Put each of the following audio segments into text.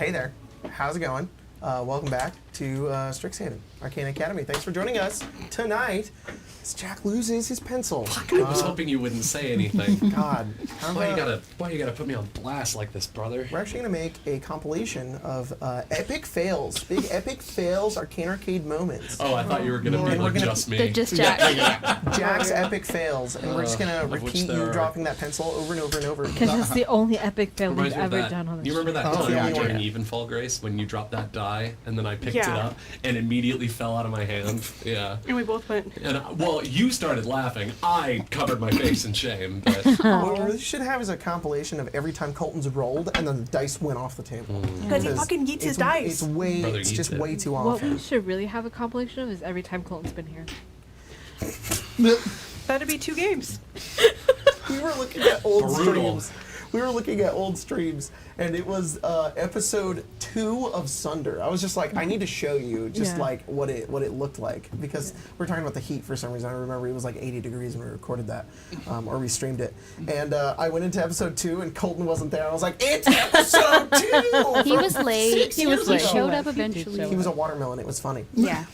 Hey there. How's it going? Welcome back to Strixhaven, Arcana Academy. Thanks for joining us tonight as Jack loses his pencil. I was hoping you wouldn't say anything. God. Why you gotta put me on blast like this, brother? We're actually going to make a compilation of epic fails. Big epic fails, Arcane Arcade moments. Oh, I thought you were going to be like just me. They're just Jack. Jack's epic fails. And we're just going to repeat you dropping that pencil over and over and over. Because it's the only epic fail we've Reminds me of ever that. done on this You remember that Oh, time yeah, during yeah. Evenfall, Grace, when you dropped that die and then I picked it Yeah. up and immediately fell out of my hand? Yeah. And we both went. And well, you started laughing. I covered my face in shame. But What we really should have is a compilation of every time Colton's rolled and then the dice went off the table. Because he fucking yeets his dice. Brother It's yeets just it. way too What often. we should really have a compilation of is every time Colton's been here. That'd be 2 games. We were looking at old Brutal. streams. We were looking at old streams, and it was episode 2 of Sunder. I was just like, I need to show you just Yeah. like what it looked like, because we're talking about the heat for some reason. I remember it was like 80 degrees when we recorded that, or we streamed it. And I went into episode 2, and Colton wasn't there. I was like, it's episode 2. He was late. He was late. showed up He did eventually. show He was a watermelon. It was funny. Yeah.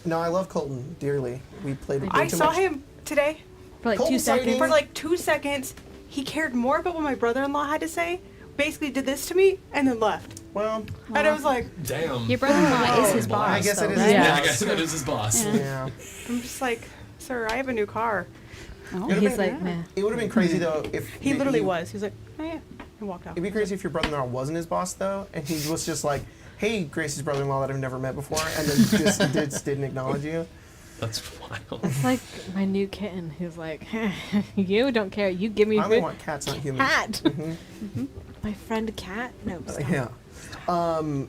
No, I love Colton dearly. We played way I too saw much. him today. For like Colton 2 seconds. sighting. For like 2 seconds, he cared more about what my brother-in-law had to say, basically did this to me, and then left. Well, And I was like, damn. Your brother-in-law is his Well, boss. I guess it though, is right? his Yeah, I boss. guess that is his boss. Yeah. yeah. I'm just like, sir, I have a new car. Oh. He's like, nah. It would have been crazy though if He literally was. He was like, oh yeah, and walked out. It'd be crazy if your brother-in-law wasn't his boss, though, and he was just like, "Hey, Grace's brother-in-law that I've never met before," and then just didn't acknowledge you. That's wild. It's like my new kitten who's like, you don't care. You give me I only a want cats, not humans. cat. Mhm. My friend cat? No, stop. Yeah.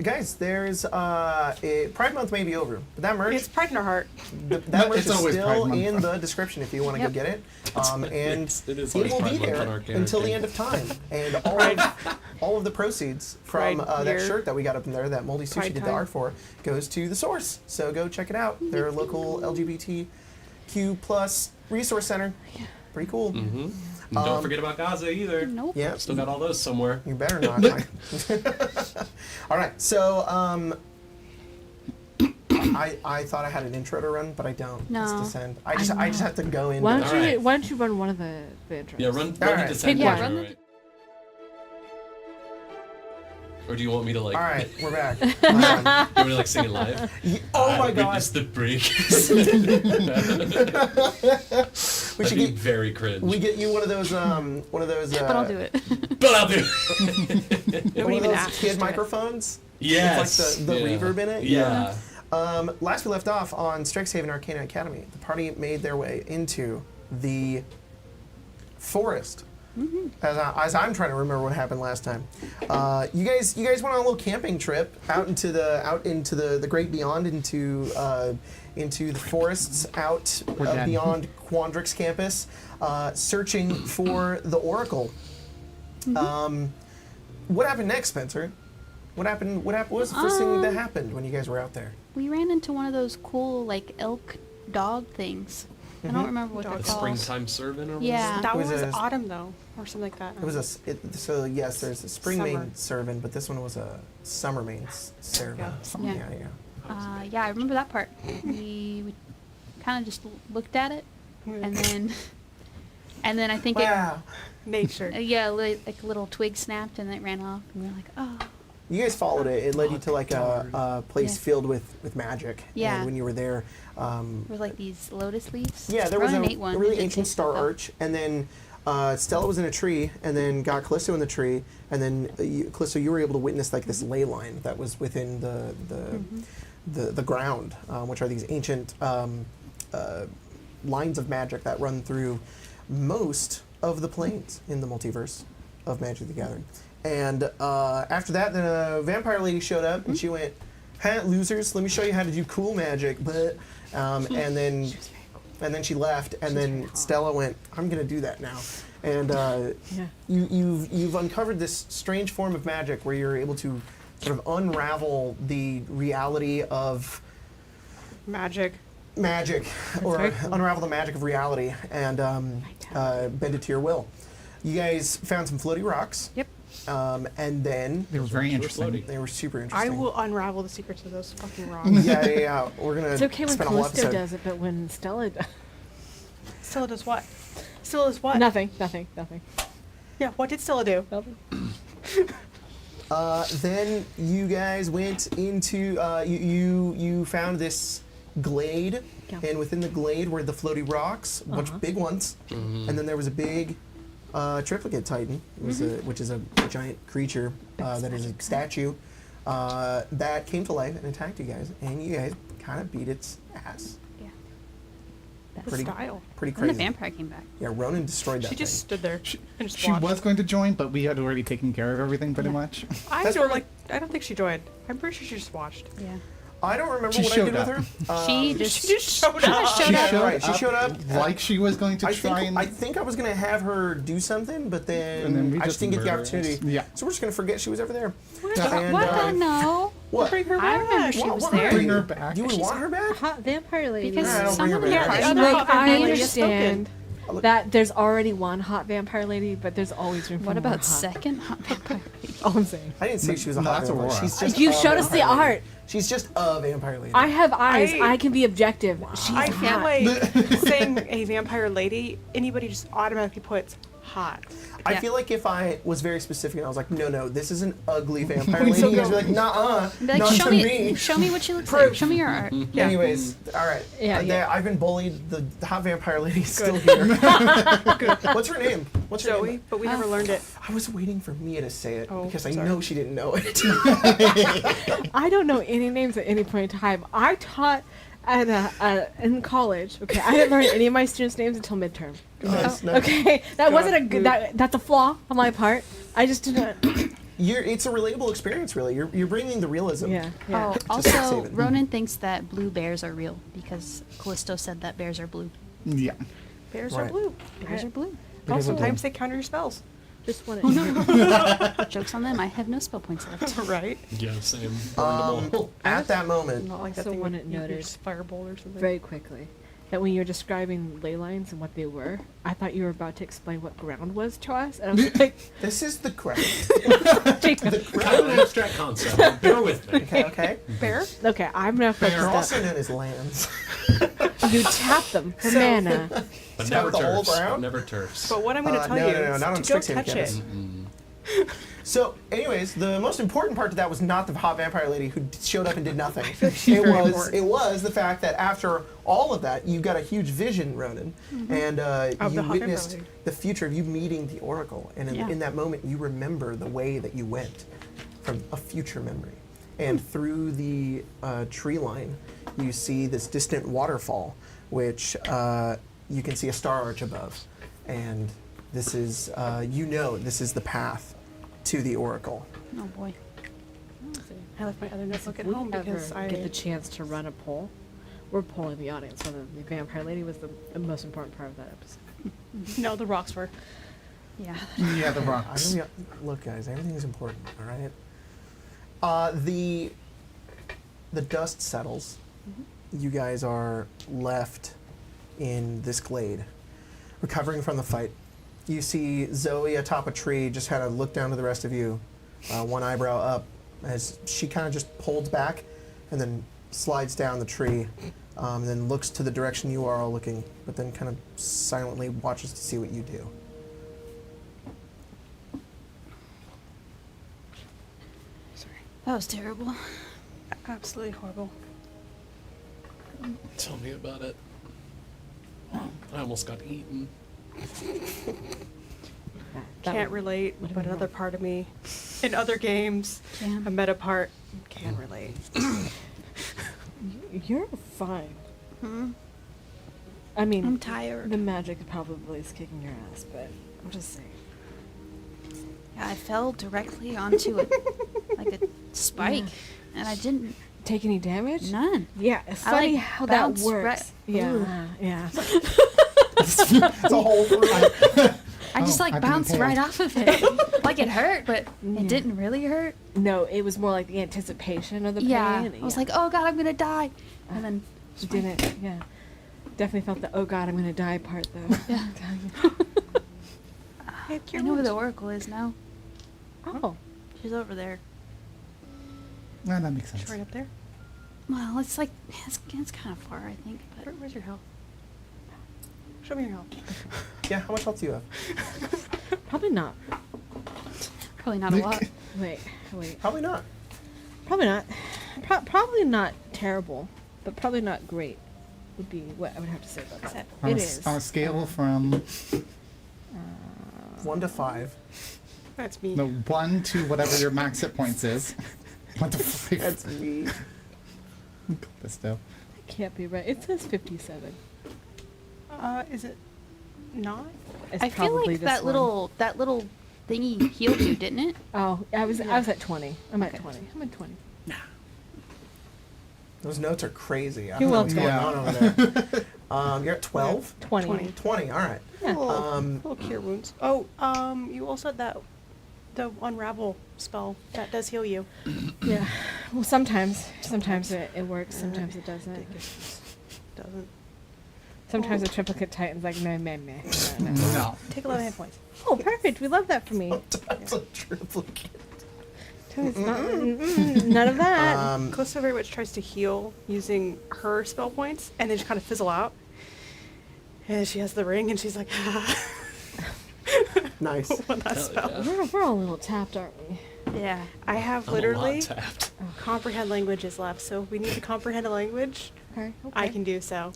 Guys, there's Pride Month may be over, but that merch, It's pride in our heart. that merch It's is always still Pride Month. in the description if you want to Yep. go get it. And It is it always will Pride be Month on there Arcana until the Arcade. end of time, and all of the proceeds from Pride that year. shirt that we got up in there, that Moldy Sushi Pride did the time. art for, goes to the source. So go check it out. Their local LGBTQ plus resource center. Pretty cool. Mm-hmm. And don't forget about Gaza either. Nope. Yeah. Still got all those somewhere. You better not. All right, so I thought I had an intro to run, but I don't. No. It's Descend. I just have to go in. Why to- don't you Alright. why don't you run one of the intros? Yeah, run Alright. the descent. Yeah, intro, run the- right? Or do you want me to like? All right, we're back. You want me to like sing it live? Oh I my God. witnessed the break. We That'd should be get very cringe. we get you one of those But I'll do it. But I'll do. one Nobody of even those asked us kid to do it. microphones. Yes. It's like the yeah. reverb in it? Yeah. Last we left off on Strixhaven Arcana Academy, the party made their way into the forest. As I'm trying to remember what happened last time, you guys went on a little camping trip out into the great beyond, into the forests out dead. beyond Quandrix campus, searching for the Oracle. What happened next, Spencer? What happened? What was the first thing that happened when you guys were out there? We ran into one of those cool, like, elk dog things. I don't remember what they're Dog A called. springtime servant or Yeah. That It one was was a- autumn though, or something like that. It was so yes, there's a spring Summer. main servant, but this one was a summer main servant. Yeah. Yeah. Yeah, I remember that part. We kind of just looked at it, and then I think Wow. Nature. it, yeah, like a little twig snapped and it ran off, and we were like, oh. You guys followed it. It led you to like a place Yeah. filled with magic. Yeah. And when you were there, There was like these lotus leaves. yeah, there was Ronan a ate one. really He did ancient taste star it, though. arch, and then Stella was in a tree, and then got Callisto in the tree, and then Callisto, you were able to witness like this ley line that was within the ground, which are these ancient lines of magic that run through most of the planes in the multiverse of Magic the Gathering. And after that, then a vampire lady showed up, and she went, "Huh, losers, let me show you how to do cool magic." But and then she left, and then Stella went, "I'm gonna do that now." And Yeah. you've uncovered this strange form of magic where you're able to sort of unravel the reality of Magic. magic, or very cool. unravel the magic of reality, and bend it to your will. You guys found some floaty rocks. Yep. And then They were very They were interesting. floating. they were super I interesting. will unravel the secrets of those fucking rocks. Yeah. We're gonna It's okay when spend a whole Callisto episode. does it, but when Stella does... Stella does what? Stella does what? Nothing. Yeah, what did Stella do? Nothing. Then you guys went into you found this glade, Yeah. and within the glade were the floaty rocks, a bunch of big ones, and then there was a big triplicate titan, which is a giant creature that is a statue that came to life and attacked you guys, and you guys kind of beat its ass. Yeah. The Pretty- style. Pretty Then the crazy. vampire came back. Yeah, Ronan destroyed that She just thing. stood there and just She watched. was going to join, but we had already taken care of everything pretty much. I That's don't where- I don't think she joined. I'm pretty sure she just watched. Yeah. I don't remember She what I showed did up. with her. She Um, just She just showed kinda up. showed Yeah, up. right. She showed up like she was going to I try think, and. I think I was going to have her do something, but then we I just didn't get the murder opportunity. us. Yeah. So we're just going to forget she was ever there. Yeah. And, What? No. What? Bring her I back. remember she What- was what there. are Bring you? her back. You would She's- want her back? Hot vampire lady. Because Yeah, I don't some bring of her them back. are I other don't Look, hot I vampire ladies spoken. understand Look- that there's already one hot vampire lady, but there's always room for What more about hot. second hot vampire lady? All I'm saying. I didn't say she was a No, hot that's vampire. Aurora. She's just You a showed us the vampire lady. art. She's just a vampire lady. I have eyes. I- I can be objective. She's I feel hot. like saying a vampire lady, anybody just automatically puts hot. I Yeah. feel like if I was very specific and I was like, no, this is an ugly vampire We lady, still you guys go- would be like, nah, Be like, not show to me, me. show me what she looks like. Show me your art. Anyways, all right. Yeah, yeah. I've been bullied. The hot vampire lady's still here. What's her name? What's her Zoe, name? but we never learned it. I was waiting for Mia to say it Oh, because I sorry. know she didn't know it. I don't know any names at any point in time. I taught at in college. Okay, I didn't learn any of my students' names until midterm. Nice, nice. Okay, that God. wasn't a good. That's a flaw on my part. I just didn't. It's a relatable experience, really. You're bringing the realism. Yeah. Yeah. Oh, Just also, save it. Ronan thinks that blue bears are real because Callisto said that bears are blue. Yeah. Bears Right. are blue. Bears are blue. Because of Sometimes they counter your spells. Just want to. Joke's on them. I have no spell points left. Right? Yeah, same. Burned them all. At that moment, Not like that Also thing wanted with you noted just firebolt or something. very quickly that when you were describing ley lines and what they were, I thought you were about to explain what ground was to us, and I was like, this is the crowd. Jacob. Kind of an abstract concept. but Bear with me. Okay? Bear? Okay, I'm gonna focus They're that. also known as lands. You tap them for mana. But So never the whole turfs. ground? Never turfs. But what I'm going to tell no, you no, is not on to go Strixhaven touch campus. it. So, anyways, the most important part to that was not the hot vampire lady who showed up and did nothing. she's It very was important. the fact that after all of that, you got a huge vision, Ronan, and Of you the hot witnessed vampire lady. the future of you meeting the Oracle, and Yeah. in that moment, you remember the way that you went from a future memory, and through the tree line, you see this distant waterfall, which you can see a star arch above, and this is this is the path to the Oracle. Oh boy. I left my other notebook at If we home because ever I get the chance to run a poll, we're polling the audience whether the vampire lady was the most important part of that episode. No, the rocks were. Yeah. Yeah, the I rocks. really, look, guys, everything is important. All right. The dust settles. You guys are left in this glade, recovering from the fight. You see Zoe atop a tree, just kind of look down to the rest of you, one eyebrow up, as she kind of just holds back, and then slides down the tree, and then looks to the direction you are all looking, but then kind of silently watches to see what you do. That was terrible. Absolutely horrible. Tell me about it. I almost got eaten. That Can't would- relate, would've but been another part of me in other games, Can. a meta part, can relate. You're fine. Hmm? I mean, I'm tired. the magic probably is kicking your ass, but I'm just saying. Yeah, I fell directly onto it like a spike, and I didn't. Take any damage? None. Yeah, it's I, funny like, how that bounced works. right- Yeah, Ooh. yeah. It's a whole I just Oh, like I've been bounced impaled. right off of it. Like it hurt, but Yeah. it didn't really hurt. No, it was more like the anticipation of the pain. Yeah. I was like, oh god, I'm gonna die. And then You didn't, yeah. Definitely felt the, oh god, I'm gonna die part though. Yeah. Hey, I know where the Oracle is now. Oh. She's over there. Well, that makes She's sense. right up there. Well, it's like it's kind of far, I think. But Where's your health? Show me your health. Yeah, how much health do you have? Probably not. probably not a lot. Wait. Probably not. Probably not. Probably not terrible, but probably not great would be what I would have to say about that. On It a, is. on a scale from 1 to 5. That's me. no 1 to whatever your max hit points is. 1 to 5. That's me. This though. That can't be right. It says 57. Is it not? It's I feel probably like this that one. little thingy healed you, didn't it? Oh, I was at 20. I'm Okay. at 20. I'm at 20. Those notes are crazy. I You're don't know what's welcome. going on over there. You're at 12? 20. 20. 20, all right. Little cure wounds. Oh, you also had the unravel spell that does heal you. Yeah. Well, sometimes it works. Sometimes it doesn't. Doesn't. Sometimes a triplicate titan's like meh. No. Take 11 hit points. Oh, perfect. We love that for me. Sometimes a triplicate. It's not, none of that. Callisto very much tries to heal using her spell points, and they just kind of fizzle out. And she has the ring, and she's like, Nice. when that Hell spell. yeah. We're all a little tapped, aren't we? Yeah, I have I'm a literally lot tapped. comprehend languages left, so if we need to comprehend a language, Okay. I can do so.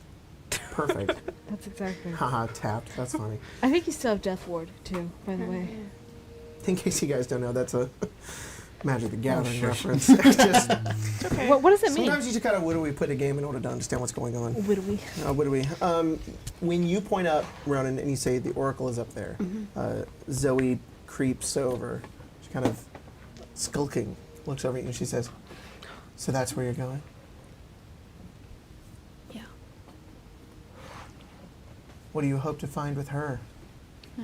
Perfect. That's exactly. Haha, tapped. That's funny. I think you still have Death Ward too, by the way. In case you guys don't know, that's a Magic the Gathering shush. reference. It's just, Okay. What does it mean? sometimes you just gotta widowy play the game in order to understand what's going on. Widowy. Widowy. When you point up, Ronan, and you say the Oracle is up there, Zoe creeps over. She kind of skulking looks over at you and she says, "So that's where you're going?" Yeah. What do you hope to find with her?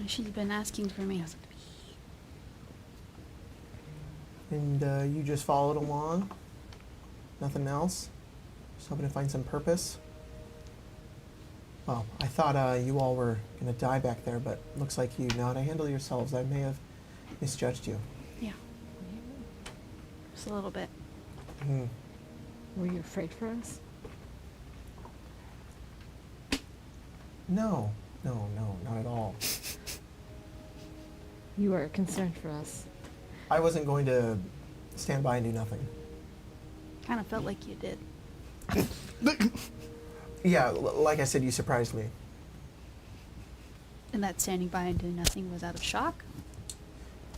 She's been asking for me. And you just followed along? Nothing else? Just hoping to find some purpose? Well, I thought you all were going to die back there, but looks like you know how to handle yourselves. I may have misjudged you. Yeah. Just a little bit. Hmm. Were you afraid for us? No, not at all. You were concerned for us. I wasn't going to stand by and do nothing. Kind of felt like you did. Yeah, like I said, you surprised me. And that standing by and doing nothing was out of shock.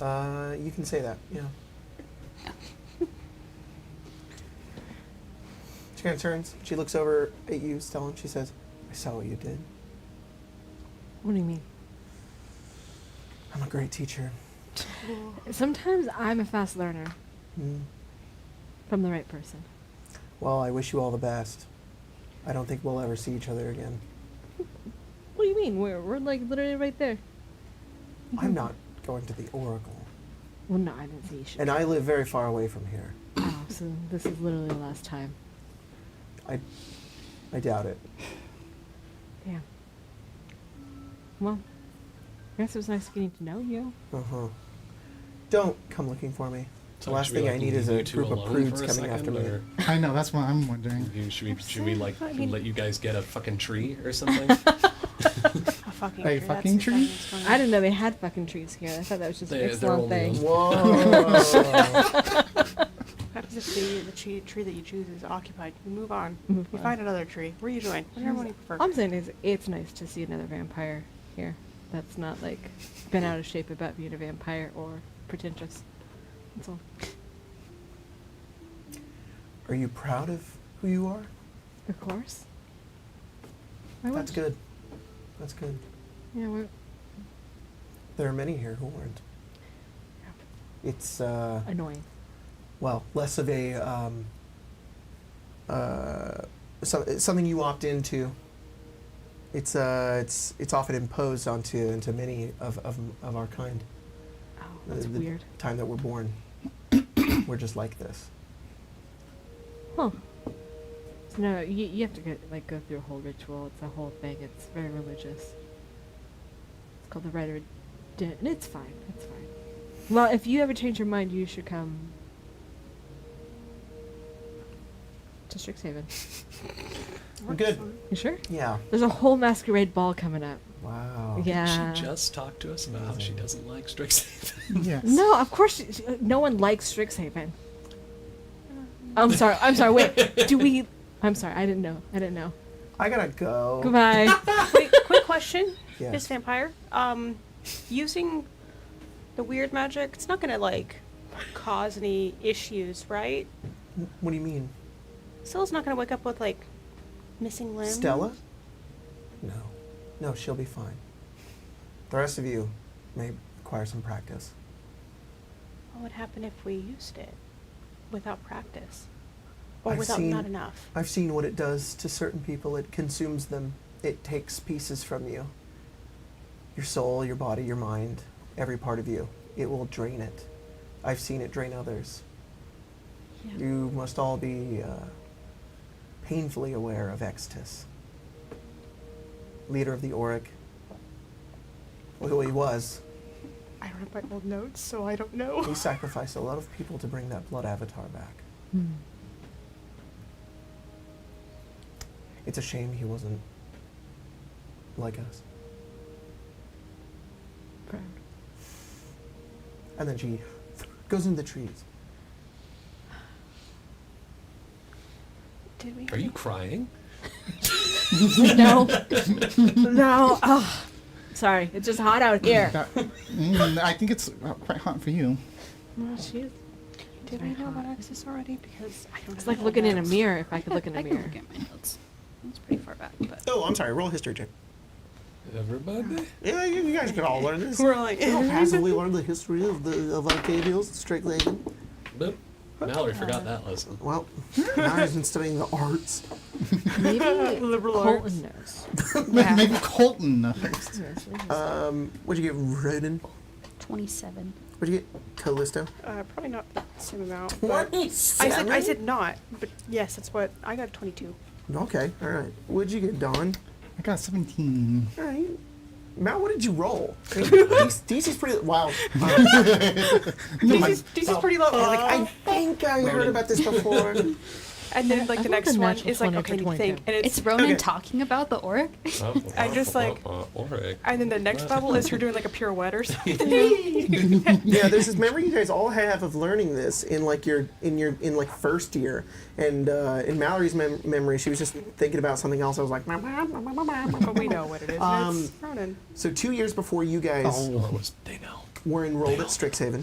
You can say that, yeah. She kind of turns. She looks over at you, Stellan. She says, "I saw what you did. What do you mean? I'm a great teacher." Sometimes I'm a fast learner Hmm. from the right person. Well, I wish you all the best. I don't think we'll ever see each other again. What do you mean? We're like literally right there. I'm not going to the Oracle. Well, no, I didn't say you should. And I live very far away from here. Oh, so this is literally the last time. I doubt it. Yeah. Well, I guess it was nice getting to know you. Uh-huh. Don't come looking for me. The So last should we, thing I like, need is leave a you two group of alone prudes for a coming after second, me. or I know, that's what I'm wondering. should we like I mean- let you guys get a fucking tree or something? A fucking A tree. fucking That's tree? funny. I didn't know they had fucking trees here. I thought that was just an They're excellent only thing. Whoa. What happens if tree that you choose is occupied? You move on. Move You on. find another tree. Where you join? Whichever one you prefer. All I'm saying is it's nice to see another vampire here. That's not like been out of shape about being a vampire or pretentious. That's all. Are you proud of who you are? Of course. Why That's wouldn't good. That's good. you? Yeah, There are many here who aren't. It's, annoying. well, less of a, something you opt into. It's often imposed into many of our kind. Oh, that's The weird. time that we're born. We're just like this. Huh. So no, you have to go through a whole ritual. It's a whole thing. It's very religious. It's called the Rite of and it's fine. It's fine. Well, if you ever change your mind, you should come to Strixhaven. I'm good. You sure? Yeah. There's a whole masquerade ball coming up. Wow. Yeah. She just talked to us about how she doesn't like Strixhaven. Yes. No, of course, no one likes Strixhaven. I'm sorry. Wait, do we? I'm sorry. I didn't know. I gotta go. Goodbye. Wait, quick question, Yes. Miss Vampire. Using the weird magic, it's not gonna like cause any issues, right? What do you mean? Stella's not gonna wake up with like missing limbs. Stella? No. No, she'll be fine. The rest of you may require some practice. What would happen if we used it without practice, or I've without seen- not enough? I've seen what it does to certain people. It consumes them. It takes pieces from you. Your soul, your body, your mind, every part of you. It will drain it. I've seen it drain others. Yeah. You must all be painfully aware of Extus, leader of the Auric. Well, he was. I don't have my old notes, so I don't know. He sacrificed a lot of people to bring that blood avatar back. It's a shame he wasn't like us. Proud. And then she goes into the trees. Did we? Are you crying? No. No. Oh. Sorry, it's just hot out here. I think it's quite hot for you. No, she's. Did we know about Access already? Because I don't. It's have like my looking in a notes. mirror. If I could look in a I can mirror. look at my notes. It's pretty far back, but Oh, I'm sorry. Roll a history check. Everybody? Yeah, you guys can all learn this. We're like, You all passively learn the history of Arcadios, Strixhaven. Boop. Mallory forgot that lesson. Well, now he's been studying the arts. Maybe Liberal Colton knows. Maybe Colton. What'd you get, Rodin? 27. What'd you get, Callisto? probably not the same amount. but I said not, but yes, that's what I got. 22. Okay, all right. What'd you get, Dawn? I got 17. All right. Matt, what did you roll? I mean, DC's pretty wow. DC's pretty low. Like, I think I heard about this before. And then like I the want next the one natural is like 20 okay, for you think, 22. and It's Ronan okay. talking about the Auric. I just, like- Auric. and then the next bubble is her doing like a pirouette or something. Yeah, there's this memory you guys all have of learning this in like in first year, and in Mallory's memory, she was just thinking about something else. I was like, But we know what it is. and it's Ronan. so 2 years before you guys They know. were enrolled at Strixhaven,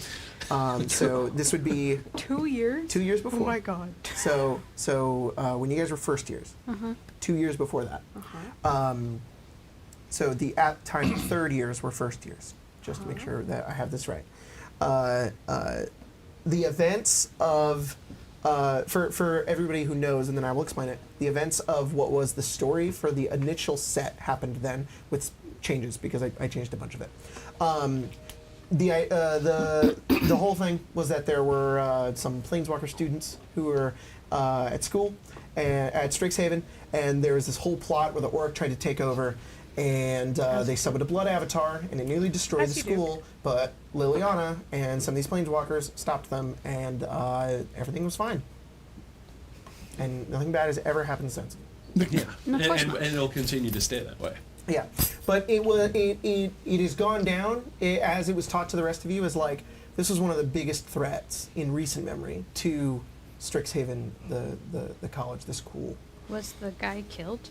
so this would be 2 years. 2 years Oh before. my god. So when you guys were first years, 2 years before that. So the at time third years were first years, just to make sure that I have this right. The events of for everybody who knows, and then I will explain it. The events of what was the story for the initial set happened then with changes because I changed a bunch of it. The whole thing was that there were some Planeswalker students who were at school at Strixhaven, and there was this whole plot where the Orc tried to take over, and they summoned a blood avatar, and it nearly destroyed As the you do. school. But Liliana and some of these Planeswalkers stopped them, and everything was fine. And nothing bad has ever happened since. Yeah. No, of course and not. it'll continue to stay that way. Yeah, but it has gone down as it was taught to the rest of you as like this was one of the biggest threats in recent memory to Strixhaven, the college, the school. Was the guy killed?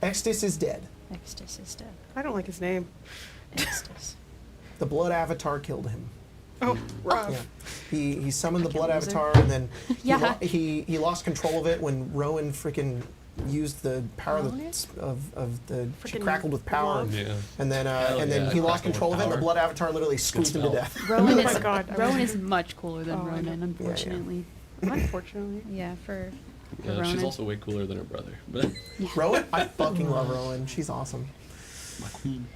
Extus is dead. Extus is dead. I don't like his name. Extus. The blood avatar killed him. Oh, rough. Yeah, he summoned the blood loser. avatar, and then Yeah. he lost control of it when Rowan freaking used the power Rowan? of the she Frickin' crackled with power, love. Yeah. and then Hell yeah, he lost crackled with control of it, and the power. blood avatar literally squeezed him to spell. death. Rowan Oh my is God, I Rowan was- is much cooler than Oh, I know. Ronan, unfortunately. Unfortunately. Yeah, for Yeah, Ronan. she's also way cooler than her brother. But Yeah. Rowan, I fucking love Rowan. She's awesome. My queen.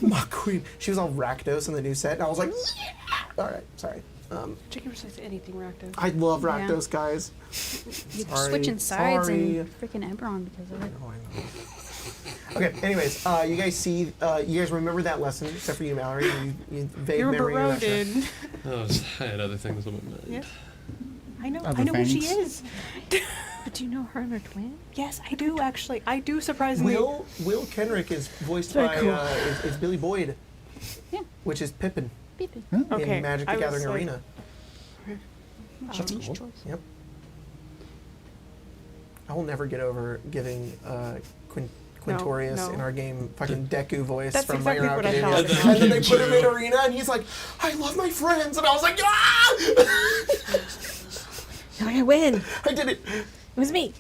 My queen. She was on Rakdos in the new set, and I was like, yeah! All right, sorry. Chicken says anything Rakdos. I love Yeah. Rakdos, guys. You're Sorry, switching sides sorry. and freaking Eberron because of it. Oh, I know. Okay. Anyways, you guys see, you guys remember that lesson, except for you, Mallory. You vague You're memory of that stuff. Barodin. Oh, I had other things on my mind. Yeah. I know Other who she things. is. But do you know her and her twin? Yes, I do actually. I do surprisingly. Will Kenrick is voiced Very by cool. is Billy Boyd, Yeah. which is Pippin Beeping. Okay, in Magic the I was Gathering like- Arena. That's cool. choice. Yep. I will never get over giving Quintorius no. in our game fucking Deku voice That's from exactly My Hero what I Academia. thought. And then they put him in Arena and he's like, I love my friends. And I was like, ah! Now I win. I did it. It was me.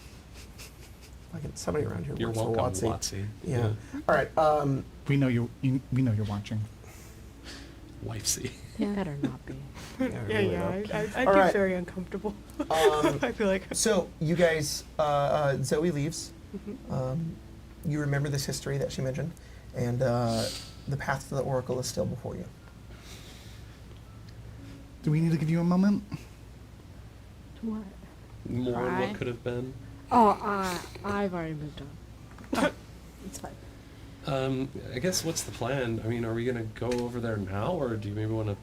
Fucking somebody around here You're works for welcome, WotC. Watsy. Yeah. All right. We know we know you're watching. Wifesy. It better not be. Yeah, really yeah. don't. I'd All be right. very uncomfortable. Um, I feel like. So you guys, Zoe leaves. You remember this history that she mentioned, and the path to the Oracle is still before you. Do we need to give you a moment? What? More than Cry. what could have been. Oh, I've already moved on. It's fine. I guess what's the plan? I mean, are we gonna go over there now, or do you maybe want to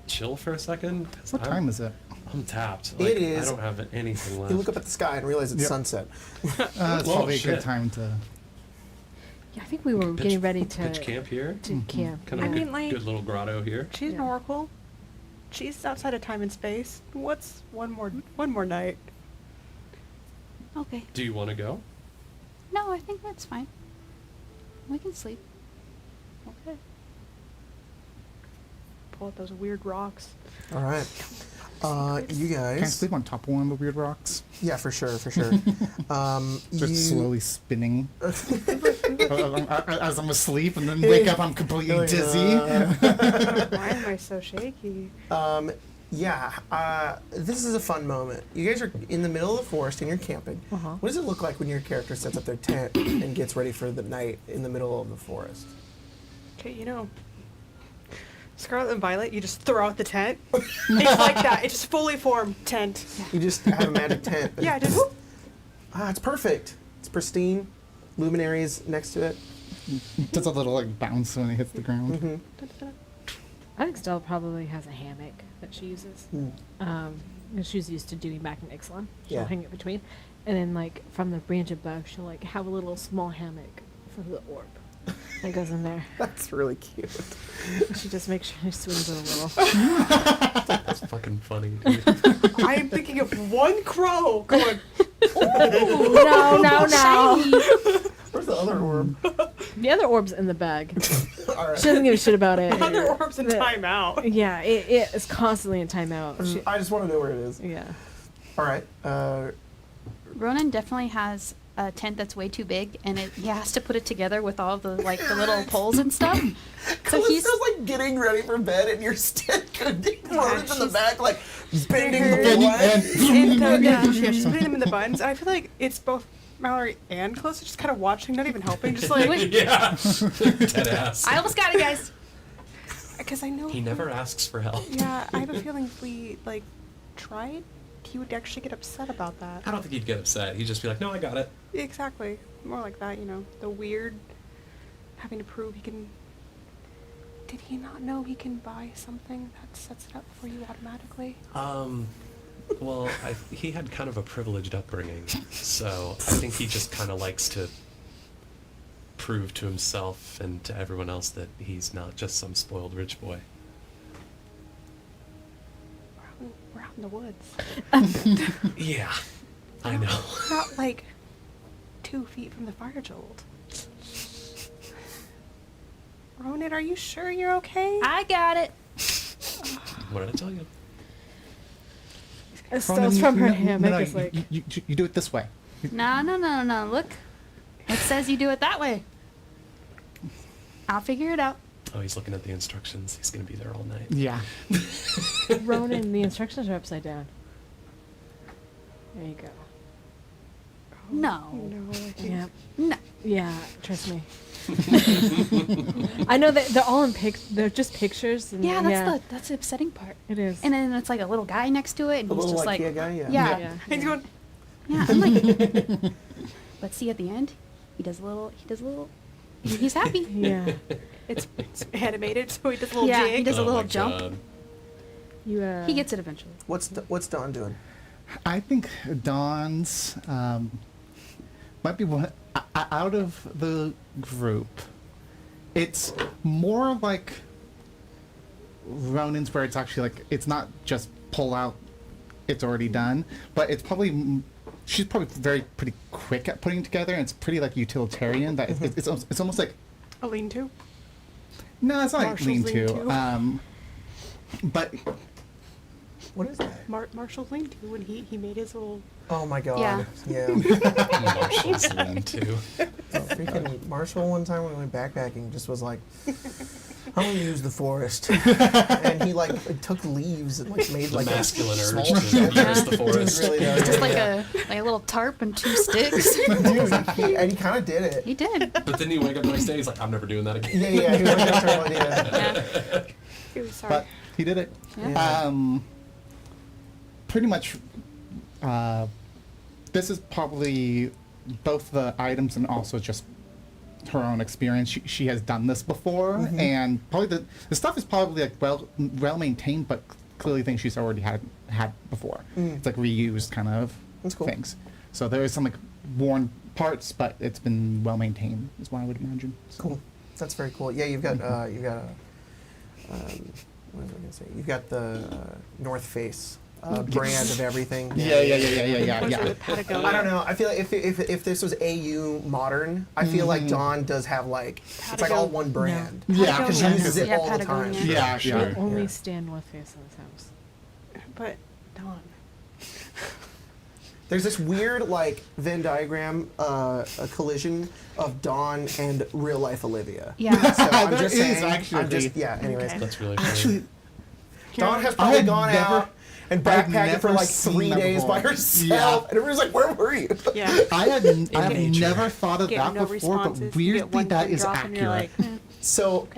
chill for a second? 'Cause What time is it? I'm tapped. It Like, is- I don't have anything left. You look up at the sky and realize it's Yep. sunset. It's Whoa, probably a shit. good time to. Yeah, I think we were getting ready to pitch camp here. to camp. Kind I of mean, good, like- good little grotto here. She's an Yeah. oracle. She's outside of time and space. What's one more night? Okay. Do you want to go? No, I think that's fine. We can sleep. Okay. Pull out those weird rocks. All right. You Can I guys. sleep on top of one of the weird rocks? Yeah, for sure, for sure. Just slowly spinning. As I'm asleep and then wake up, I'm completely You're like, dizzy. Why am I so shaky? This is a fun moment. You guys are in the middle of the forest and you're camping. Uh-huh. What does it look like when your character sets up their tent and gets ready for the night in the middle of the forest? Okay, Scarlet and Violet, you just throw out the tent. It's like that. It's just fully formed tent. You just have a magic tent. Yeah, just It's perfect. It's pristine. Luminaries next to it. Does a little like bounce when it hits the ground. Hmm. I think Stella probably has a hammock that she uses. And she's used to doing back in Ixalan. She'll Yeah. hang it between. And then, like, from the branch above, she'll, like, have a little small hammock for the orb that goes in there. That's really cute. And she just makes sure she swings it a little. That's fucking funny, dude. I am thinking of one crow going. No. Where's the other orb? The other orb's in the bag. All right. She doesn't give a shit about it. Other orbs in The- timeout. Yeah, it is constantly in timeout. She- I just want to know where it is. yeah. All right. Ronan definitely has a tent that's way too big, and he has to put it together with all the the little poles and stuff. So he's just like getting ready for bed, and you're still Ronan's in the she's- back, like bending the Bending wood. Yeah, she's putting them in the buttons. I feel like it's both Mallory and Calista just kind of watching, not even helping, just like Yeah. Dead ass. I almost got it, guys. because I know. He never asks for help. Yeah, I have a feeling if we tried, he would actually get upset about that. I don't think he'd get upset. He'd just be like, no, I got it. Exactly, more like that. The weird having to prove he can. Did he not know he can buy something that sets it up for you automatically? Well, he had kind of a privileged upbringing, so I think he just kind of likes to prove to himself and to everyone else that he's not just some spoiled rich boy. We're out in the woods. Yeah, I know. We're not like 2 feet from the fire jolt. Ronan, are you sure you're okay? I got it. What did I tell you? Estelle's from her hammock. It's like, you do it this way. No. Look, it says you do it that way. I'll figure it out. Oh, he's looking at the instructions. He's gonna be there all night. Yeah. Ronan, the instructions are upside down. There you go. No. No, I think Yeah. No. Yeah, trust me. I know that they're all in they're just pictures. And Yeah, that's the upsetting part. It is. And then it's like a little guy next to it, and The he's little just like, IKEA guy, yeah. yeah, Yeah. He's going. yeah. I'm like, but see at the end, He does a little. He's happy. Yeah. It's animated, so he does a little Yeah, jig. he does a Oh little my jump. God. You. He gets it eventually. What's Dawn doing? I think Dawn's might be one out of the group. It's more like Ronin's, where it's actually like it's not just pull out, it's already done, but it's probably she's probably pretty quick at putting together, and it's pretty like utilitarian. That it's almost like A lean-to. no, it's not like Marshall's lean-to. lean-to. But What is that? Marshall's lean-to when he made his little. Oh my God. Yeah. Yeah. Marshall's lean too. Freaking Marshall one time when we went backpacking just was like, I'm gonna use the forest, and he like took leaves and like made The like masculine a urge small to use the Dude, forest. really does. Just like yeah. a little tarp and 2 sticks. Dude, and he kind of did it. He did. But then you wake up the next day, he's like, I'm never doing that again. Yeah, yeah. He was like, "That's our idea." Yeah. He was sorry. but he did it. Yeah. Pretty much, this is probably both the items and also just her own experience. She has done this before, and probably the stuff is probably like well maintained, but clearly things she's already had before. It's like reused kind of That's cool. things. So there is some like worn parts, but it's been well maintained, is what I would imagine. So. Cool. That's very cool. Yeah, you've got what was I gonna say? You've got the North Face brand of everything. Yeah. Those are the Patagonia. I don't know. I feel like if this was AU modern, I feel like Dawn does have like it's like all one brand. Yeah, Because she Patagonia. uses it Yeah, all the time. Patagonia. Yeah, She sure. only Yeah. stand North Face in this house. But Dawn. There's this weird like Venn diagram, a collision of Dawn and real life Olivia. Yeah. So I'm That just is saying. actually- I'm just yeah. Anyways, Okay. That's really funny. Actually, Dawn has I probably had gone never- out and I've backpacked for never like seen 3 that days by before. herself, Yeah. and everybody's like, "Where were you?" Yeah. I have nature. never thought of Get that no before, responses. but You get weirdly one that pin is drop and you're accurate. like, So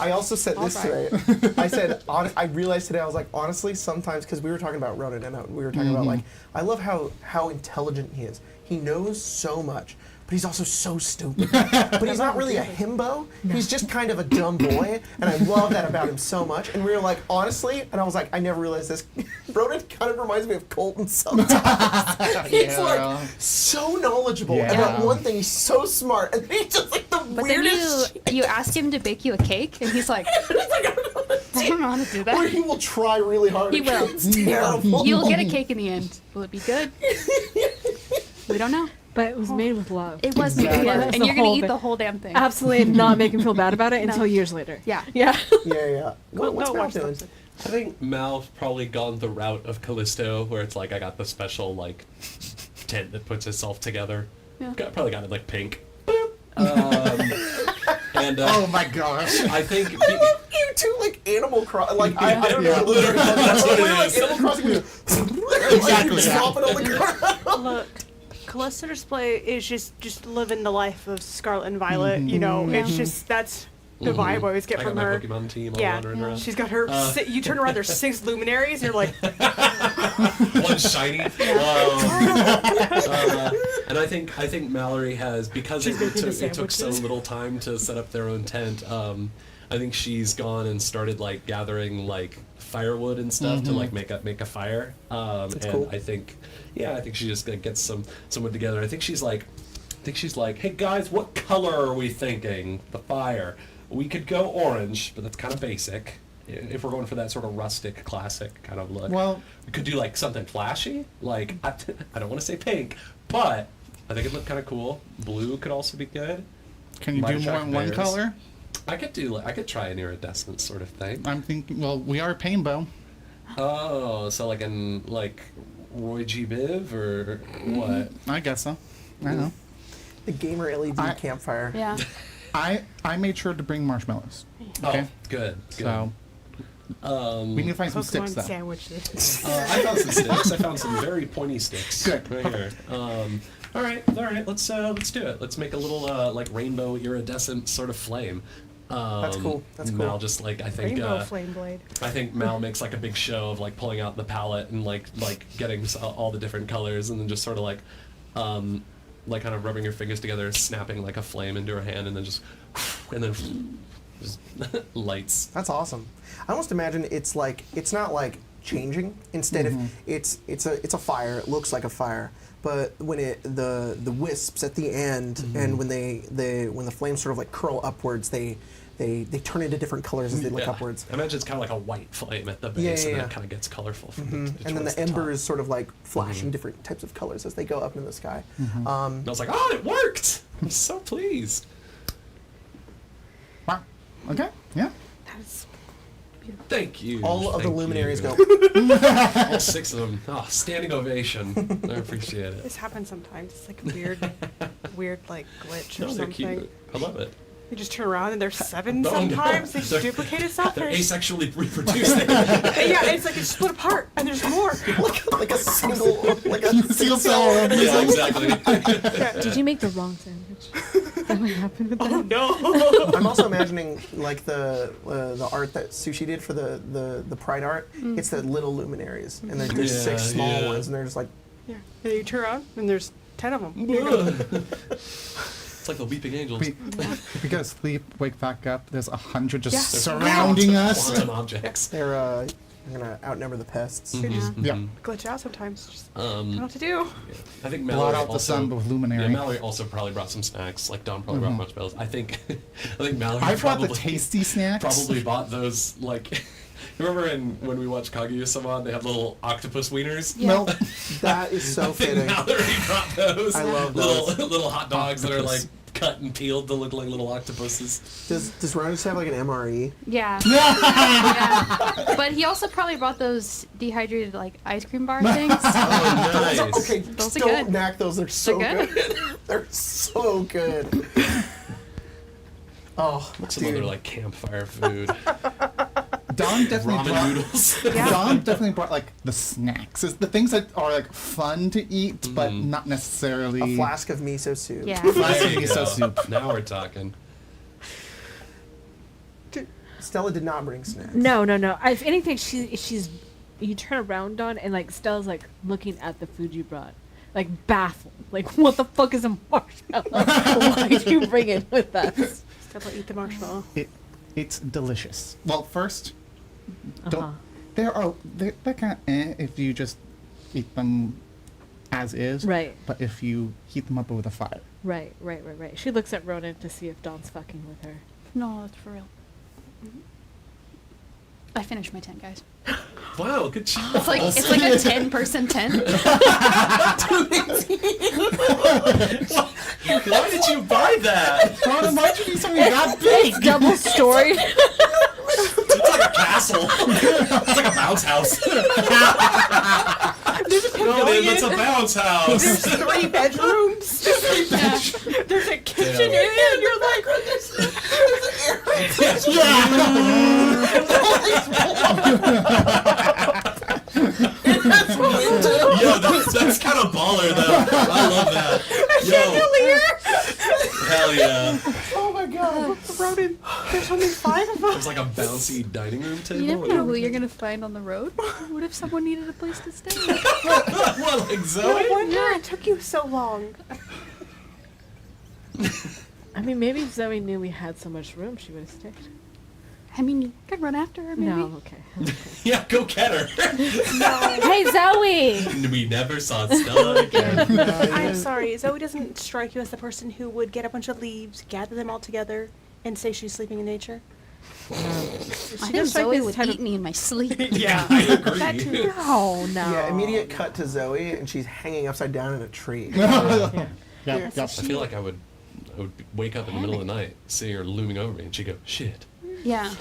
I also said I'll this try. today. I said I realized today I was like honestly sometimes because we were talking about Ronan and we were talking about like I love how intelligent he is. He knows so much, but he's also so stupid. But he's not really a himbo. He's just kind of a dumb boy, and I love that about him so much. And we were like honestly, and I was like I never realized this. Ronan kind of reminds me of Colton sometimes. He's like so knowledgeable Yeah. about one thing. He's so smart, and he's just like the But then weirdest. you ask him to bake you a cake, and he's like, I don't know how to do Or that. he will try really hard. He will. It's terrible. You'll get a cake in the end. Will it be good? We don't know. But it was made with love. It was made with Exactly. love, That's and the you're gonna whole eat thing. the whole damn thing. Absolutely not make him feel bad about it No. until years later. Yeah. Yeah. Yeah. What's go Mal watch the doing? episode. I think Mal's probably gone the route of Callisto, where it's like I got the special like tent that puts itself together. Yeah. Probably got it like pink. And Oh my gosh. I think I love you two like Animal Crossing. Like I don't Yeah. know. Literally, That's what it we're like is. Animal Crossing. Exactly, Like, yeah. dropping on the ground. Look, Callisto Display is just living the life of Scarlet and Violet. You know, Yeah. it's just that's the vibe I always get I got from my her. Pokemon team all Yeah, wandering around. she's got her. You turn around, there's 6 luminaries, and you're like, One shiny. And I think Mallory has, because She's making the it took so sandwiches. little time to set up their own tent. I think she's gone and started like gathering like firewood and stuff to like make a fire. And cool. I think she just gets someone together. I think she's like, hey guys, what color are we thinking? The fire. We could go orange, but that's kind of basic. If we're going for that sort of rustic, classic kind of look. Well, We could do like something flashy, like I don't want to say pink, but I think it'd look kind of cool. Blue could also be good. can you Might do more attract in one bears. color? I could try an iridescent sort of thing. I'm thinking, well, we are Painbow. Oh, so like in like Roy G. Biv or what? I guess so. I know. The gamer LED campfire. Yeah. I made sure to bring marshmallows. Okay. Oh, good. So we need to find some sticks Pokemon though. sandwiches. I found some sticks. I found some very pointy sticks. Good. Right here. All right. Let's do it. Let's make a little like rainbow iridescent sort of flame. That's cool. That's cool. Mal just like I think Rainbow flame blade. I think Mal makes like a big show of like pulling out the palette and like getting all the different colors and then just sort of like like kind of rubbing your fingers together, snapping like a flame into her hand, and then just lights. That's awesome. I almost imagine it's not like changing. Instead of it's a fire. It looks like a fire, but when the wisps at the end and when when the flames sort of like curl upwards, they turn into different colors as they look upwards. I imagine it's kind of like a white flame at the base, and then it kind of gets colorful from And then the embers sort of like flash in different types of colors as they go up into the sky. And I was like, oh, it worked! I'm so pleased. Wow. Okay. Yeah. That's Thank you. All of the Thank luminaries you. go. All 6 of them. Oh, standing ovation. I appreciate it. this happens sometimes. It's like a weird like glitch or No, they're something. cute. I love it. You just turn around and there's 7 Oh, no. sometimes. They They're- duplicate itself. They're There's- asexually reproducing. yeah, it's like it's split apart and there's more. like a single, like a Single single cell cell. Yeah, exactly. Yeah. Did you make the wrong sandwich? Is that what happened with that? Oh no. I'm also imagining like the art that Sushi did for the Pride art. It's the little luminaries, and there's Yeah, 6 small yeah. ones, and they're just like, Yeah. And you turn around and there's 10 of them. It's like the weeping angels. If we go to sleep, wake back up, there's 100 just Yeah. surrounding us. Quantum objects. they're gonna outnumber the pests. Yeah. Glitch out sometimes. Just don't know what to do. I think Blot Mallory out the also, sun with Yeah, luminary. Mallory also probably brought some snacks. Like Don probably brought marshmallows. I think Mallory I brought probably the tasty snacks. probably bought those like. Remember when we watched Kaguya-sama, they had little octopus wieners? Yeah. Well, That is so I think fitting. Mallory brought those. I love little those. little hot dogs that are like Octopus. cut and peeled to look like little octopuses. Does Ron just have like an MRE? Yeah. Yeah. But he also probably brought those dehydrated like ice cream bar things. Oh, nice. Okay, Those are don't good. knack those. They're so They're good. good. They're so good. Oh, What's some dude. other like campfire food? Don definitely Ramen brought. noodles. Don definitely brought like the snacks. It's the things that are like fun to eat, but not necessarily. A flask of miso soup. Yeah. Flask of There you miso go. soup. Now we're talking. Stella did not bring snacks. No. If anything, she's. You turn around on and like Stella's like looking at the food you brought, like baffled. Like, what the fuck is a marshmallow? Why did you bring it with us? Stella, eat the marshmallow. It's delicious. Well, first, Uh-huh. they're kind of if you just eat them as is. Right. But if you heat them up with a fire. Right. She looks at Ronan to see if Dawn's fucking with her. No, that's for real. I finished my tent, guys. Wow, good job. It's like a 10-person tent. Why did you buy that? Don, imagine you something that big. Double story. It's like a castle. It's like a bounce house. There's a No, man, pavilion. it's a bounce house. There's 3 bedrooms. There's a kitchen Damn. area, and you're like, Yo, that's kind of baller, though. I love that. Yo, hell yeah. Oh my god. Ronan, there's only 5 of us. It's like a bouncy dining room table. You never know who you're gonna find on the road. What if someone needed a place to stay? What, like No Zoe? wonder it took you so long. I mean, maybe if Zoe knew we had so much room, she would have stayed. I mean, you could run after her, maybe. No, okay. Yeah, go get her. Hey, Zoe! We never saw Stella again. I'm sorry, Zoe doesn't strike you as the person who would get a bunch of leaves, gather them all together, and say she's sleeping in nature. I She think just like Zoe this would type eat of- me in my sleep. Yeah, I agree. That too. No. Yeah, immediate cut to Zoe, and she's hanging upside down in a tree. Yeah. I feel like I would wake up in the middle of the night, see her looming over me, and she'd go, shit. Yeah.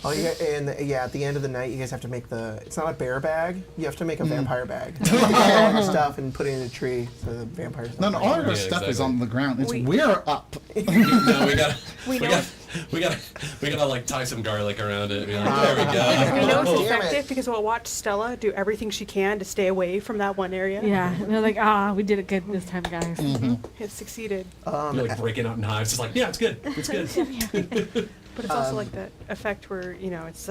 Oh, yeah, and at the end of the night, you guys have to make it's not a bear bag, you have to make a vampire bag. You take all your stuff and put it in a tree so the vampires No, don't all bite of you. our Yeah, stuff is exactly. on the ground. It's We- we're up. No, we know. gotta like tie some garlic around it. Be like, Oh. there we go. We know it's Damn it. effective because we'll watch Stella do everything she can to stay away from that one area. Yeah, and they're like, we did it good this time, guys. It succeeded. You're like breaking out knives. Just like, yeah, it's good. It's good. But it's also like the effect where, it's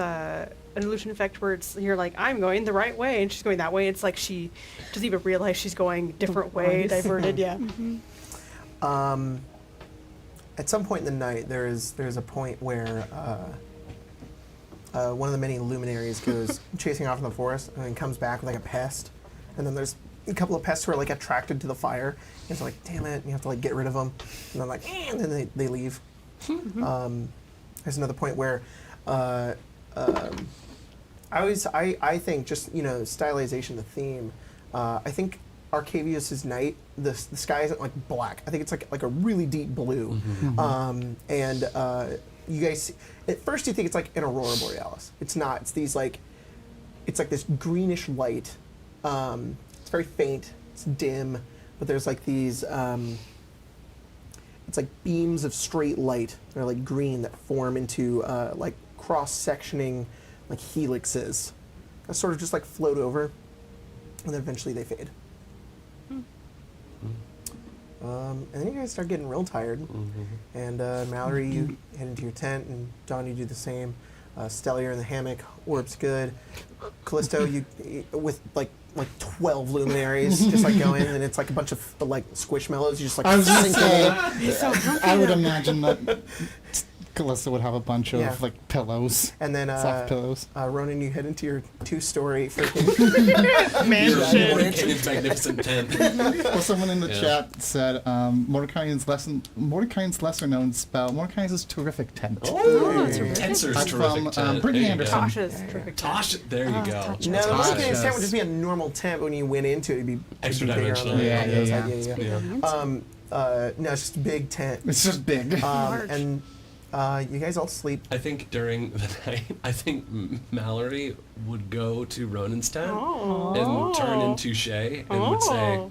an illusion effect where it's you're like I'm going the right way and she's going that way. It's like she doesn't even realize she's going a different way, diverted. Yeah. At some point in the night, there's a point where one of the many luminaries goes chasing off in the forest and then comes back with like a pest, and then there's a couple of pests who are like attracted to the fire, and it's like, damn it, and you have to like get rid of them, and then like, and then they leave. There's another point where I think just stylization, the theme. I think Arcavius's night, the sky isn't like black. I think it's like a really deep blue. And you guys, at first you think it's like an aurora borealis. It's not. It's these like, it's like this greenish light. It's very faint. It's dim, but there's like these. It's like beams of straight light. They're like green that form into like cross-sectioning like helixes. That sort of just like float over, and then eventually they fade. And then you guys start getting real tired. And Mallory, you head into your tent, and Dawn, you do the same. Stella, you're in the hammock. Orb's good. Callisto, you with like 12 luminaries, just like go in, and it's like a bunch of like squishmallows. You just like. I was gonna say, I would though. imagine that Calista would have a bunch of like pillows, And then soft pillows. Ronan, you head into your 2-story freaking It's magnificent tent. Well, someone in the Yeah. chat said Mordecai's lesser known spell. Mordecai's terrific tent. Oh, Hey. Tensor's That's terrific from, tent. Brittany There you go. Anderson. Tasha's terrific. Tosh, there you go. Tasha. No, the Tasha. Mordecai's tent would just be a normal tent, but when you went into it, it'd be Extra it'd be bigger on the- dimensional. Yeah. No, it's just a big tent. It's just big. And you guys all sleep. I think during the night, I think Mallory would go to Ronan's tent and turn into Shay and would say,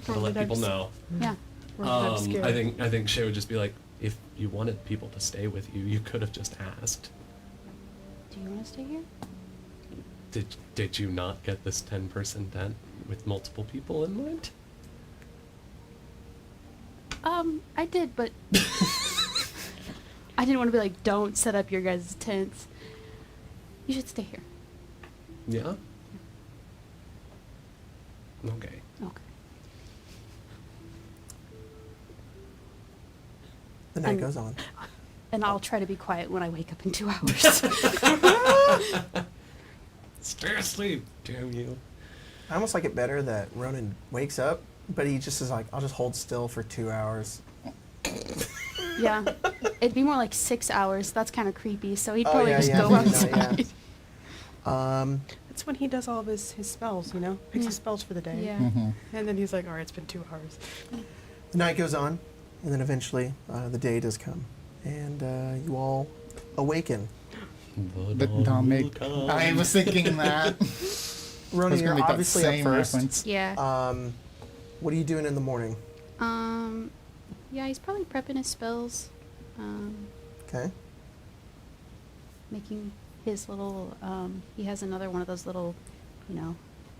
to let people know. Yeah. I think Shay would just be like, if you wanted people to stay with you, you could have just asked. Do you want to stay here? Did you not get this 10-person tent with multiple people in mind? I did, but I didn't want to be like, don't set up your guys' tents. You should stay here. Yeah? Okay. Okay. The night And- goes on. And I'll try to be quiet when I wake up in 2 hours. Stay asleep, damn you. I almost like it better that Ronan wakes up, but he just is like, I'll just hold still for 2 hours. Yeah. It'd be more like 6 hours. That's kind of creepy. So he'd Oh, probably yeah, just yeah, go no, outside. yeah. That's when he does all of his spells, picks Yeah. his spells for the day. Yeah. And then he's like, all right, it's been 2 hours. The night goes on, and then eventually the day does come, and you all awaken. The Don't make. will come. I was thinking that. I Ronan, was you're gonna make that obviously up same first. reference. Yeah. What are you doing in the morning? Yeah, he's probably prepping his spells. Okay. Making his little, he has another one of those little,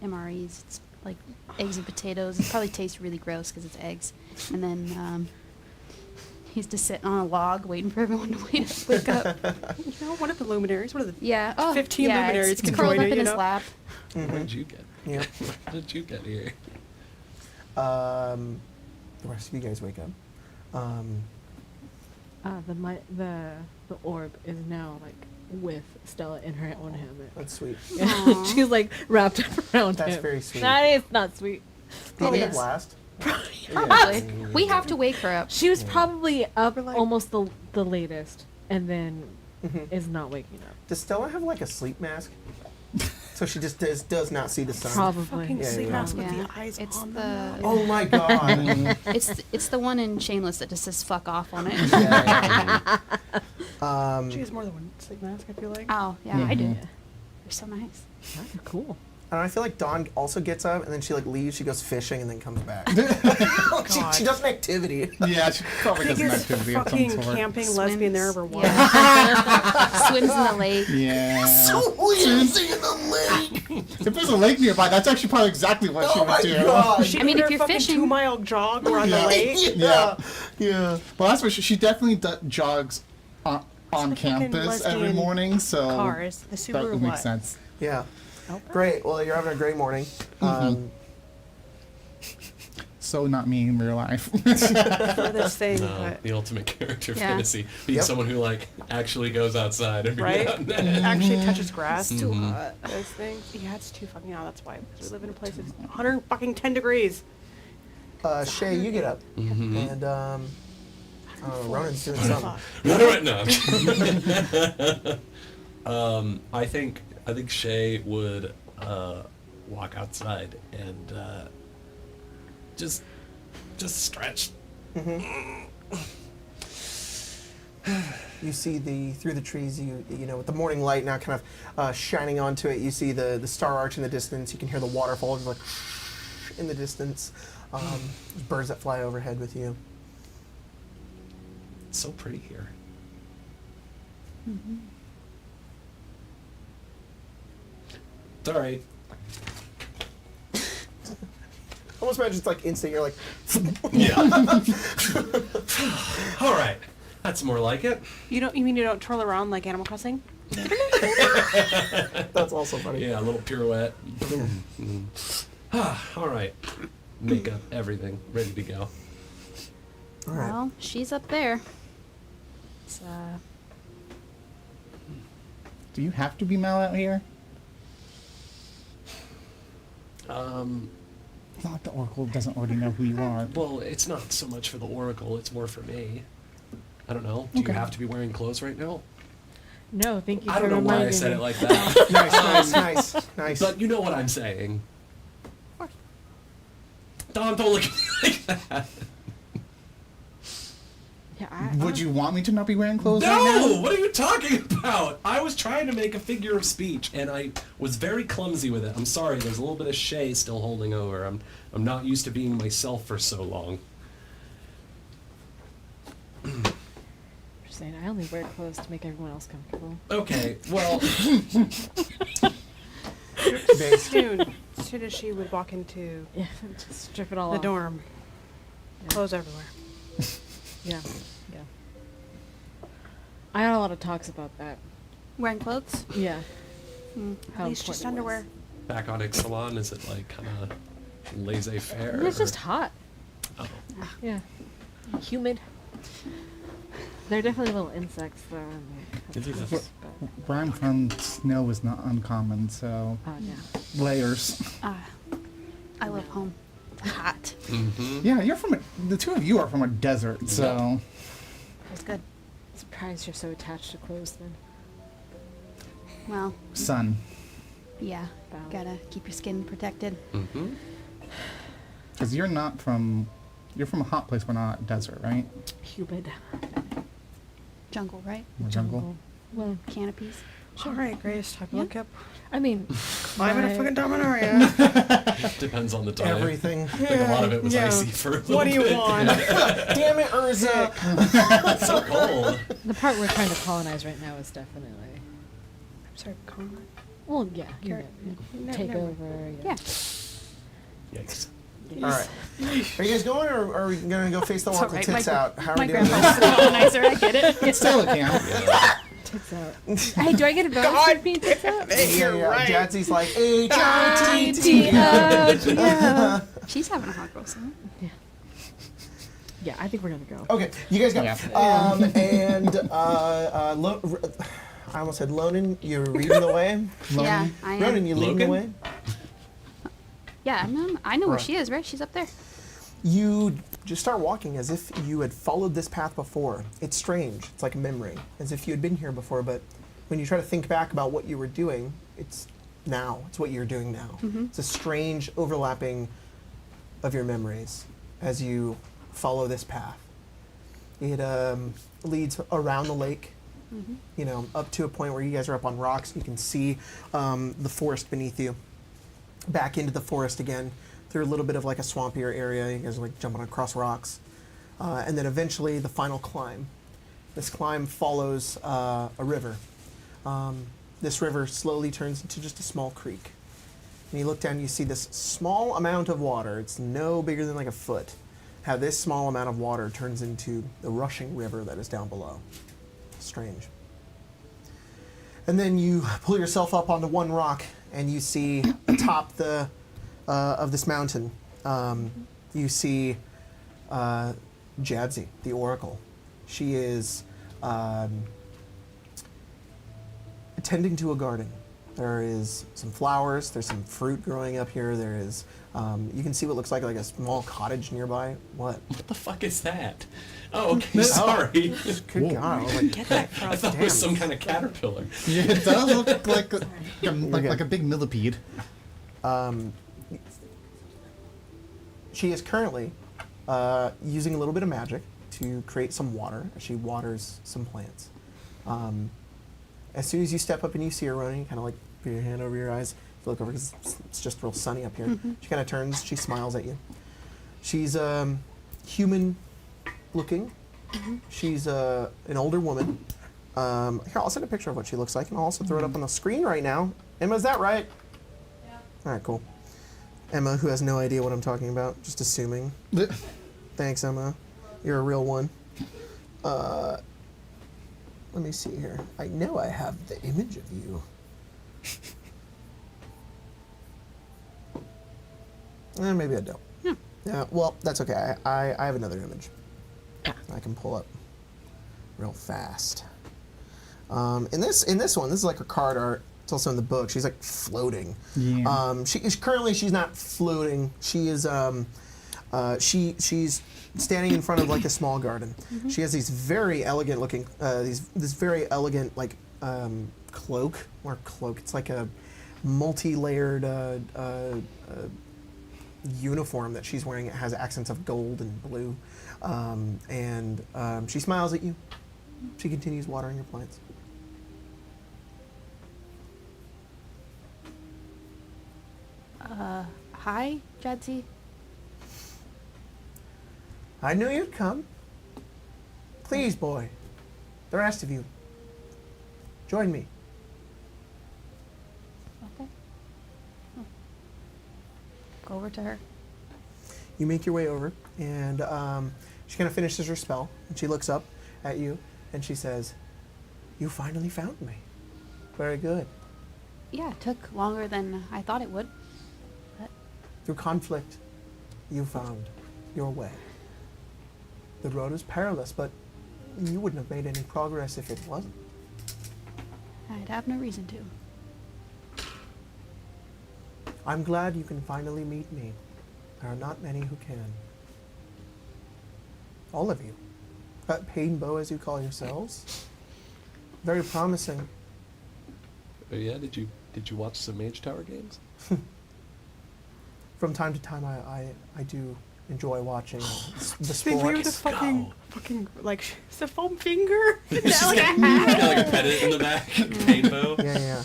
MREs. It's like eggs and potatoes. It probably tastes really gross because it's eggs. And then he's just sitting on a log waiting for everyone to wake up. One of the luminaries, one of the Yeah. Oh, 15 yeah, luminaries it's can curled join up you, in you his know? lap. When did you get? Yeah. When did you get here? The rest of you guys wake up. The orb is now like with Stella in her own hammock. That's sweet. Aw. She's like wrapped around That's him. very sweet. That is not sweet. Probably It a is. blast. Probably. We have to wake her up. She was probably up like- almost the latest, and then Mhm. is not waking up. Does Stella have like a sleep mask? So she just does not see the sun. Probably. Fucking Yeah, sleep yeah. mask with Yeah. the eyes It's on the- them. Oh my god. It's the one in Shameless that just says "fuck off" on it. Yeah. She has more than one sleep mask, I feel like. Oh yeah, I do. Mhm. They're so nice. That's cool. And I feel like Dawn also gets up and then she like leaves. She goes fishing and then comes back. she does an activity. Yeah, she probably does an Biggest activity of some fucking sort. camping Swims. lesbian there ever was. Yeah. Swims in the lake. Yeah. lazy in the lake. If there's a lake nearby, that's actually probably exactly what she Oh would my do. god. She I mean, did if her you're fucking fishing- 2-mile jog around Yeah. the lake. Yeah. Yeah. Well, that's what she definitely jogs on the fucking campus every lesbian morning, so Cars. The that Subaru would make what? sense. Yeah. Okay. Great. Well, you're having a great morning. So not me in real life. For this thing, No, but the ultimate character Yeah. fantasy. Being Yep. someone who like actually goes outside every right? now and then. Actually touches grass. It's too Mhm. hot. Those things. Yeah, it's too fucking hot. That's why. Because we live in a place that's 110 degrees. Shay, you get up. Mhm. And, Ronan's doing something. Right now. I think Shay would walk outside and just stretch. You see through the trees. You know, with the morning light now kind of shining onto it. You see the star arch in the distance. You can hear the waterfall just like in the distance. There's birds that fly overhead with you. It's so pretty here. It's all right. Almost imagine it's like instant. You're like, Yeah. All right. That's more like it. You mean you don't twirl around like Animal Crossing? that's also funny. Yeah, a little pirouette. All right. Makeup, everything, ready to go. All right. Well, she's up there. It's, Do you have to be Mal out here? It's not like the Oracle doesn't already know who you are. Well, it's not so much for the Oracle, it's more for me. I don't know. Do you Okay. have to be wearing clothes right now? No, thank you I for don't know why I reminding said me. it like that. Nice. But you know what I'm saying. Don, don't look at me like that. Yeah, Would you want me to not be wearing clothes right No! now? What are you talking about? I was trying to make a figure of speech, and I was very clumsy with it. I'm sorry. There's a little bit of Shay still holding over. I'm not used to being myself for so long. Just saying, I only wear clothes to make everyone else comfortable. Okay, well, Soon as she would walk into Yeah, just strip it all the off. dorm, Yeah. clothes everywhere. Yeah, yeah. I had a lot of talks about that. wearing clothes? Yeah. How At least just important it was. underwear. back on Ixalan, is it like kind of laissez-faire? It's just or- hot. Oh. Yeah. Humid. There are definitely little insects though. Is it but, Where I'm from, snow is not uncommon, so yeah. layers. I love home. It's hot. Mm-hmm. Yeah, the two of you are from a desert, so It's good. Surprised you're so attached to clothes then. Well, sun. yeah. Valid. Gotta keep your skin protected. Mm-hmm. Because you're from a hot place, but not a desert, right? Humid. Jungle, right? Or jungle. Well, Canopies. All right, Grace, time to look up. I mean, I'm in a my- fucking Dominaria. Depends on the time. Everything. I think a lot of it was Yeah. icy for a little What do you bit. want? Damn it, Urza. It's so cold. the part we're trying to colonize right now is definitely. I'm sorry, Conrad. Well, yeah. You Carrot. know, take Never. over. Yeah. Yikes. All right. Are you guys going, or are we gonna go face the wall It's with all right. tits out? How are My we doing grandpa's this? the colonizer. I get it. Still a camp. Yeah. Tits out. Hey, do I get a bonus for being tits out? Yeah. Jadsy's like H-I-T-T-O. She's having a hot girl summer. Yeah, I think we're gonna go. Okay, you guys go. Yeah. I almost said Lonan, you're reading the way. Yeah, I am. Ronan, you leading the way. Logan? Yeah, I know where Right. she is, right? She's up there. You just start walking as if you had followed this path before. It's strange. It's like a memory, as if you had been here before. But when you try to think back about what you were doing, it's now. It's what you're doing now. It's a strange overlapping of your memories as you follow this path. It leads around the lake, you know, up to a point where you guys are up on rocks. You can see the forest beneath you. Back into the forest again, through a little bit of like a swampier area. You guys are like jumping across rocks. And then eventually the final climb. This climb follows a river. This river slowly turns into just a small creek. And you look down, you see this small amount of water. It's no bigger than like a foot. How this small amount of water turns into the rushing river that is down below. Strange. And then you pull yourself up onto one rock, and you see atop the of this mountain, you see Jadzi, the Oracle. She is tending to a garden. There is some flowers. There's some fruit growing up here. There is. You can see what looks like a small cottage nearby. What? What the fuck is that? Oh, okay, sorry. Good God! I was like, Get that from. I thought it was some kind of caterpillar. Yeah, it does look like a big millipede. She is currently using a little bit of magic to create some water. She waters some plants. As soon as you step up and you see her running, you kind of like put your hand over your eyes, you look over because it's just real sunny up here. She kind of turns, she smiles at you. She's human looking. She's an older woman. Here, I'll send a picture of what she looks like, and I'll also throw it up on the screen right now. Emma, is that right? Yeah. All right, cool. Emma, who has no idea what I'm talking about, just assuming. Thanks, Emma. You're a real one. Let me see here. I know I have the image of you. Maybe I don't. Yeah, well, that's okay. I have another image. I can pull up real fast. In this one, this is like her card art. It's also in the book. She's like floating. Yeah. She's not floating. She is she's standing in front of like a small garden. She has these very elegant looking this very elegant like cloak. It's like a multi-layered uniform that she's wearing. It has accents of gold and blue, and she smiles at you. She continues watering her plants. Hi, Jadzi. I knew you'd come. Please, boy. The rest of you, join me. Okay. Oh. Go over to her. You make your way over, and she kind of finishes her spell, and she looks up at you, and she says, "You finally found me. Very good. Yeah, it took longer than I thought it would. But Through conflict, you found your way. The road is perilous, but you wouldn't have made any progress if it wasn't. I'd have no reason to. I'm glad you can finally meet me. There are not many who can. All of you. Painbow, as you call yourselves. Very promising. Oh yeah, did you watch some Mage Tower games? From time to time, I do enjoy watching the They wear sport. the fucking like it's a foam finger. She's got like a pedant in the back, painbow. Yeah.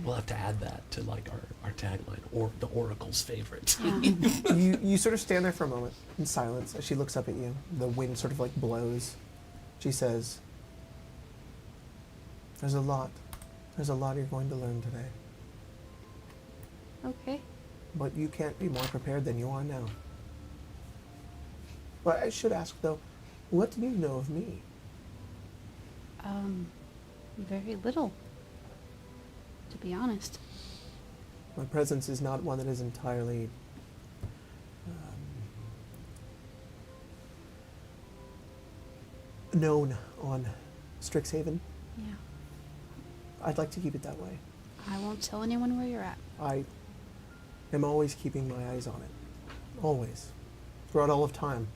We'll have to add that to like our tagline, or the Oracle's favorite. Yeah. You sort of stand there for a moment in silence as she looks up at you. The wind sort of like blows. She says, There's a lot you're going to learn today. Okay. But you can't be more prepared than you are now. But I should ask though, what do you know of me? Very little. To be honest. My presence is not one that is entirely known on Strixhaven. Yeah. I'd like to keep it that way. I won't tell anyone where you're at. I am always keeping my eyes on it. Always. Throughout all of time.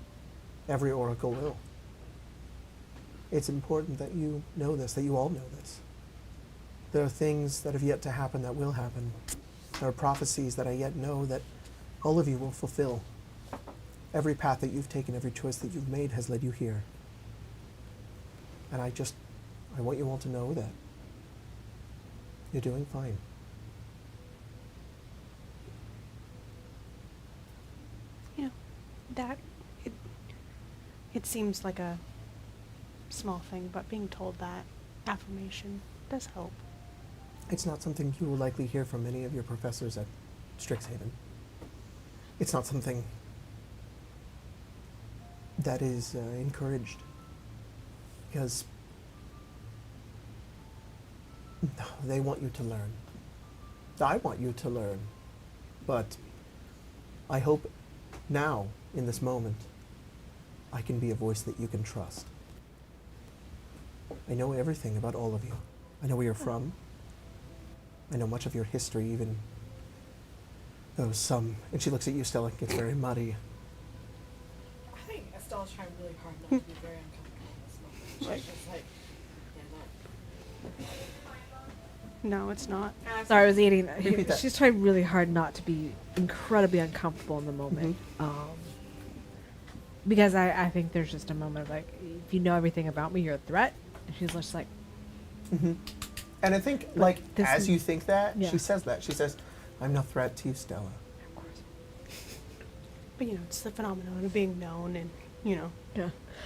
Every oracle will. It's important that you know this, that you all know this. There are things that have yet to happen that will happen. There are prophecies that I yet know that all of you will fulfill. Every path that you've taken, every choice that you've made has led you here. And I want you all to know that you're doing fine. You know, that it seems like a small thing, but being told that affirmation does help. It's not something you will likely hear from many of your professors at Strixhaven. It's not something that is encouraged, because No, they want you to learn. I want you to learn. But I hope now, in this moment, I can be a voice that you can trust. I know everything about all of you. I know where you're from. I know much of your history, even though some, and she looks at you, Stella, gets very muddy. I think Estelle's trying really hard not to be very uncomfortable in this moment. She's just like, yeah, No, it's not. no. Sorry, I was eating. Repeat that. She's trying really hard not to be incredibly uncomfortable in the moment. Because I think there's just a moment of like, if you know everything about me, you're a threat. And she's just like, And I think, like, this as is- you think that, yeah. she says that. She says, I'm no threat to you, Stella. of course. But it's the phenomenon of being known, and Yeah.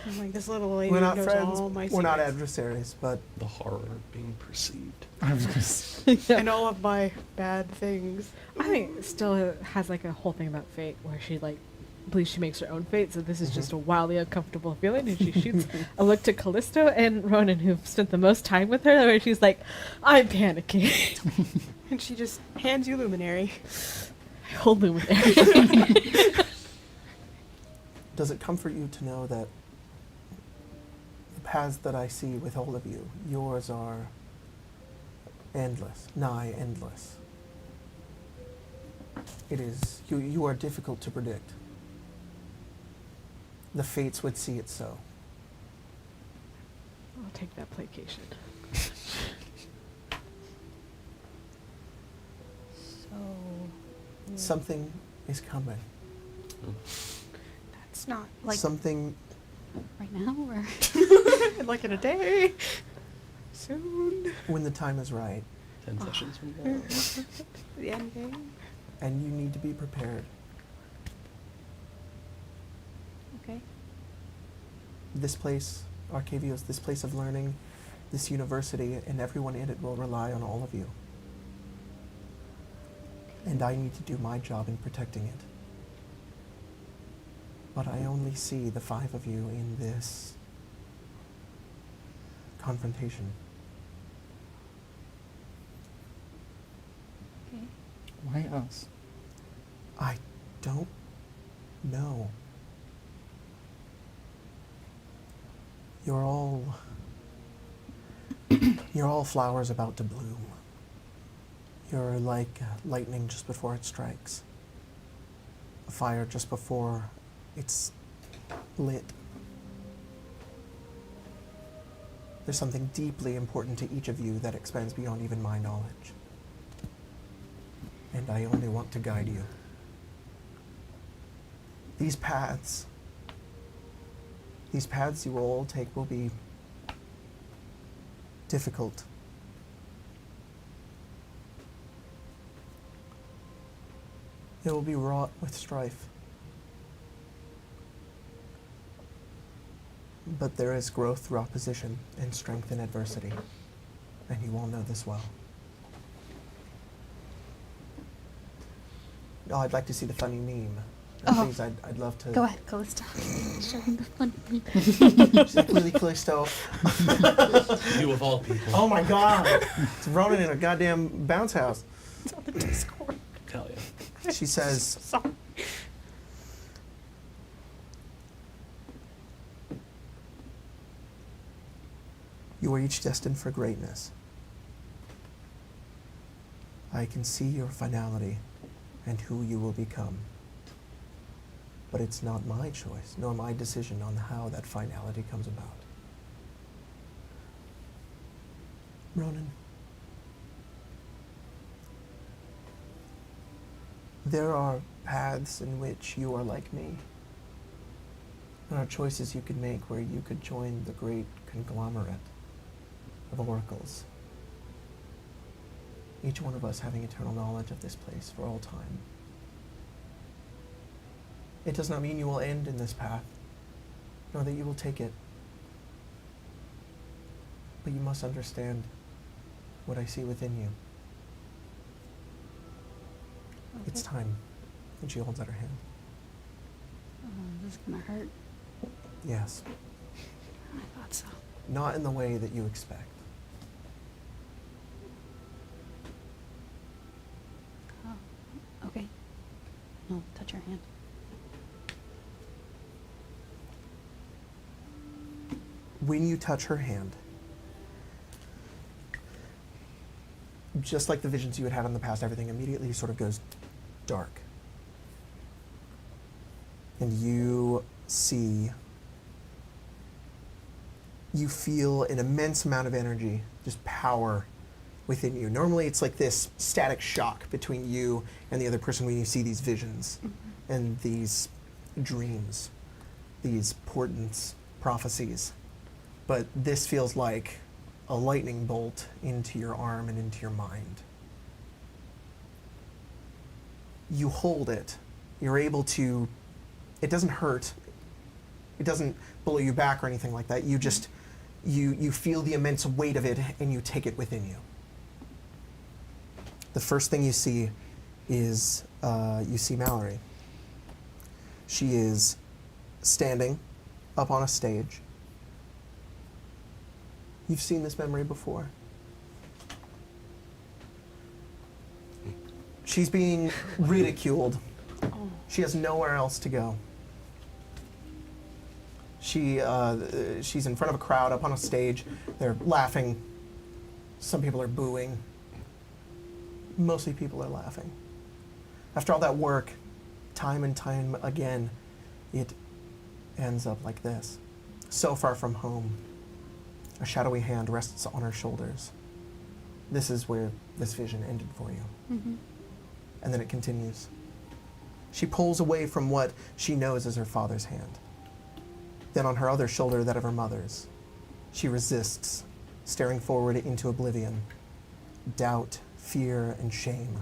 I'm like, this little lady We're not knows friends. all my We're not secrets. adversaries, but The horror of being perceived. I was gonna say, And all of my bad things. I think Stella has like a whole thing about fate where she like believes she makes her own fate, so this is just a wildly uncomfortable feeling, and she shoots a look to Callisto and Ronan, who've spent the most time with her, where she's like, I'm panicking. And she just hands you Luminary. I hold Luminary. does it comfort you to know that the paths that I see with all of you, yours are endless, nigh endless? It is, you are difficult to predict. The fates would see it so. I'll take that placation. So. Something is coming. That's not Like Something, right now, or like in a day. Soon. when the time is right, 10 sessions from now. The end game. and you need to be prepared. okay. This place, Arcavios, this place of learning, this university, and everyone in it will rely on all of you. And I need to do my job in protecting it. But I only see the 5 of you in this confrontation. Okay. why us? I don't know. You're all flowers about to bloom. You're like lightning just before it strikes. A fire just before it's lit. There's something deeply important to each of you that expands beyond even my knowledge. And I only want to guide you. These paths you will all take will be difficult. It will be wrought with strife. But there is growth through opposition and strength in adversity. And you all know this well. Oh, I'd like to see the funny meme. Oh. Please, I'd love to. Go ahead, Callisto. Show him the fun. She's like, really, Callisto? You of all people. Oh my god! It's Ronan in a goddamn bounce house. It's on the Discord. Hell yeah. She says, Sorry. you are each destined for greatness. I can see your finality and who you will become. But it's not my choice, nor my decision on how that finality comes about. Ronan, there are paths in which you are like me. There are choices you could make where you could join the great conglomerate of oracles. Each one of us having eternal knowledge of this place for all time. It does not mean you will end in this path, nor that you will take it. But you must understand what I see within you. It's Okay. time. And she holds out her hand. Oh, this is gonna hurt. Yes. I thought so. Not in the way that you expect. No, touch her hand. When you touch her hand, just like the visions you had in the past, everything immediately sort of goes dark. And you feel an immense amount of energy, just power within you. Normally it's like this static shock between you and the other person when you see these visions and these dreams, these portents, prophecies. But this feels like a lightning bolt into your arm and into your mind. You hold it. You're able to, it doesn't hurt. It doesn't blow you back or anything like that. You just, you feel the immense weight of it and you take it within you. The first thing you see is, you see Mallory. She is standing up on a stage. You've seen this memory before. She's being ridiculed. She has nowhere else to go. She's in front of a crowd up on a stage. They're laughing. Some people are booing. Mostly people are laughing. After all that work, time and time again, it ends up like this. So far from home. A shadowy hand rests on her shoulders. This is where this vision ended for you. Mm-hmm. And then it continues. She pulls away from what she knows is her father's hand. Then on her other shoulder, that of her mother's. She resists, staring forward into oblivion. Doubt, fear, and shame.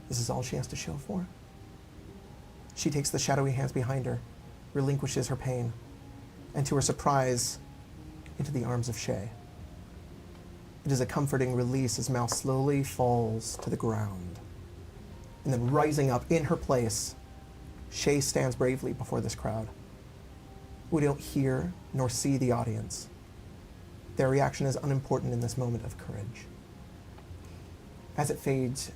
This is all she has to show for. She takes the shadowy hands behind her, relinquishes her pain, and to her surprise, into the arms of Shay. It is a comforting release as Mal slowly falls to the ground. And then rising up in her place, Shay stands bravely before this crowd. We don't hear nor see the audience. Their reaction is unimportant in this moment of courage. As it fades,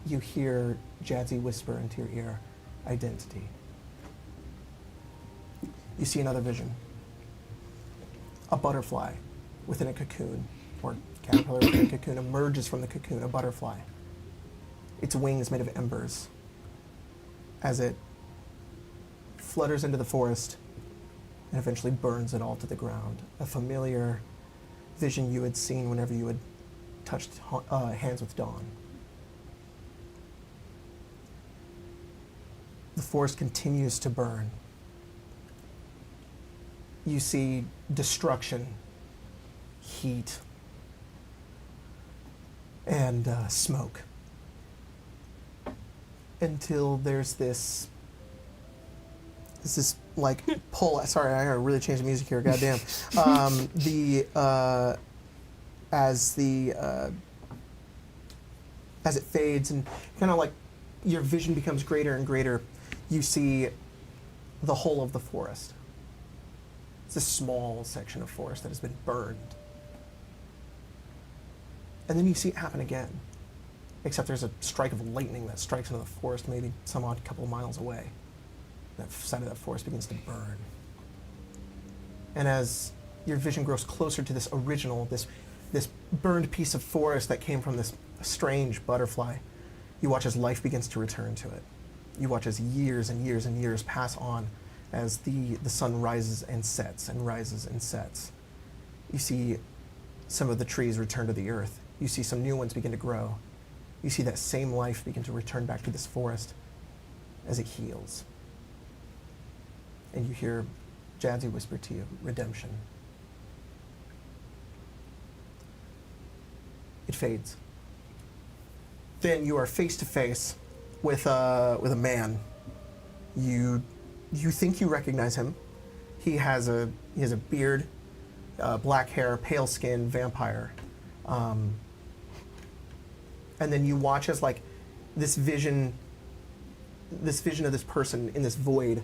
you hear Jadzi whisper into your ear, identity. You see another vision. A butterfly within a cocoon, or caterpillar within a cocoon, emerges from the cocoon, a butterfly. Its wings made of embers. As it flutters into the forest and eventually burns it all to the ground. A familiar vision you had seen whenever you had touched hands with Dawn. The forest continues to burn. You see destruction, heat, and smoke. Until there's this is like pull. Sorry, I gotta really change the music here. Goddamn. As it fades and kind of like your vision becomes greater and greater, you see the whole of the forest. It's a small section of forest that has been burned. And then you see it happen again. Except there's a strike of lightning that strikes into the forest maybe some odd couple of miles away. That side of that forest begins to burn. And as your vision grows closer to this original, this burned piece of forest that came from this strange butterfly, you watch as life begins to return to it. You watch as years and years and years pass on as the sun rises and sets and rises and sets. You see some of the trees return to the earth. You see some new ones begin to grow. You see that same life begin to return back to this forest as it heals. And you hear Jadzi whisper to you, redemption. It fades. Then you are face to face with a man. You think you recognize him. He has a beard, black hair, pale skin, vampire. And then you watch as like this vision of this person in this void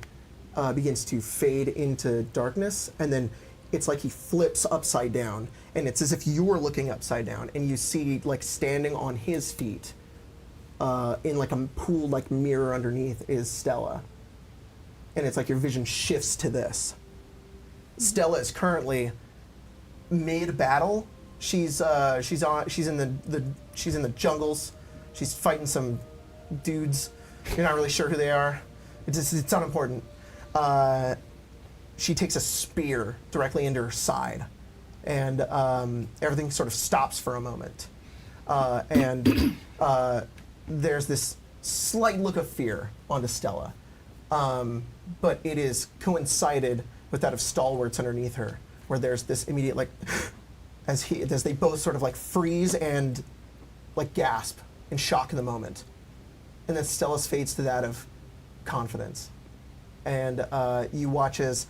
begins to fade into darkness, and then it's like he flips upside down, and it's as if you're looking upside down, and you see like standing on his feet in like a pool like mirror underneath is Stella. And it's like your vision shifts to this. Stella is currently mid-battle. She's in the jungles. She's fighting some dudes. You're not really sure who they are. It's unimportant. She takes a spear directly into her side, and everything sort of stops for a moment. And there's this slight look of fear onto Stella, but it is coincided with that of stalwarts underneath her, where there's this immediate like, as they both sort of like freeze and like gasp in shock in the moment, and then Stella's fades to that of confidence, and you watch as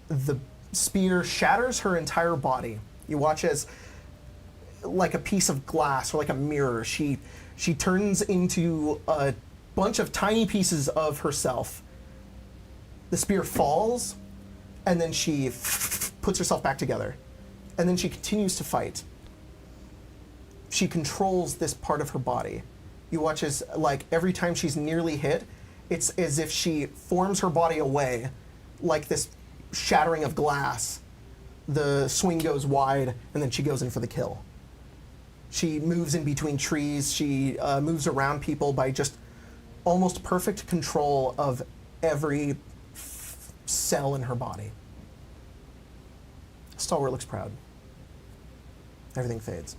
the spear shatters her entire body. You watch as, like a piece of glass or like a mirror, she turns into a bunch of tiny pieces of herself. The spear falls, and then she puts herself back together, and then she continues to fight. She controls this part of her body. You watch as, like, every time she's nearly hit, it's as if she forms her body away, like this shattering of glass. The swing goes wide, and then she goes in for the kill. She moves in between trees. She moves around people by just almost perfect control of every cell in her body. Stalwart looks proud. Everything fades.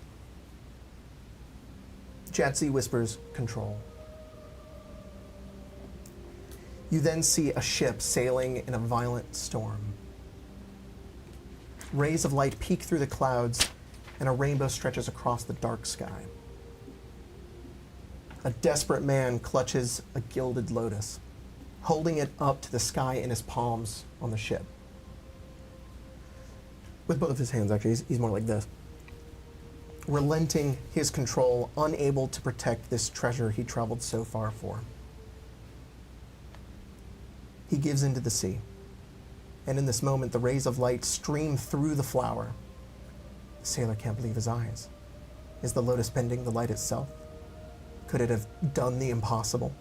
Jadzi whispers, "Control." You then see a ship sailing in a violent storm. Rays of light peek through the clouds, and a rainbow stretches across the dark sky. A desperate man clutches a gilded lotus, holding it up to the sky in his palms on the ship. With both of his hands, actually. He's more like this. Relenting his control, unable to protect this treasure he traveled so far for. He gives into the sea, and in this moment, the rays of light stream through the flower. The sailor can't believe his eyes. Is the lotus bending the light itself? Could it have done the impossible?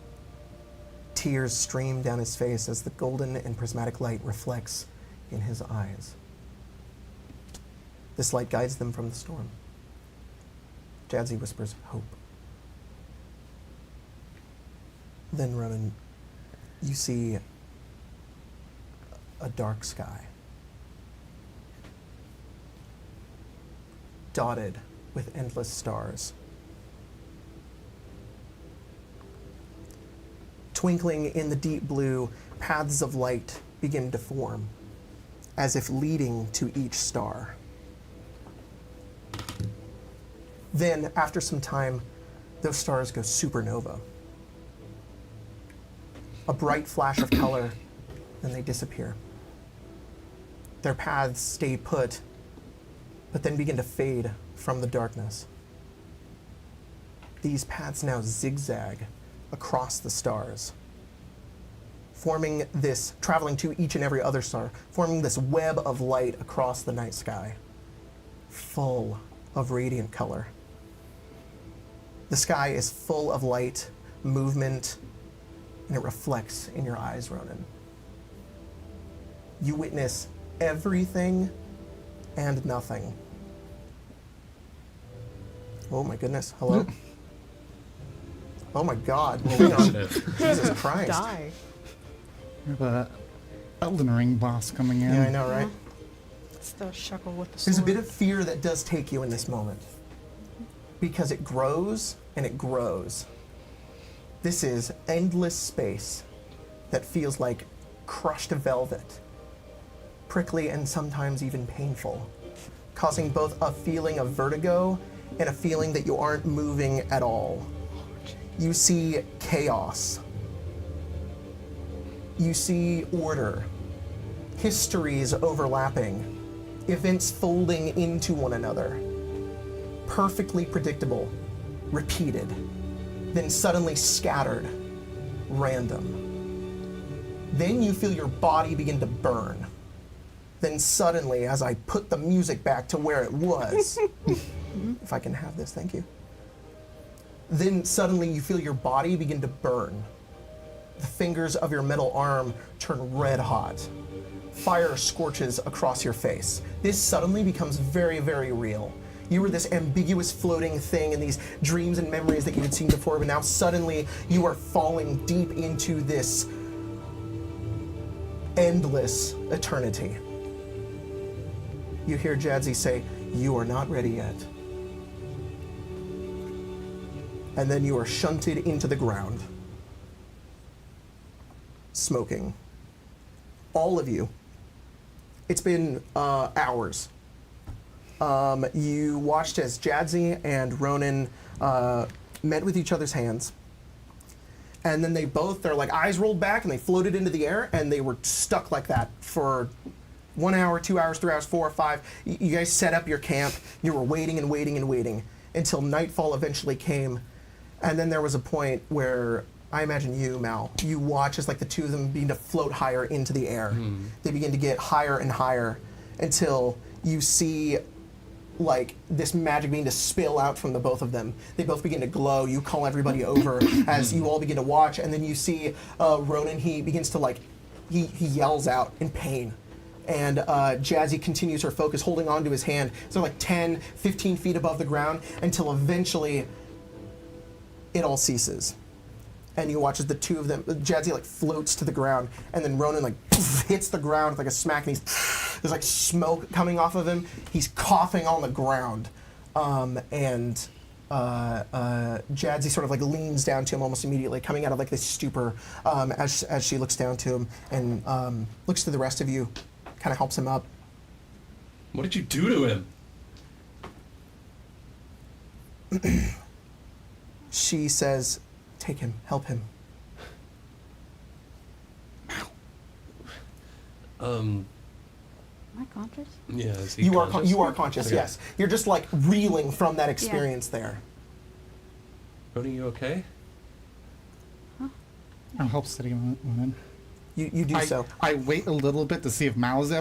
Tears stream down his face as the golden and prismatic light reflects in his eyes. This light guides them from the storm. Jadzi whispers, "Hope." Then, Ronan, you see a dark sky, dotted with endless stars. Twinkling in the deep blue, paths of light begin to form, as if leading to each star. Then, after some time, those stars go supernova. A bright flash of color, then they disappear. Their paths stay put, but then begin to fade from the darkness. These paths now zigzag across the stars, forming this, traveling to each and every other star, forming this web of light across the night sky, full of radiant color. The sky is full of light, movement, and it reflects in your eyes, Ronan. You witness everything and nothing. Oh my goodness, hello? Oh my God, well, Jesus Christ. Die. We have a Elden Ring boss coming in. Yeah, I know, right? It's the shuckle with the sword. There's a bit of fear that does take you in this moment, because it grows and it grows. This is endless space that feels like crushed velvet, prickly and sometimes even painful, causing both a feeling of vertigo and a feeling that you aren't moving at all. You see chaos. You see order, histories overlapping, events folding into one another, perfectly predictable, repeated, then suddenly scattered, random. Then you feel your body begin to burn. Then suddenly, as I put the music back to where it was, if I can have this, thank you. Then suddenly you feel your body begin to burn. The fingers of your metal arm turn red hot. Fire scorches across your face. This suddenly becomes very, very real. You were this ambiguous floating thing in these dreams and memories that you had seen before, but now suddenly you are falling deep into this endless eternity. You hear Jadzi say, "You are not ready yet." And then you are shunted into the ground, smoking. All of you. It's been hours. You watched as Jadzi and Ronan met with each other's hands. And then their like eyes rolled back and they floated into the air and they were stuck like that for 1 hour, 2 hours, 3 hours, 4 or 5. You guys set up your camp. You were waiting and waiting and waiting until nightfall eventually came. And then there was a point where I imagine you, Mal, you watch as like the two of them begin to float higher into the air. They begin to get higher and higher until you see like this magic beginning to spill out from the both of them. They both begin to glow. You call everybody over as you all begin to watch, and then you see Ronan, he begins to like, he yells out in pain. And Jazzy continues her focus, holding on to his hand. So like 10, 15 feet above the ground until eventually it all ceases. And you watch as the two of them, Jadzi like floats to the ground, and then Ronan like hits the ground with like a smack, and there's like smoke coming off of him. He's coughing on the ground, and Jadzi sort of like leans down to him almost immediately, coming out of like this stupor, as she looks down to him and looks to the rest of you, kind of helps him up. What did you do to him? She says, "Take him, help him." Am I conscious? Yeah, is he You conscious? you are conscious, Okay. yes. You're just like reeling from that experience there. Roni, you okay? I'll help steady him in. You do so. I wait a little bit to see if Mal's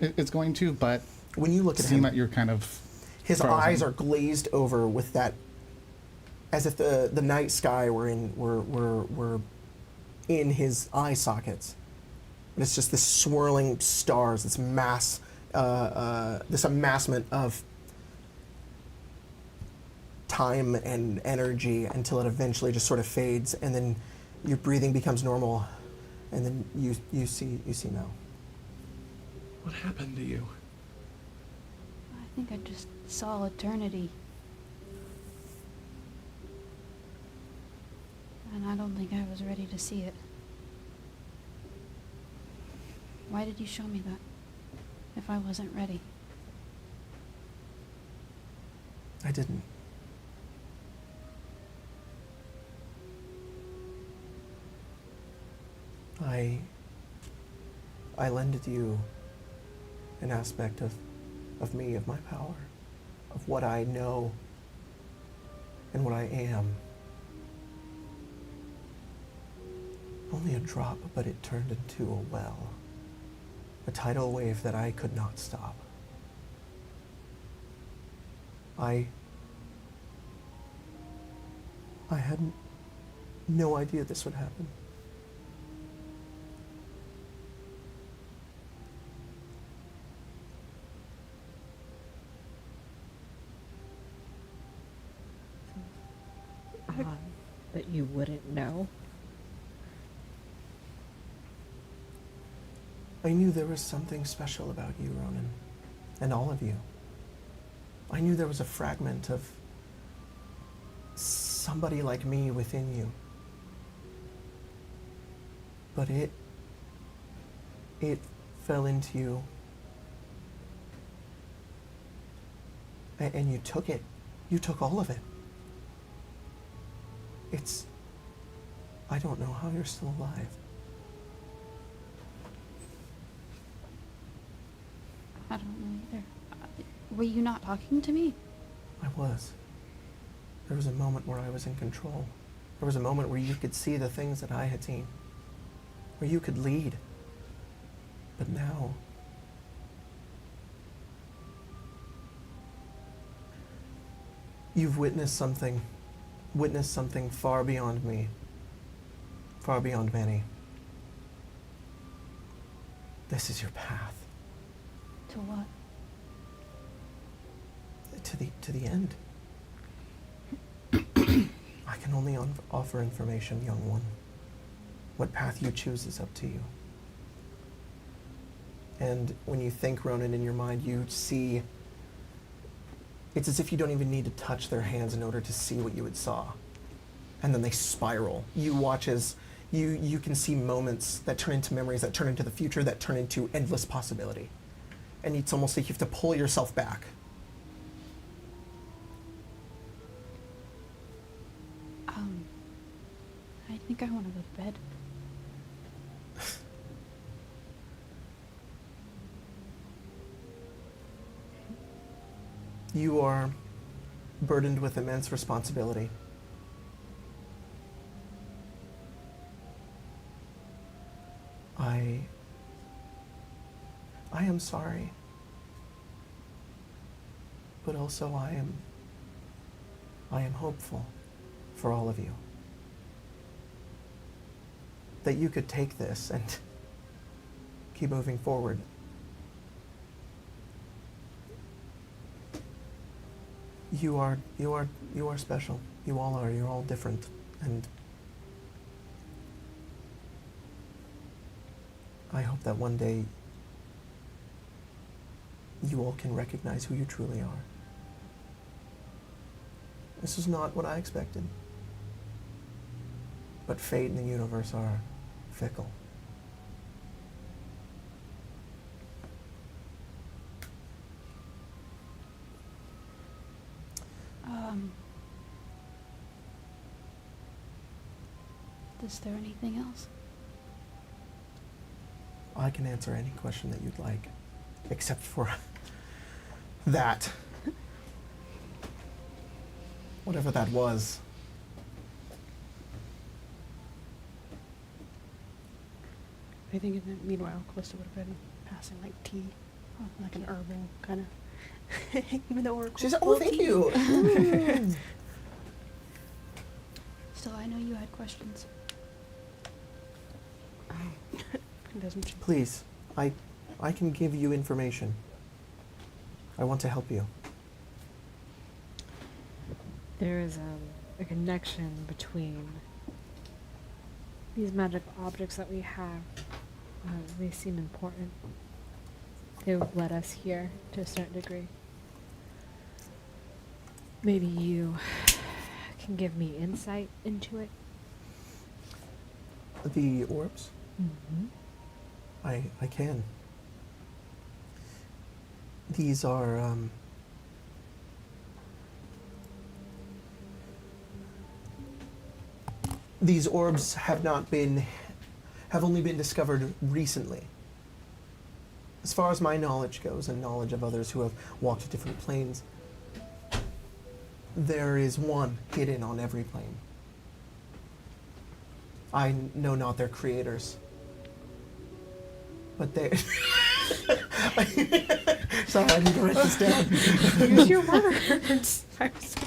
is going to, but When you look at seeing him, that you're kind of his frozen. eyes are glazed over with that, as if the night sky were in his eye sockets. And it's just this swirling stars, this amassment of time and energy until it eventually just sort of fades, and then your breathing becomes normal, and then you see Mel. What happened to you? I think I just saw eternity. And I don't think I was ready to see it. Why did you show me that? If I wasn't ready. I didn't. I lended you an aspect of me, of my power, of what I know and what I am. Only a drop, but it turned into a well. A tidal wave that I could not stop. I had no idea this would happen. That you wouldn't know. I knew there was something special about you, Ronan, and all of you. I knew there was a fragment of somebody like me within you. But it fell into you. And you took it. You took all of it. I don't know how you're still alive. I don't know either. Were you not talking to me? I was. There was a moment where I was in control. There was a moment where you could see the things that I had seen. Where you could lead. But now, you've witnessed something witnessed something far beyond me, far beyond many. This is your path To what? to the end. I can only offer information, young one. What path you choose is up to you. And when you think Ronan in your mind, you see, it's as if you don't even need to touch their hands in order to see what you had saw. And then they spiral. You watch as you can see moments that turn into memories, that turn into the future, that turn into endless possibility. And it's almost like you have to pull yourself back. I think I want to go to bed. You are burdened with immense responsibility. I am sorry. But also I am hopeful for all of you. That you could take this and keep moving forward. You are special. You all are. You're all different. And I hope that one day you all can recognize who you truly are. This is not what I expected. But fate and the universe are fickle. Is there anything else? I can answer any question that you'd like, except for that. Whatever that was. I think meanwhile, Callista would have been passing like tea, like an herbal kind of. Even though we're She said, "Oh, thank you." Still, I know you had questions. Doesn't she? Please, I can give you information. I want to help you. There is a connection between these magic objects that we have. They seem important. They have led us here to a certain degree. Maybe you can give me insight into it. The orbs? Mm-hmm. I can. These are, these orbs have only been discovered recently. As far as my knowledge goes, and knowledge of others who have walked different planes, there is one hidden on every plane. I know not their creators. But they... Sorry, I need to write this down. Use your words.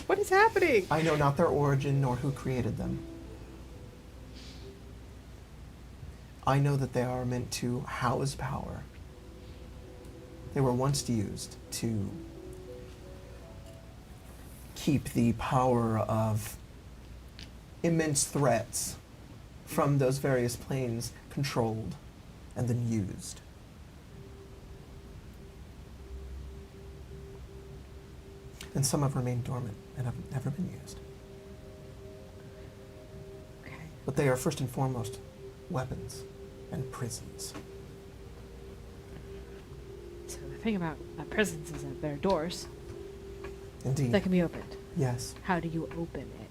What is happening? I know not their origin nor who created them. I know that they are meant to house power. They were once used to keep the power of immense threats from those various planes controlled and then used. And some have remained dormant and have never been used. Okay. But they are first and foremost weapons and prisons. So the thing about prisons is that there are doors Indeed. that can be opened. Yes. How do you open it?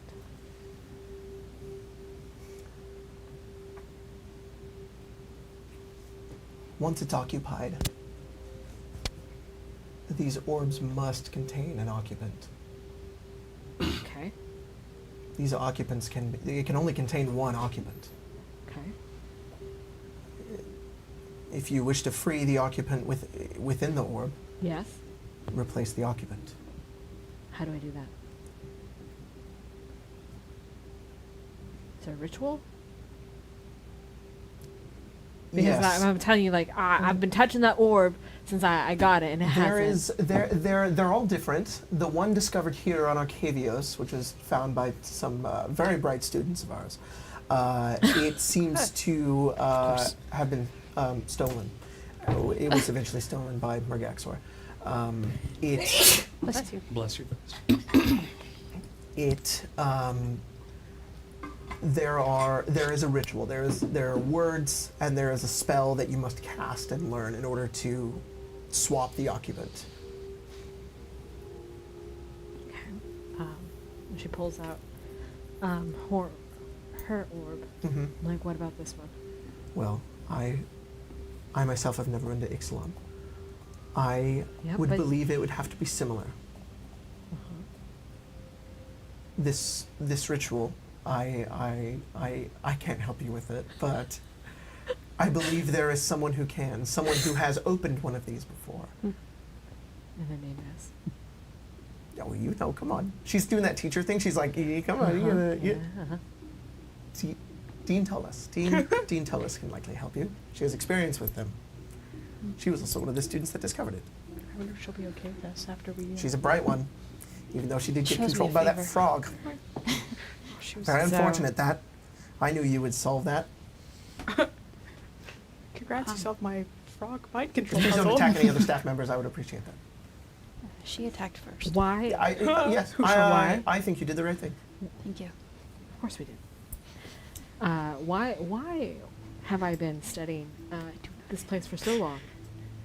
Once it's occupied, these orbs must contain an occupant. Okay. These occupants it can only contain one occupant. Okay. If you wish to free the occupant within the orb, Yes. replace the occupant. How do I do that? It's a ritual? Because Yes. I'm telling you, like, I've been touching that orb since I got it, and it There hasn't. is they're all different. The one discovered here on Arcavios, which was found by some very bright students of ours, it seems to have been stolen. Oh, it was eventually stolen by Mergaxor. It Bless you. Bless you. it there is a ritual. There are words and there is a spell that you must cast and learn in order to swap the occupant. She pulls out her orb. Hmm. I'm like, what about this one? Well, I myself have never been to Ixalan. I Yeah, would but- believe it would have to be similar. This ritual, I can't help you with it, but I believe there is someone who can, someone who has opened one of these before. And her name is. Oh, you know, come on. She's doing that teacher thing. She's like, come on, Dean Tullis. Dean Tullis can likely help you. She has experience with them. She was also one of the students that discovered it. I wonder if she'll be okay with us after we. She's a bright one, even though she did get Shows me a controlled by that favor. frog. She was, Very So- unfortunate that. I knew you would solve that. congrats, you solved my frog mind If control please don't puzzle. attack any other staff members, I would appreciate that. She attacked first. Why? Yes, Why? I think you did the right thing. Thank you. Of course we did. Why have I been studying this place for so long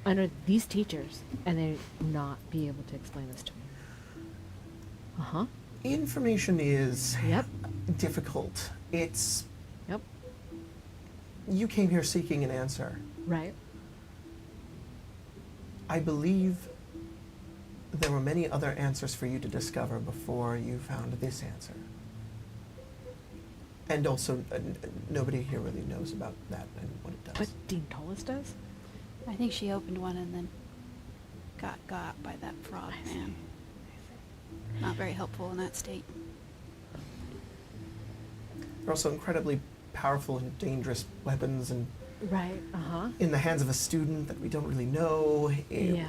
under these teachers and they not be able to explain this to me? Uh-huh. Information is Yep. difficult. It's Yep. you came here seeking an answer. Right. I believe there were many other answers for you to discover before you found this answer. And also, nobody here really knows about that and what it does. But Dean Tullis does? I think she opened one and then got by that frog man. Not very helpful in that state. They're also incredibly powerful and dangerous weapons, and Right. Uh-huh. in the hands of a student that we don't really know. Yeah.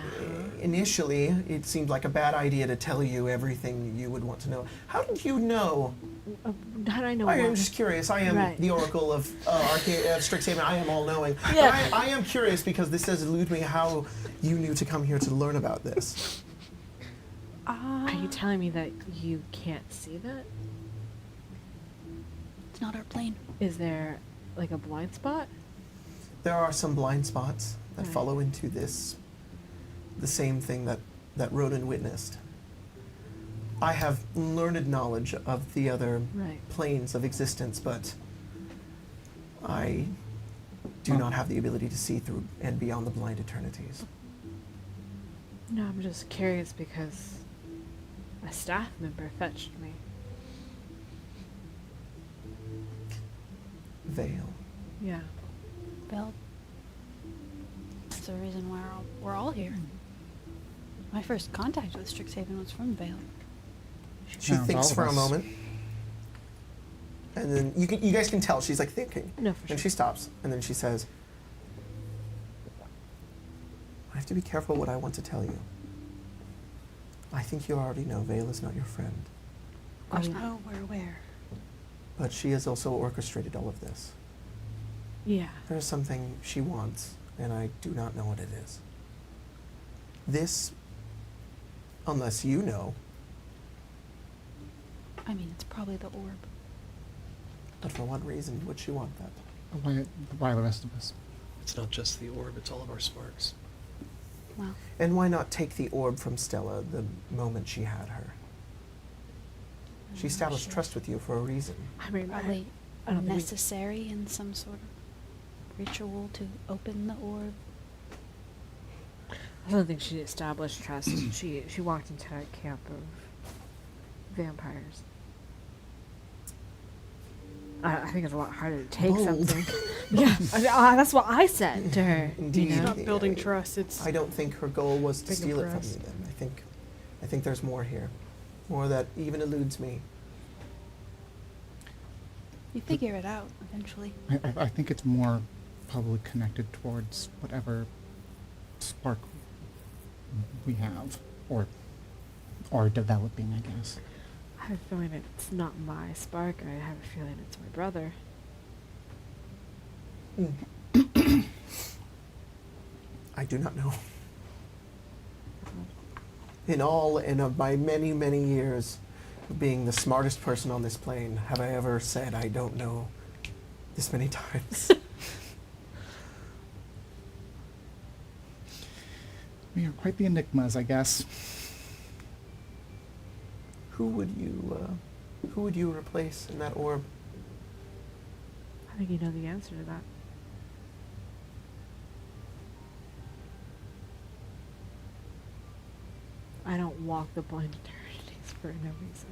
Initially, it seemed like a bad idea to tell you everything you would want to know. How did you know? How do I know I am why? just curious. I am Right. the Oracle of Strixhaven. I am all-knowing. Yeah. But I am curious because this does elude me how you knew to come here to learn about this. Are you telling me that you can't see that? It's not our plane. Is there like a blind spot? There are some blind spots that Right. follow into this, the same thing that Roden witnessed. I have learned knowledge of the other Right. planes of existence, but I do not have the ability to see through and beyond the blind eternities. No, I'm just curious because a staff member fetched me. Veil. Yeah. Well, that's the reason why we're all here. My first contact with Strixhaven was from Vale. She Sounds thinks all of for a us. moment, and then you guys can tell she's like thinking. No, for And sure. she stops, and then she says, I have to be careful what I want to tell you. I think you already know Vale is not your friend, Of course Oh, not. Oh, we're aware. but she has also orchestrated all of this. Yeah. There is something she wants, and I do not know what it is. This, unless you know, I mean, it's probably the orb. but for what reason would she want that? Why the rest of us? It's not just the orb, it's all of our sparks. Well, And why not take the orb from Stella the moment she had her? She established trust with you for a reason. I mean, probably I don't think we- necessary in some sort of ritual to open the orb. I don't think she established trust. she walked into a camp of vampires. I think it's a lot harder to take Bold. something. Yeah, that's what I said to her. Indeed. You know? Not building trust. It's I don't think her goal was to Bigger steal it for from us. you then. I think there's more here. More that even eludes me. You figure it out eventually. I think it's more probably connected towards whatever spark we have, or developing, I guess. I have a feeling it's not my spark. I have a feeling it's my brother. I do not know. In my many, many years of being the smartest person on this plane, have I ever said I don't know this many times? We are quite the enigmas, I guess. Who would you replace in that orb? I think you know the answer to that. I don't walk the blind eternities for no reason.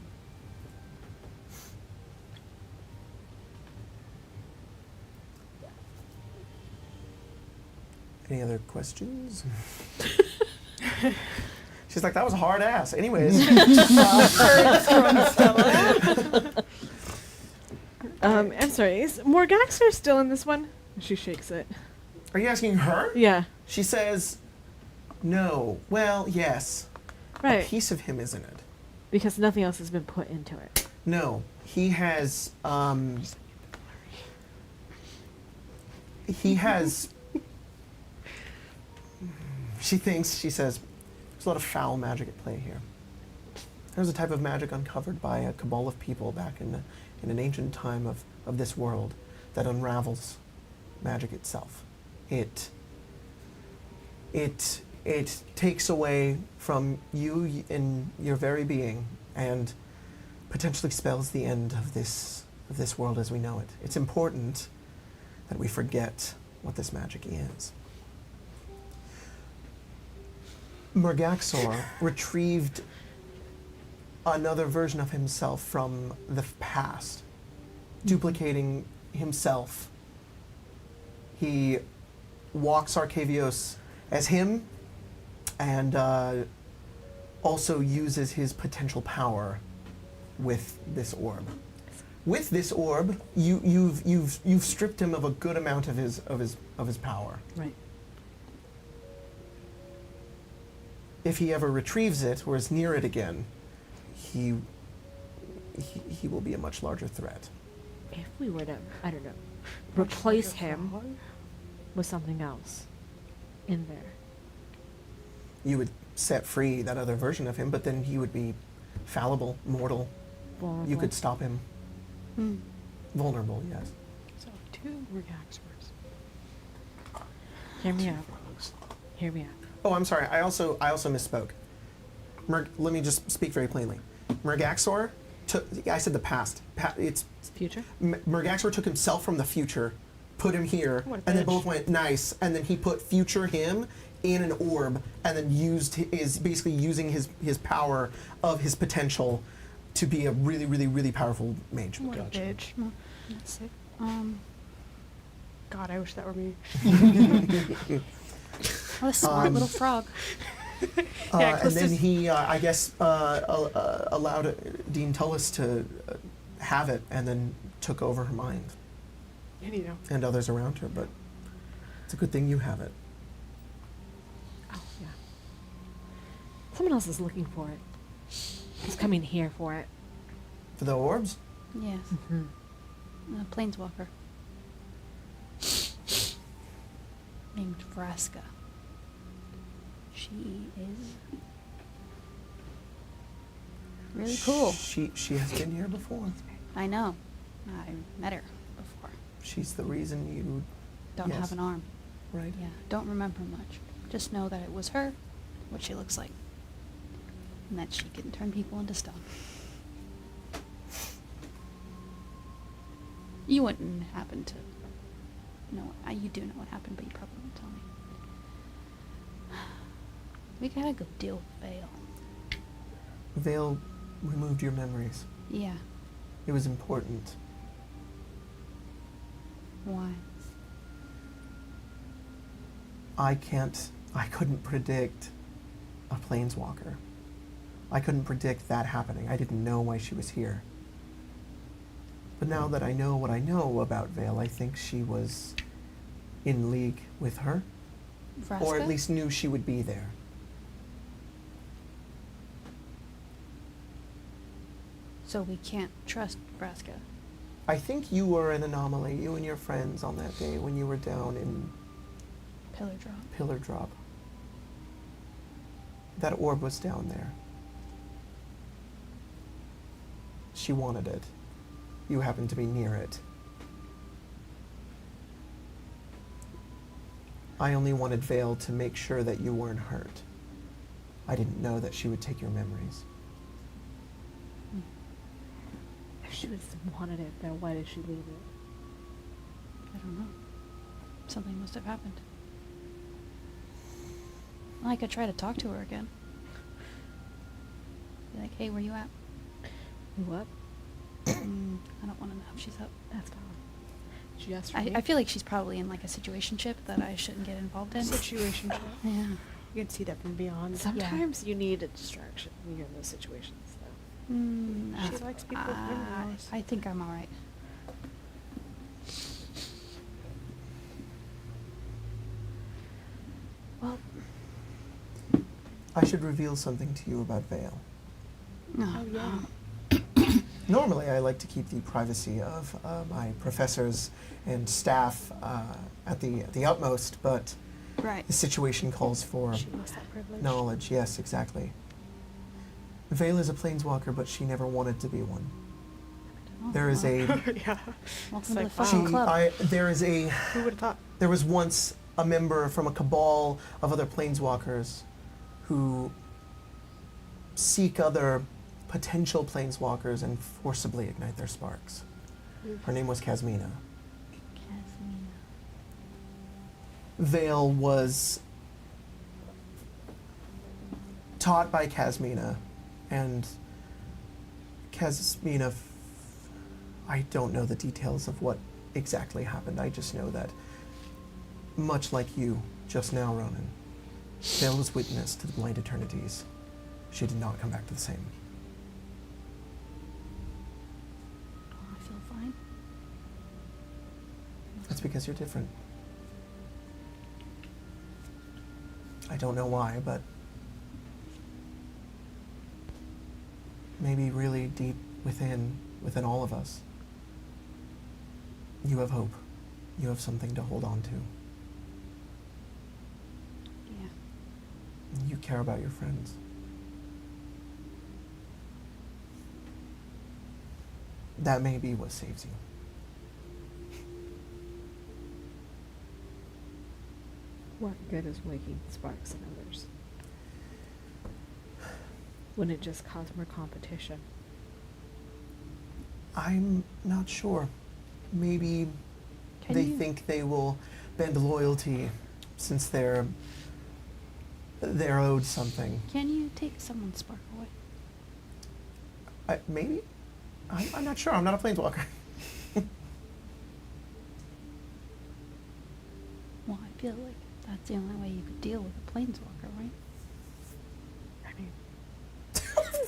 Any other questions? She's like, that was a hard ass. Anyways. I'm sorry, is Morgaxer still in this one? She shakes it. Are you asking her? Yeah, She says, no. Well, yes. A right. piece of him is in it. Because nothing else has been put into it. No. He has, he has, she says, there's a lot of foul magic at play here. There's a type of magic uncovered by a cabal of people back in an ancient time of this world that unravels magic itself. It takes away from you in your very being and potentially spells the end of this world as we know it. It's important that we forget what this magic is. Murgaxor retrieved another version of himself from the past, duplicating himself. He walks Arcavios as him and also uses his potential power with this orb. With this orb, you've stripped him of a good amount of his power. Right. If he ever retrieves it or is near it again, he will be a much larger threat. If we were to, I don't know, replace him with something else in there. You would set free that other version of him, but then he would be fallible, mortal. Vulnerable. You could stop him. Hmm. Vulnerable, yes. So 2 Morgaxors. Hear me out. Hear me out. Oh, I'm sorry. I also misspoke. Let me just speak very plainly. Murgaxor took. I said the past. It's Future? Murgaxor took himself from the future, put him here, What a and they bitch. both went nice. And then he put future him in an orb, and then is basically using his power of his potential to be a really, really, really powerful mage. What Gotcha. a bitch. Well, that's it. God, I wish that were me. What a smart little frog. Yeah, And then Callista's- he, I guess, allowed Dean Tullis to have it, and then took over her mind And you know. and others around her. But it's a good thing you have it. Oh, yeah. Someone else is looking for it. He's coming here for it. For the orbs? Yes. Mm-hmm. A planeswalker. Named Vraska. She is really cool. She has been here before. I know. I met her before. She's the reason you Don't Yes. have an arm. right. Yeah, don't remember much. Just know that it was her, what she looks like, and that she can turn people into stone. You wouldn't happen to know. You do know what happened, but you probably won't tell me. We gotta go deal with Vale. Vale removed your memories. Yeah. It was important. Why? I couldn't predict a planeswalker. I couldn't predict that happening. I didn't know why she was here. But now that I know what I know about Vale, I think she was in league with her. Or at Vraska? least knew she would be there. So we can't trust Vraska. I think you were an anomaly, you and your friends, on that day when you were down in Pillar drop. Pillar Drop. That orb was down there. She wanted it. You happened to be near it. I only wanted Vale to make sure that you weren't hurt. I didn't know that she would take your memories. If she was wanted it, then why did she leave it? I don't know. Something must have happened. I could try to talk to her again. Be like, hey, where you at? You what? I don't want to know if she's up. That's fine. Did you ask for me? I feel like she's probably in like a situationship that I shouldn't get involved in. Situation. Yeah. You can see that from beyond. Sometimes you need a distraction when you're in those situations, though. She likes people with memories. I think I'm alright. Well, I should reveal something to you about Vale. no, Oh, yeah. Normally, I like to keep the privacy of my professors and staff at the utmost, but right. the situation calls for She lost that privilege. knowledge. Yes, exactly. Vale is a planeswalker, but she never wanted to be one. Oh, There is well, a Yeah. welcome to like, the fucking wow. club. there is a Who would have thought? there was once a member from a cabal of other planeswalkers who seek other potential planeswalkers and forcibly ignite their sparks. Her name was Casmina. Vale was taught by Casmina, and Casmina, I don't know the details of what exactly happened. I just know that, much like you just now, Ronan, Vale was witness to the Blind Eternities. She did not come back to the same. I feel fine. That's because you're different. I don't know why, but maybe really deep within all of us, you have hope. You have something to hold on to. Yeah. You care about your friends. That may be what saves you. What good is waking sparks in others? Wouldn't it just cause more competition? I'm not sure. Maybe Can they you- think they will bend loyalty since they're owed something. Can you take someone's spark away? Maybe? I'm not sure. I'm not a planeswalker. Well, I feel like that's the only way you could deal with a planeswalker, right? I mean,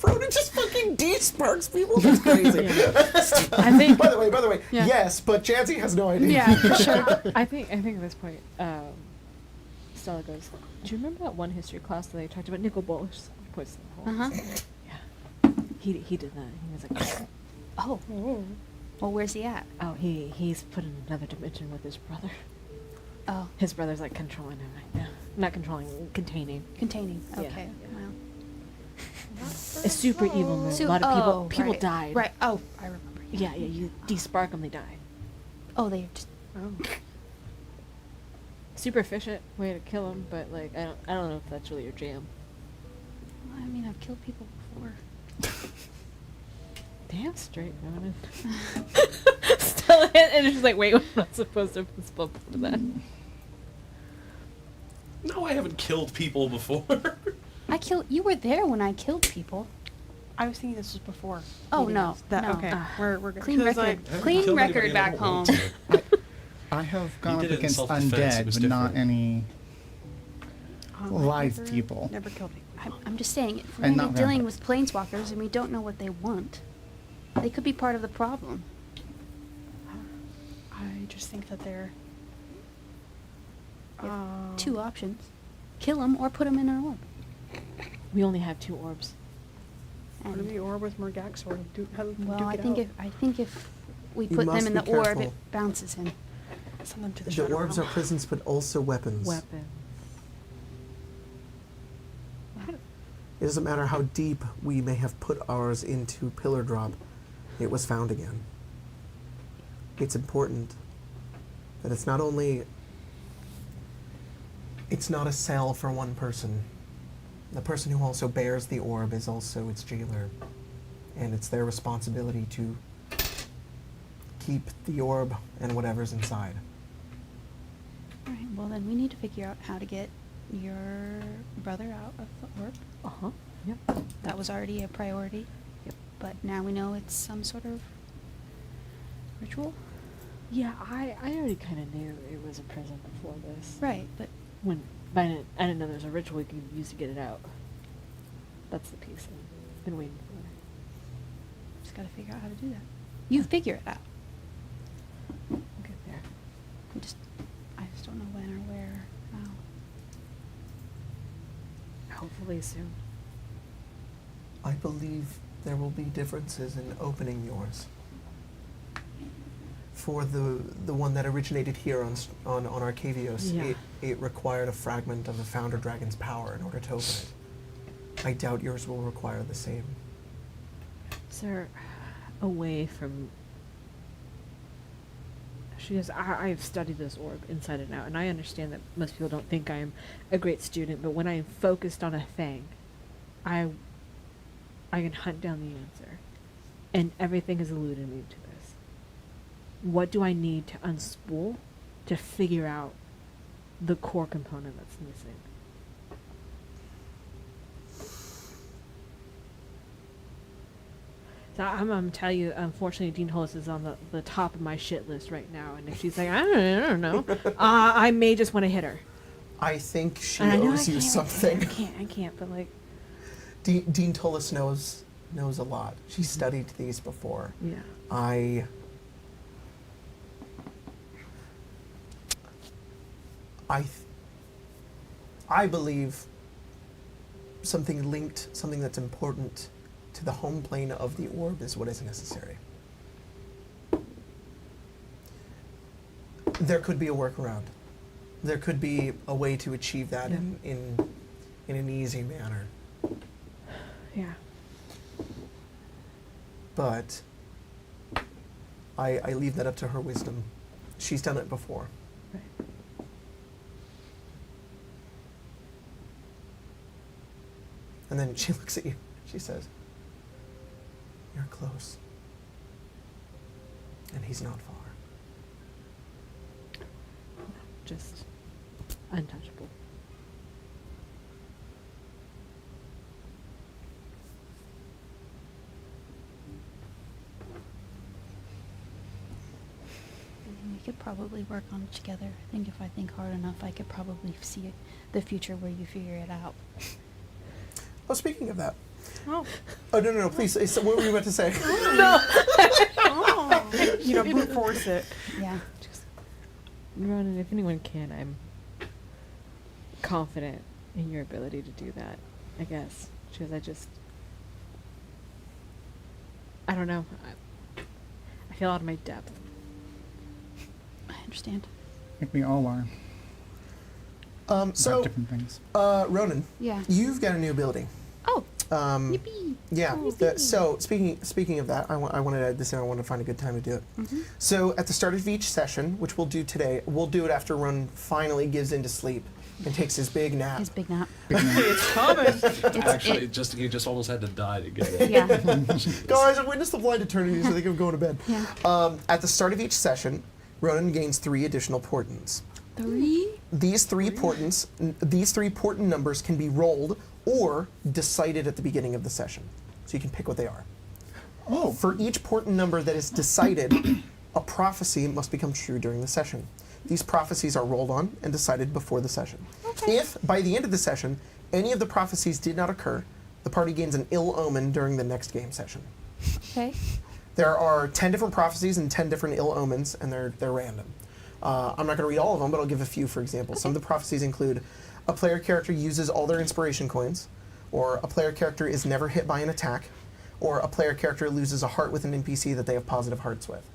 Ronan just fucking de-sparks people. That's crazy. I think By the way, Yeah. yes, but Chansey has no idea. Yeah, for sure. I think at this point, Stella goes, "Do you remember that one history class that they talked about nickel bolas?" Points to the hole. Uh-huh. Yeah. He did that. He was like, Oh. Well, where's he at? oh, he's put in another dimension with his brother. Oh, His brother's like controlling him right now. Not controlling, containing. containing. Yeah, Okay. yeah. Well. A super evil move. So- A lot of people right. died. Right. Oh, I remember. Yeah, yeah. You de-spark them, they die. Oh, they just. Oh. Super efficient way to kill them, but like I don't know if that's really your jam. Well, I mean, I've killed people before. Damn straight, Ronan. Stella and she's like, wait, I'm not supposed to spell to that. No, I haven't killed people before. You were there when I killed people. I was thinking this was before. Oh, meeting no, us. That, no. Okay, we're good. Clean 'Cause, record. I haven't Clean killed anybody record and I back don't want home. to. I have gone did up it in against self-defense, it undead, was but not different. any. I've live never- people. Never killed people. I'm just saying, if we're And gonna not be dealing vampires. with planeswalkers and we don't know what they want, they could be part of the problem. I just think that they're. You have 2 options: kill him or put him in an orb. We only have 2 orbs. Put him in the orb with Murgax or Well, I think if we You put must them in be the orb, careful. it bounces him. Send them to the The Shadow orbs are Realm. prisons, but also weapons. Weapon. It doesn't matter how deep we may have put ours into Pillar Drop, it was found again. It's important that it's not only... It's not a cell for one person. The person who also bears the orb is also its jailer. And it's their responsibility to keep the orb and whatever's inside. Alright, well then we need to figure out how to get your brother out of the orb. Uh-huh. Yep. That was already a priority. Yep. But now we know it's some sort of ritual. Yeah, I already kind of knew it was a prison before this. Right, but But I didn't know there was a ritual we could use to get it out. That's the piece I've been waiting for. just gotta figure out how to do that. You figure it out. We'll get there. I just don't know when or where, how. Hopefully soon. I believe there will be differences in opening yours. For the one that originated here on Arcavios, Yeah. it required a fragment of the Founder Dragon's power in order to open it. I doubt yours will require the same. Is there a way from... She goes, I've studied this orb inside and out, and I understand that most people don't think I'm a great student, but when I am focused on a thing, I can hunt down the answer. And everything has eluded me to this. What do I need to unspool to figure out the core component that's missing? So I'm gonna tell you, unfortunately, Dean Hollis is on the top of my shit list right now, and if she's like, I don't know, I may just want to hit her. I think she And I know owes I you can't, something. I can't, but like, Dean Tullis knows a lot. She studied these before. yeah. I believe something linked, something that's important to the home plane of the orb is what is necessary. There could be a workaround. There could be a way to achieve that Yeah. in an easy manner. Yeah. But I leave that up to her wisdom. She's done it before. Right. And then she looks at you. She says, "You're close. And he's not far." Just untouchable. We could probably work on it together. I think if I think hard enough, I could probably see the future where you figure it out. Oh, speaking of that. Oh. Oh, no, please. What were you about to say? Oh. You know, brute force it. Yeah. Ronan, if anyone can, I'm confident in your ability to do that, I guess. Because I don't know. I feel out of my depth. I understand. I think we all are. About So, different things. Ronan, Yeah. you've got a new ability. Oh, Yippee! Yeah. So speaking of that, I wanted to add this in. I wanted to find a good time to do it. Mm-hmm. So at the start of each session, which we'll do today, we'll do it after Ron finally gives into sleep and takes his big nap. his big nap. It's coming. Actually, he just almost had to die to get it. Yeah. Guys, I've witnessed the blind eternity, so I think I'm going to bed. Yeah. At the start of each session, Ronan gains 3 additional portents. 3? These three portent numbers can be rolled or decided at the beginning of the session. So you can pick what they are. Oh, For each portent number that is decided, a prophecy must become true during the session. These prophecies are rolled on and decided before the session. Okay. If, by the end of the session, any of the prophecies did not occur, the party gains an ill omen during the next game session. Okay. There are 10 different prophecies and 10 different ill omens, and they're random. I'm not going to read all of them, but I'll give a few for example. Some of the prophecies include a player character uses all their inspiration coins, or a player character is never hit by an attack, or a player character loses a heart with an NPC that they have positive hearts with.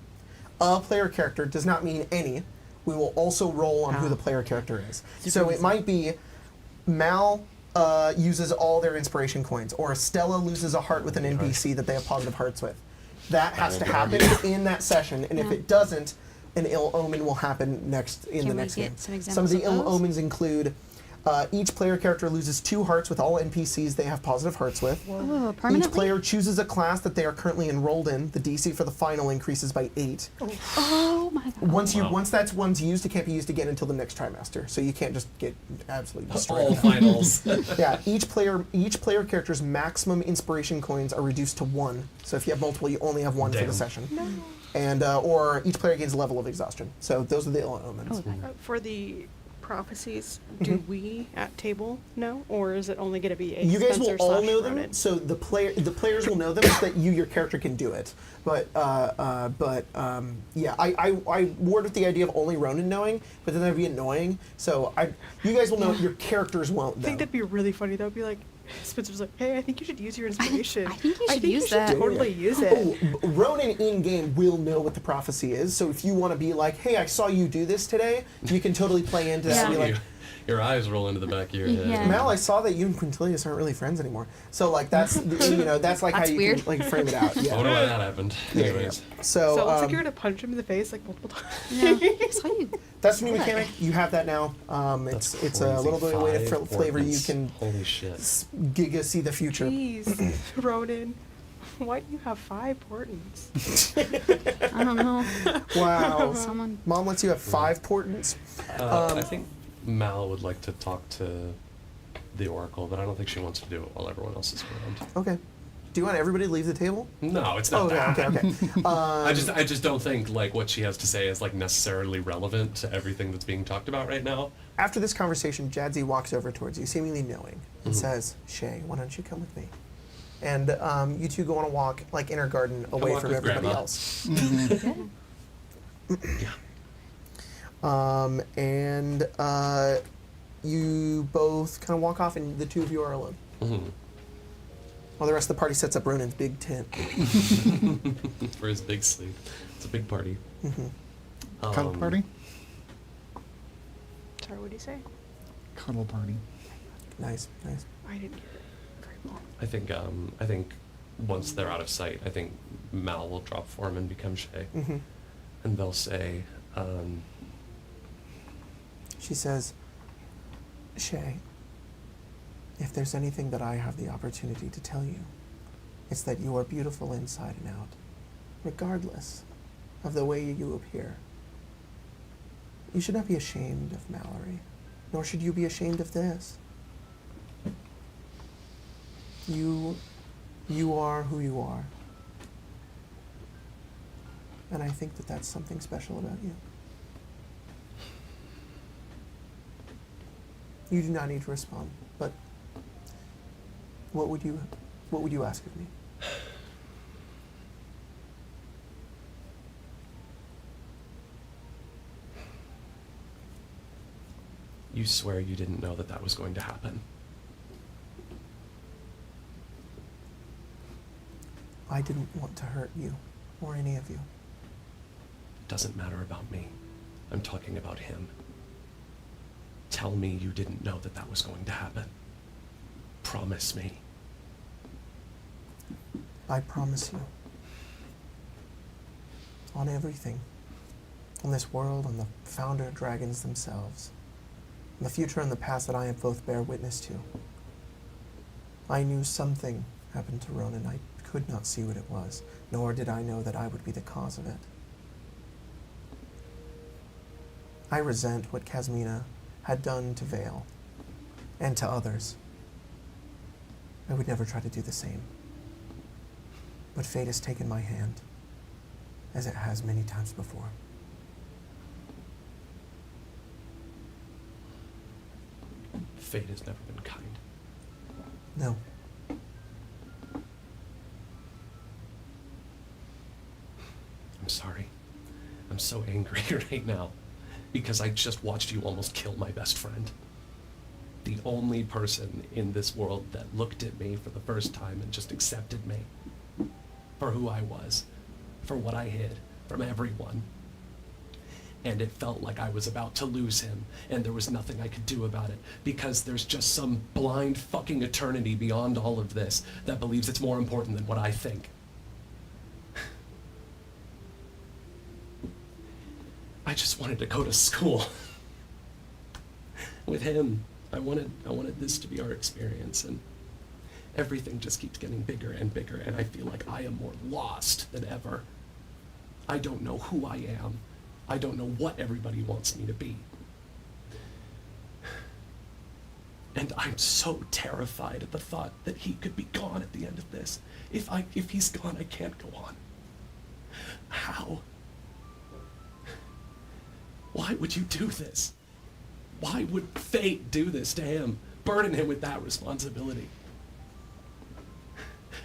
A player character does not mean any. We will also roll on who the player character is. So it might be Mal uses all their inspiration coins, or Stella loses a heart with an NPC that they have positive hearts with. That has to happen in that session, and if it doesn't, an ill omen will happen next in the next game. Some of the ill omens include each player character loses 2 hearts with all NPCs they have positive hearts with. Whoa, permanently? Each player chooses a class that they are currently enrolled in. The DC for the final increases by 8. Oh my god. Once that's one's used, it can't be used again until the next trimester. So you can't just get absolutely destroyed. All finals. Yeah, each player character's maximum inspiration coins are reduced to 1. So if you have multiple, you only have 1 for the Damn. session. And or each player gains a level of exhaustion. So those are the ill omens. For the prophecies, do we at table know, or is it only going to be a You guys will Spencer all / know them, Ronan? so the players will know them, so that your character can do it. But yeah, I ward with the idea of only Ronan knowing, but then that'd be annoying. So you guys will know, your characters won't. I think that'd be really funny. That would be like, Spencer's like, hey, I think you should use your inspiration. I think you should use that. Totally use it. Oh, Ronan in game will know what the prophecy is. So if you want to be like, hey, I saw you do this today, you can totally play into that. Yeah. And be like, Your eyes roll into the back of your head. Yeah. Mal, I saw that you and Quintilius aren't really friends anymore. So like that's that's like That's how you weird. can like frame it out. I Yeah. wonder why that happened. Anyways. So, So it's like you're going to punch him in the face like multiple times. Yeah. I saw you. that's a new What? mechanic. You have that now. That's It's a little bit of a way to crazy. 5 flavor you portents. can Holy shit. giga see the future. Jeez, Ronan. Why do you have 5 portents? I don't know. Wow. Someone. Mom lets you have 5 portents. I think Mal would like to talk to the Oracle, but I don't think she wants to do it while everyone else is around. Okay. Do you want everybody to leave the table? No, it's not Oh, that. okay. I just don't think like what she has to say is like necessarily relevant to everything that's being talked about right now. After this conversation, Jadzi walks over towards you, seemingly knowing, and Mhm. says, "Shay, why don't you come with me?" And you two go on a walk, like in her garden, away walk from with everybody Grandma. else. Yeah. And you both kind of walk off, and the two of you are alone. Mhm. While the rest of the party sets up Ronan's big tent. For his big sleep. It's a big party. Cuddle party? Sorry, what did you say? Cuddle party. Nice, nice. I didn't hear it very well. I think once they're out of sight, I think Mal will drop form and become Shay. Mm-hmm. And they'll say, She says, "Shay, if there's anything that I have the opportunity to tell you, it's that you are beautiful inside and out, regardless of the way you appear. You should not be ashamed of Mallory, nor should you be ashamed of this. You are who you are. And I think that that's something special about you. You do not need to respond, but what would you ask of me?" you swear you didn't know that that was going to happen. I didn't want to hurt you, or any of you. It doesn't matter about me. I'm talking about him. Tell me you didn't know that that was going to happen. Promise me. I promise you. On everything. On this world, on the founder dragons themselves. On the future and the past that I have both bear witness to. I knew something happened to Ronan. I could not see what it was, nor did I know that I would be the cause of it. I resent what Kasmina had done to Vale, and to others. I would never try to do the same. But fate has taken my hand, as it has many times before. Fate has never been kind. No. so angry right now because I just watched you almost kill my best friend. The only person in this world that looked at me for the first time and just accepted me for who I was, for what I hid from everyone. And it felt like I was about to lose him, and there was nothing I could do about it, because there's just some blind fucking eternity beyond all of this that believes it's more important than what I think. I just wanted to go to school with him. I wanted this to be our experience, and everything just keeps getting bigger and bigger, and I feel like I am more lost than ever. I don't know who I am. I don't know what everybody wants me to be. And I'm so terrified at the thought that he could be gone at the end of this. If he's gone, I can't go on. How? Why would you do this? Why would fate do this to him, burden him with that responsibility?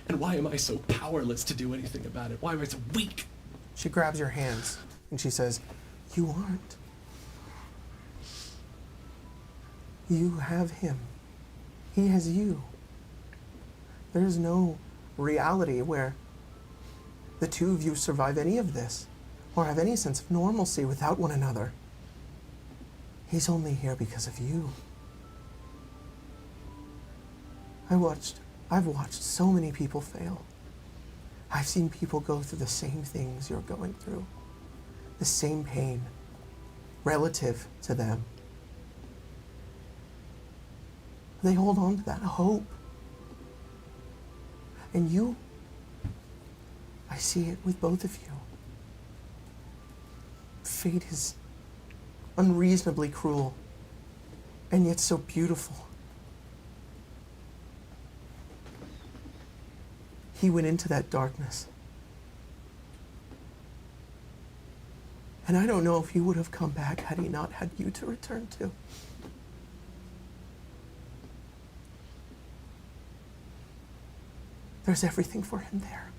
And why am I so powerless to do anything about it? Why am I so weak? She grabs your hands and she says, "You aren't. You have him. He has you. There's no reality where the two of you survive any of this or have any sense of normalcy without one another. He's only here because of you." I've watched so many people fail. I've seen people go through the same things you're going through, the same pain relative to them. They hold on to that hope. And you, I see it with both of you. Fate is unreasonably cruel, and yet so beautiful. He went into that darkness. And I don't know if he would have come back had he not had you to return to. There's everything for him there.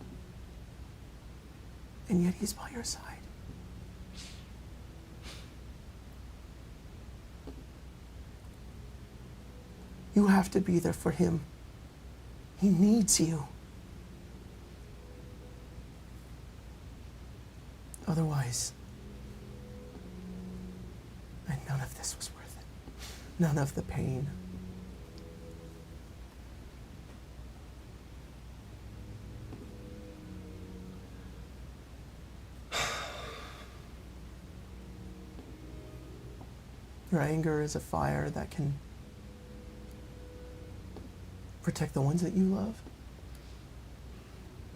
And yet he's by your side. You have to be there for him. He needs you. Otherwise, and none of this was worth it. None of the pain. Your anger is a fire that can protect the ones that you love.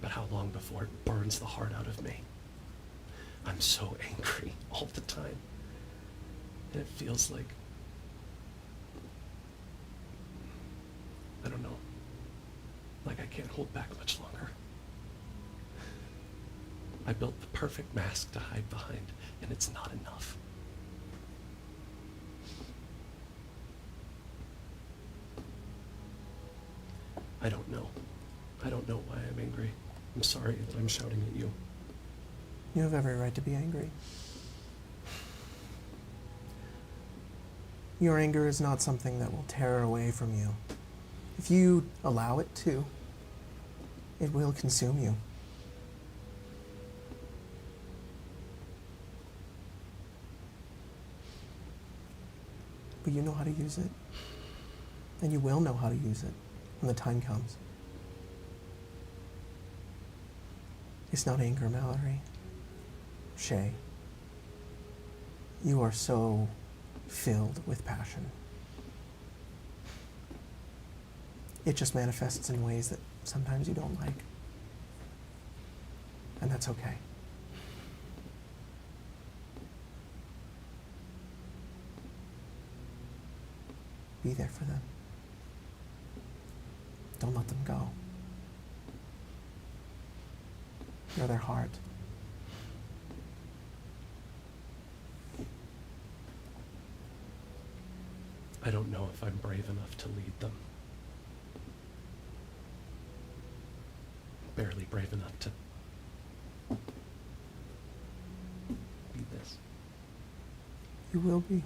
But how long before it burns the heart out of me? I'm so angry all the time. And it feels like, I don't know, like I can't hold back much longer. I built the perfect mask to hide behind, and it's not enough. I don't know. I don't know why I'm angry. I'm sorry that I'm shouting at you. You have every right to be angry. Your anger is not something that will tear away from you. If you allow it to, it will consume you. But you know how to use it. And you will know how to use it when the time comes. It's not anger, Mallory. Shay, you are so filled with passion. It just manifests in ways that sometimes you don't like. And that's okay. Be there for them. Don't let them go. You're their heart. I don't know if I'm brave enough to lead them. Barely brave enough to be this. You will be.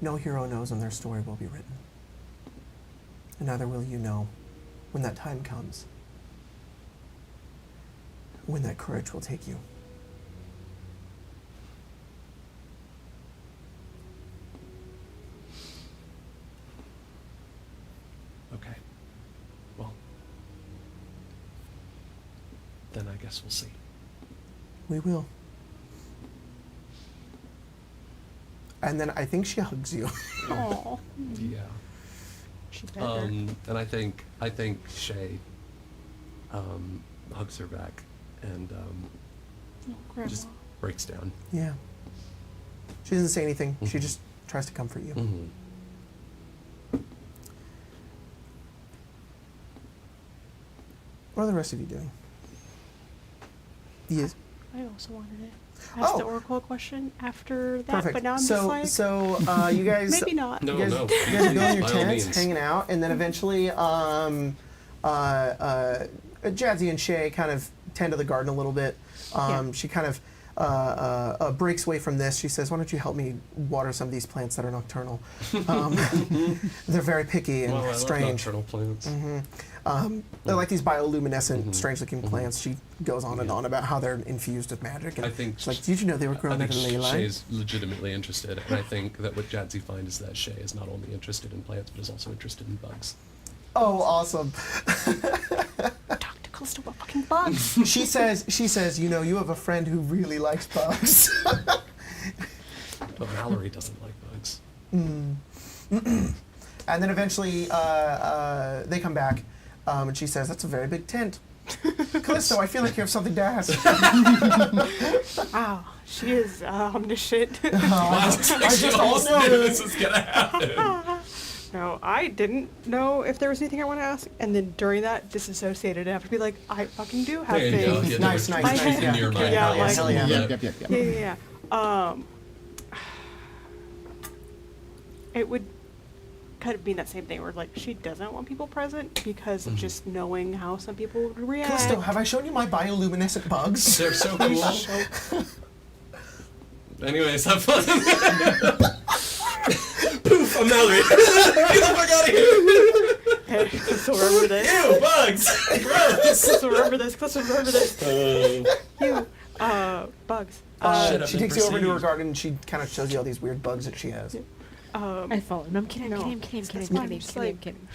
No hero knows when their story will be written. And neither will you know when that time comes. When that courage will take you. Okay. Well, then I guess we'll see. We will. And then I think she hugs you. Aw. Yeah. She better. And I think Shay hugs her back and Oh, Grandma. just breaks down. Yeah. She doesn't say anything. She just tries to comfort you. Mm-hmm. What are the rest of you doing? Yes. I also wanted to ask the Oh. Oracle a question after that, Perfect. but now I'm so, just like, you guys, maybe not. No, you guys, no. you guys are building your By all tents, means. hanging out, and then eventually, Jazzy and Shay kind of tend to the garden a little bit. Yeah. She kind of breaks away from this. She says, "Why don't you help me water some of these plants that are nocturnal? They're very picky and Well, I love strange. nocturnal plants. They're like these bioluminescent, Mhm. strange-looking Mhm. plants." She goes on and Yeah. on about how they're infused with magic. And I think she's like, "Did you know they were I grown think in ley line?" Shay's legitimately interested, and I think that what Jadzi finds is that Shay is not only interested in plants, but is also interested in bugs. Oh, awesome. Talk to Callisto about fucking bugs. She says, you know, you have a friend who really likes bugs. But Mallory doesn't like bugs. And then eventually they come back, and she says, "That's a very big tent." Callisto, I feel like you have something to ask. Wow, she is omniscient. I just all know. this is gonna happen. No, I didn't know if there was anything I want to ask, and then during that, disassociated, and I have to be like, I fucking do have There you go. things. Yeah, Nice, there nice, were nice, things yeah. in your mind. Yeah, that like- was- Hell yeah. Yep. Yeah. It would kind of be that same thing where like she doesn't want people present because of just knowing how some people would react. Callisto, have I shown you my bioluminescent bugs? They're so cool. Anyways, have fun. Poof, I'm Mallory. Get the fuck out of here. Hey, so remember this. Ew, bugs. Gross. So remember this. So remember this. You, bugs. Shut up She and takes you over into her proceed. garden and she kind of shows you all these weird bugs that she has. I follow. No, I'm kidding. No. I'm kidding. That's fine, I'm just kidding. like- I'm kidding.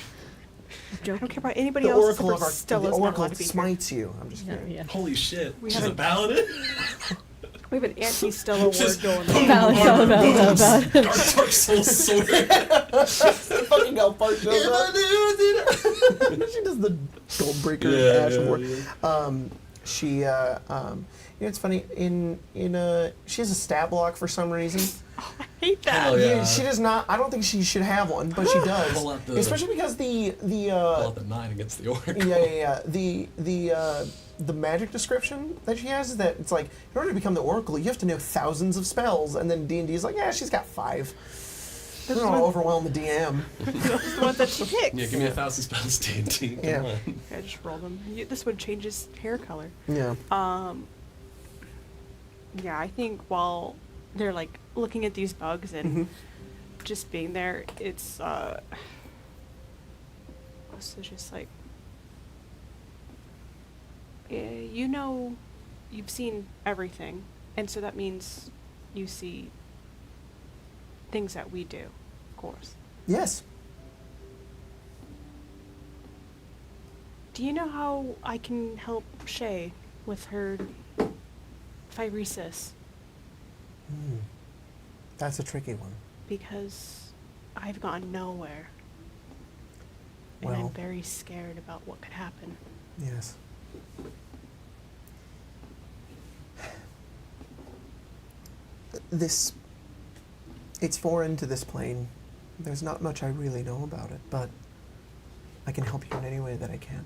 I don't care about anybody The else. oracle except of for Stella's the not oracle allowed to be here. smites you. I'm just Yeah, kidding. yeah. Holy shit. We She's have a a- paladin? We have an anti-Stella war Just going on. Valid. Dark Soul sword. Fucking Elfar shows up. She does the Goldbreaker Ash Award. She, you know, it's funny. She has a stat block for some reason. I hate that. Hell yeah. She does not. I don't think she should have one, but she does. Pull out the- Especially because Pull out the 9 against the orc. yeah. The magic description that she has is that it's like in order to become the oracle, you have to know thousands of spells, and then D&D is like, yeah, she's got 5. Doesn't want to overwhelm the DM. Those are the ones that she picks. Yeah, give me 1,000 spells, D&D. Come Yeah. on. I just roll them. This one changes hair color. Yeah. Yeah, I think while they're like looking at these bugs and just being there, it's also just like, you know, you've seen everything, and so that means you see things that we do, of course. Yes. Do you know how I can help Shay with her phyresis? That's a tricky one. Because I've gone nowhere. And I'm Well. very scared about what could happen. Yes. It's foreign to this plane. There's not much I really know about it, but I can help you in any way that I can.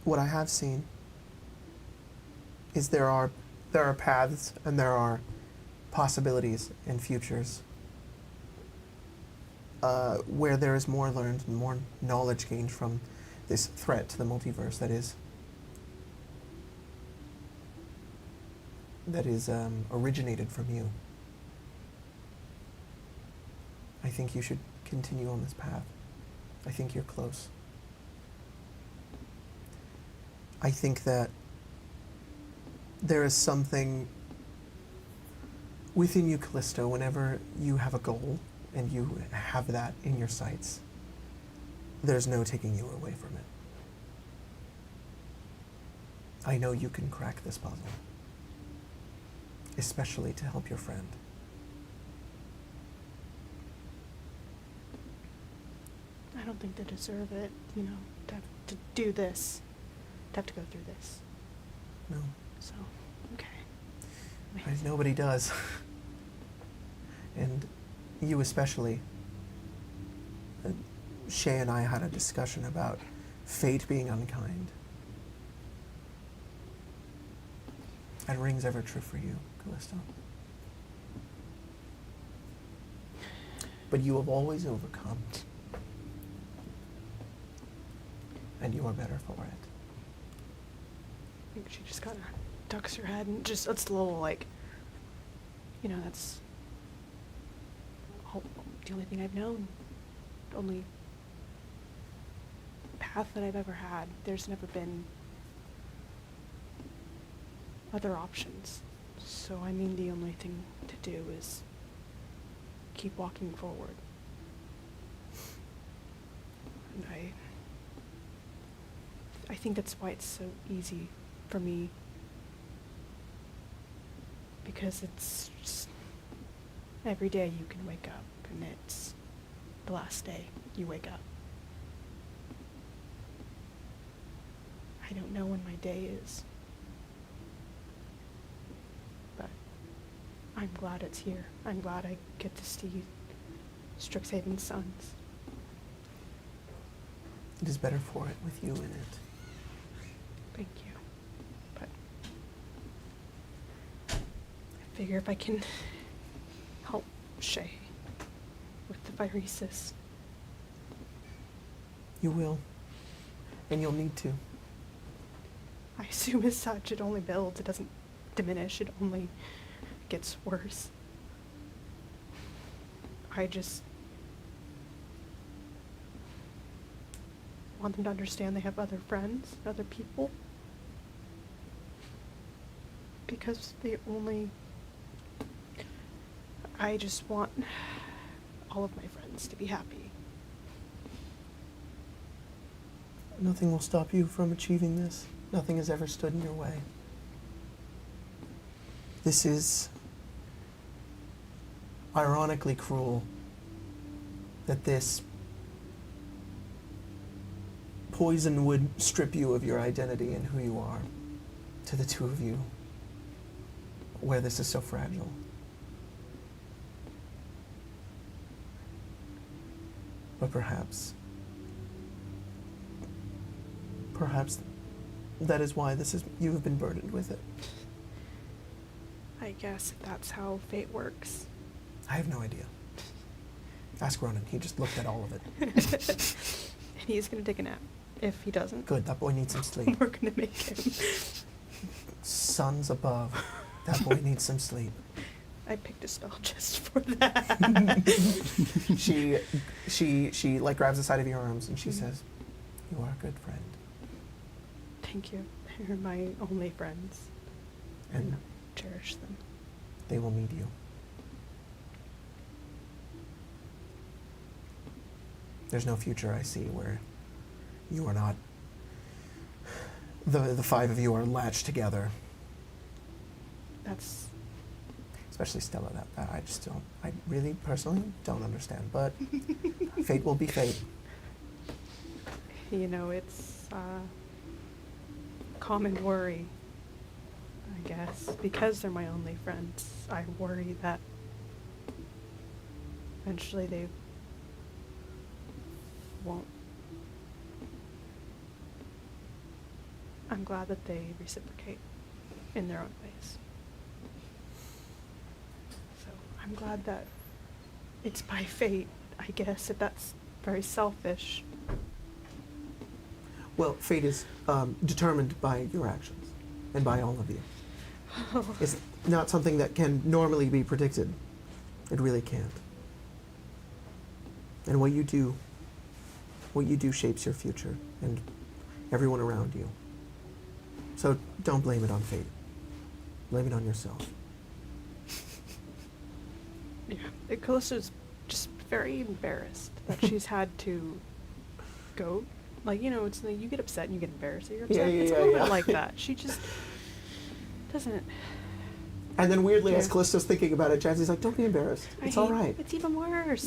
What I have seen is there are paths and there are possibilities and futures where there is more learned and more knowledge gained from this threat to the multiverse that is originated from you. I think you should continue on this path. I think you're close. I think that there is something within you, Callisto, whenever you have a goal and you have that in your sights, there's no taking you away from it. I know you can crack this puzzle, especially to help your friend. I don't think they deserve it, you know, to have to do this, to have to go through this. No, So, okay. nobody does. And you especially. Shay and I had a discussion about fate being unkind. And rings ever true for you, Callisto. But you have always overcome. And you are better for it. I think she just kind of ducks her head and just, it's a little like, you know, that's the only thing I've known. The only path that I've ever had. There's never been other options. So, I mean, the only thing to do is keep walking forward. And I think that's why it's so easy for me, because it's just every day you can wake up and it's the last day you wake up. I don't know when my day is, but I'm glad it's here. I'm glad I get to see Strixhaven's sons. It is better for it with you in it. Thank you. But I figure if I can help Shay with the viresis. You will. And you'll need to. I assume as such it only builds, it doesn't diminish, it only gets worse. I just want them to understand they have other friends, other people. Because I just want all of my friends to be happy. Nothing will stop you from achieving this. Nothing has ever stood in your way. This is ironically cruel that this poison would strip you of your identity and who you are, to the two of you, where this is so fragile. But perhaps that is why you have been burdened with it. I guess if that's how fate works. I have no idea. Ask Ronan. He just looked at all of it. And he's gonna take a nap. If he doesn't, Good, that boy needs some sleep. we're gonna make him. Suns above. That boy needs some sleep. I picked a spell just for that. She like grabs the side of your arms and she says, "You are a good friend." Thank you. They're my only friends. And Cherish them. they will need you. There's no future I see where you are not. The five of you are latched together. That's Especially Stella. That I just don't. I really personally don't understand. But fate will be fate. you know, it's common worry, I guess. Because they're my only friends, I worry that eventually they won't. I'm glad that they reciprocate in their own ways. So I'm glad that it's by fate I guess, if that's very selfish. Well, fate is determined by your actions and by all of you. It's not something that can normally be predicted. It really can't. And what you do shapes your future and everyone around you. So don't blame it on fate. Blame it on yourself. Yeah, Callisto's just very embarrassed that she's had to go. Like, you know, it's like you get upset and you get embarrassed. You're upset. It's a little bit like that. She just doesn't. And then weirdly, as Yeah. Callisto's thinking about it, Jazzy's like, "Don't be embarrassed. It's all right. It's even worse.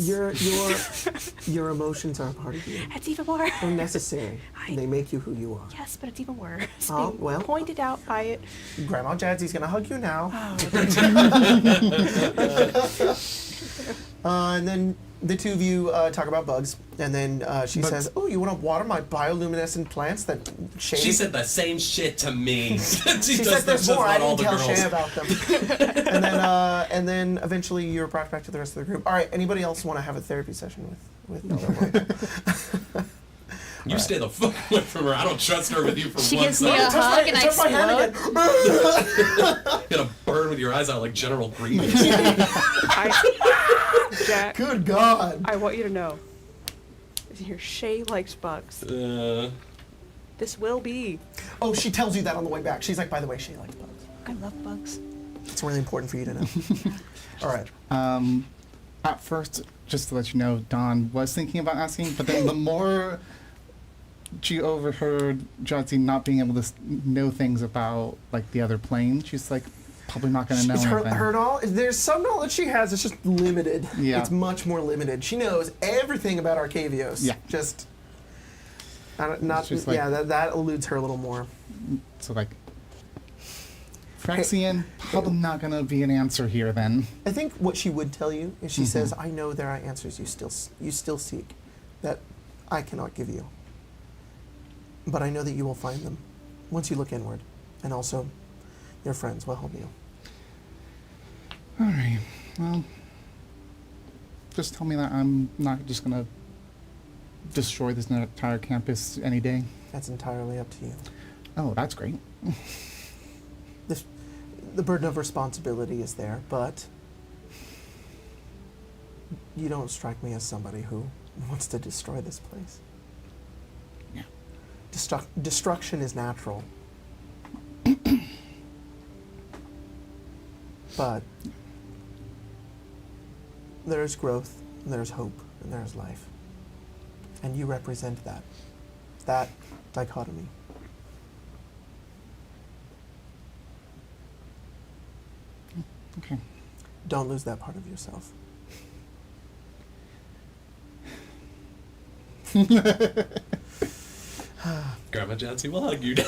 Your emotions are a part of you. It's even worse. They're necessary. I- And they make you who you are." Yes, but it's even worse. Oh, Being well. pointed out by it. Grandma Jazzy's gonna hug you now. And then the two of you talk about bugs, and then she Bugs. says, "Oh, you want to water my bioluminescent plants that shade?" She said the same shit to me. She does said there's this more. I about all didn't the tell girls. Shay about them. and then eventually you're brought back to the rest of the group. All right. Anybody else want to have a therapy session with Bella? You stay the fuck away from her. I don't trust her with you for She one gives me a second. hug and I touch my hand explode. again. Gonna burn with your eyes out like General Grievous. Jack, Good God. I want you to know. Your Shay likes bugs. This will be. Oh, she tells you that on the way back. She's like, "By the way, she likes bugs." I love bugs. It's really important for you to know. All right. At first, just to let you know, Dawn was thinking about asking, but then the more she overheard Jazzy not being able to know things about like the other plane, she's like, probably not going to know It's anything. her knowledge. There's some knowledge she has. It's just limited. Yeah. It's much more limited. She knows everything about Arcavios. Yeah. Just not. It's just like- yeah. That eludes her a little more. So like, Phyrexian, probably not going to be an answer here then. I think what she would tell you is she says, "I know there are answers you still seek, that I cannot give you. But I know that you will find them, once you look inward, and also, your friends will help you." All right. Well, just tell me that I'm not just going to destroy this entire campus any day. That's entirely up to you. Oh, that's great. The burden of responsibility is there, but you don't strike me as somebody who wants to destroy this place. Yeah. Destruction is natural. But there's growth, and there's hope, and there's life. And you represent that dichotomy. Okay. Don't lose that part of yourself. Grandma Jancy will hug you down.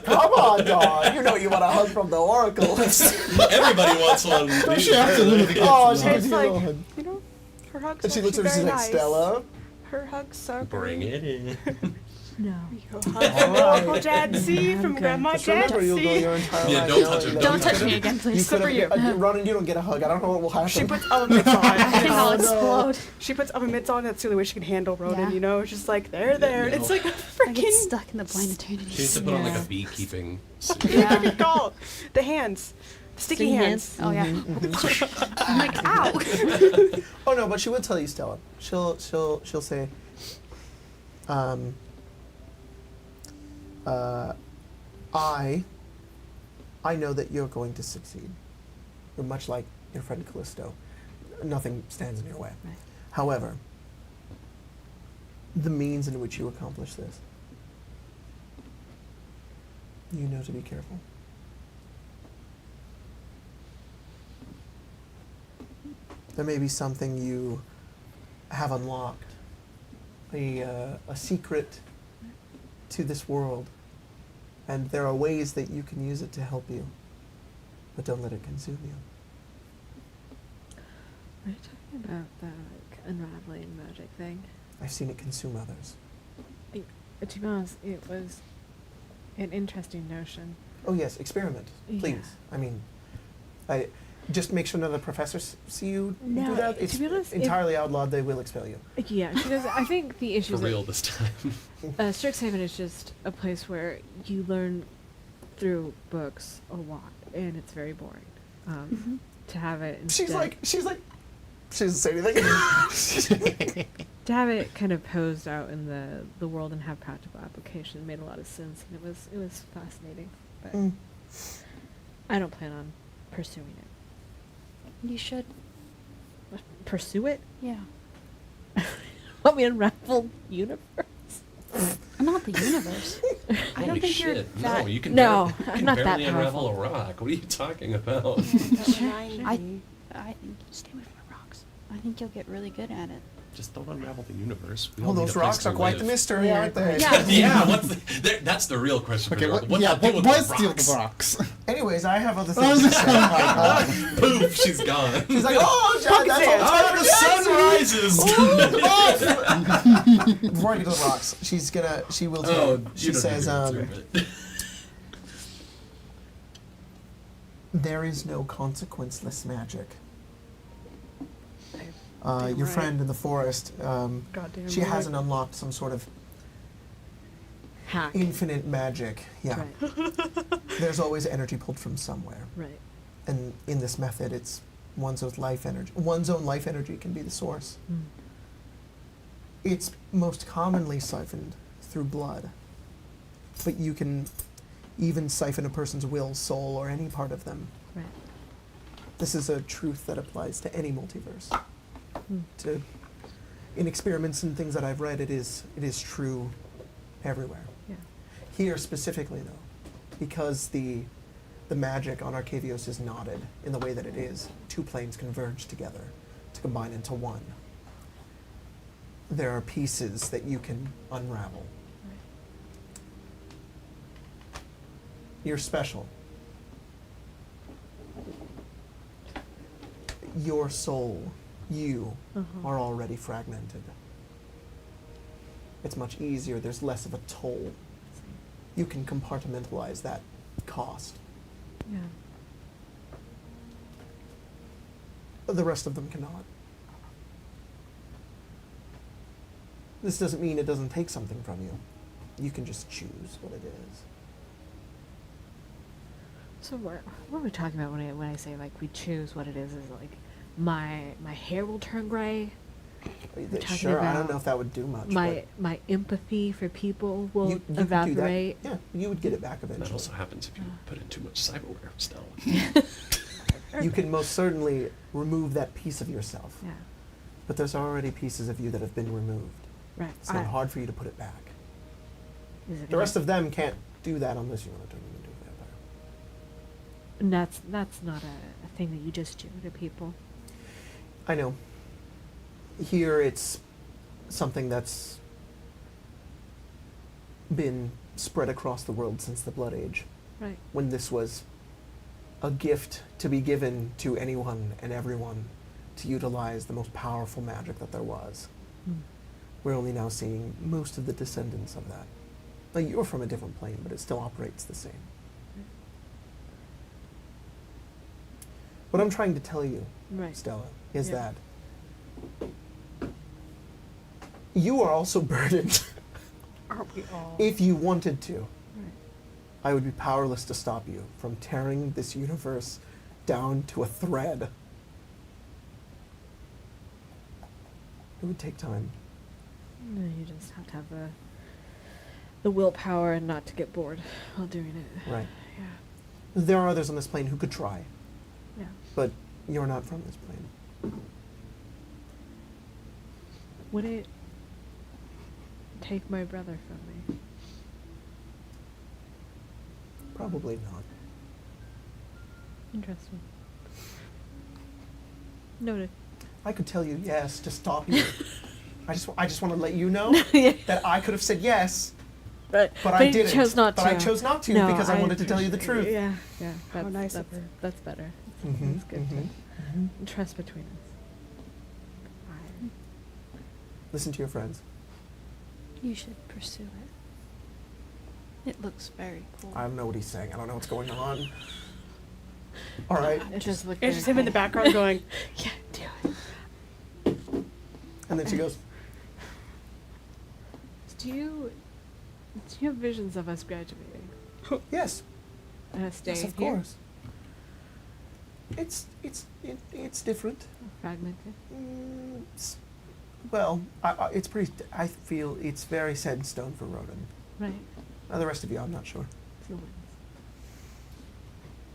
Come on, dog. You know you want a hug from the Oracle. Everybody wants one. She absolutely gets Oh, one. she It's gives you a like, little hug. you know, her hugs And she are looks over and she's very like, nice. "Stella." Her hugs are Bring it in. No. Hug from Uncle Jancy, from Okay. Grandma Just remember, you'll go Jancy. your entire Yeah, life. don't touch her. know, Don't you touch could've- me again, You please. Except for you. Ronan, you don't get a hug. I don't know what will happen. She puts oven mitts on. I think I'll no. explode. She puts oven mitts on. That's the only way she can handle Ronan. Yeah. You know, it's just like there. no. It's like a I get freaking. stuck in the blind eternity. She needs to put on like a Yeah. beekeeping suit. What do you call it? The hands, the sticky Sticky hands. Oh yeah. I'm like, ow. Oh no, but she will tell you, Stella. She'll say, I know that you're going to succeed. You're much like your friend Callisto. Nothing stands in your way. Right. However, the means in which you accomplish this, you know to be careful. There may be something you have unlocked, a secret to this world, and there are ways that you can use it to help you, but don't let it consume you. Are you talking about the like unraveling magic thing? I've seen it consume others. To be honest, it was an interesting notion. Oh yes, experiment, please. Yeah. I mean, Just make sure none of the professors see you No, do that. to It's be honest, if- entirely outlawed. They will expel you. Yeah, she does. I think the issue For is real this time. Strixhaven is just a place where you learn through books a lot, and it's very boring. To have it instead, She doesn't say anything. to have it kind of posed out in the world and have practical application made a lot of sense, and it was fascinating. But Mm. I don't plan on pursuing it. You should. Pursue it? Yeah. Want me to unravel universe? Not the universe. I don't Holy think you're shit! that. No, you can. No, you I'm can not that barely unravel a powerful. rock. What are you talking about? Don't remind I me. think you stay away from the rocks. I think you'll get really good at it. Just don't unravel the universe. We Well, all need those a place rocks to are quite the live. mystery, Yeah, aren't they? Yeah. Yeah, that's the real question. Okay, for what, what's yeah, the deal what with was the the deal with rocks? the rocks? Anyways, I have other Oh things to say. my god. Poof, she's gone. She's like, oh, John, that's all Ah, the sun rises. Before I get to the rocks, she will tell. Oh, She you don't says, need to answer it. there is no consequenceless magic. Damn Your right. friend in the forest, Goddamn she right. hasn't unlocked some sort of Hack. infinite magic. Yeah. Right. There's always energy pulled from somewhere. Right. And in this method, it's one's own life energy. One's own life energy can be the source. Mm. It's most commonly siphoned through blood. But you can even siphon a person's will, soul, or any part of them. Right. This is a truth that applies to any multiverse. Mm. In experiments and things that I've read, it is true everywhere. Yeah. Here specifically, though, because the magic on Arcavios is knotted in the way that it is, two planes converge together to combine into one. There are pieces that you can unravel. You're special. Your soul, you, are already fragmented. It's much easier, there's less of a toll. You can compartmentalize that cost. Yeah. The rest of them cannot. This doesn't mean it doesn't take something from you. You can just choose what it is. So what are we talking about when I say like we choose what it is? Is it like my hair will turn gray? talking Sure, I don't about know if that would do much. My empathy for people but will you could do evaporate. that. Yeah, you would get it back That eventually. also happens if you put in too much cyberware still. You can most certainly remove that piece of yourself. Yeah. But there's already pieces of you that have been removed. Right. It's not hard for you to put it back. Is it The rest of them can't do that unless you want to turn them into a vampire. And that's not a thing that you just do to people. I know. Here it's something that's been spread across the world since the Blood Age, Right. when this was a gift to be given to anyone and everyone to utilize the most powerful magic that there was. Mm. We're only now seeing most of the descendants of that. Like, you're from a different plane, but it still operates the same. What I'm trying to tell you, Right. Stella, is Yeah. that you are also burdened. Aren't we all? If you wanted to, Right. I would be powerless to stop you from tearing this universe down to a thread. It would take time. No, you just have to have the willpower and not to get bored while doing it. Right. Yeah. There are others on this plane who could try, Yeah. but you're not from this plane. Would it take my brother from me? Probably not. Interesting. Noted. I could tell you yes to stop you. I just want to let you know Yeah. that I could have said yes, But I you didn't. chose not But to. I chose not to No, because I wanted to tell you the truth. Yeah, yeah. How That's, nice of her. that's better. Mhm, That's good. mhm, mhm. Trust between us. Listen to your friends. You should pursue it. It looks very cool. I don't know what he's saying. I don't know what's going on. All right. It just looked. It's just him in the background going, Yeah, do it. And then she goes, Do you have visions of us graduating yes, and us staying yes, of here? course. It's different. Fragmented. Well, it's pretty. I feel it's very set in stone for Roden. Right. The rest of you, I'm not sure. It's the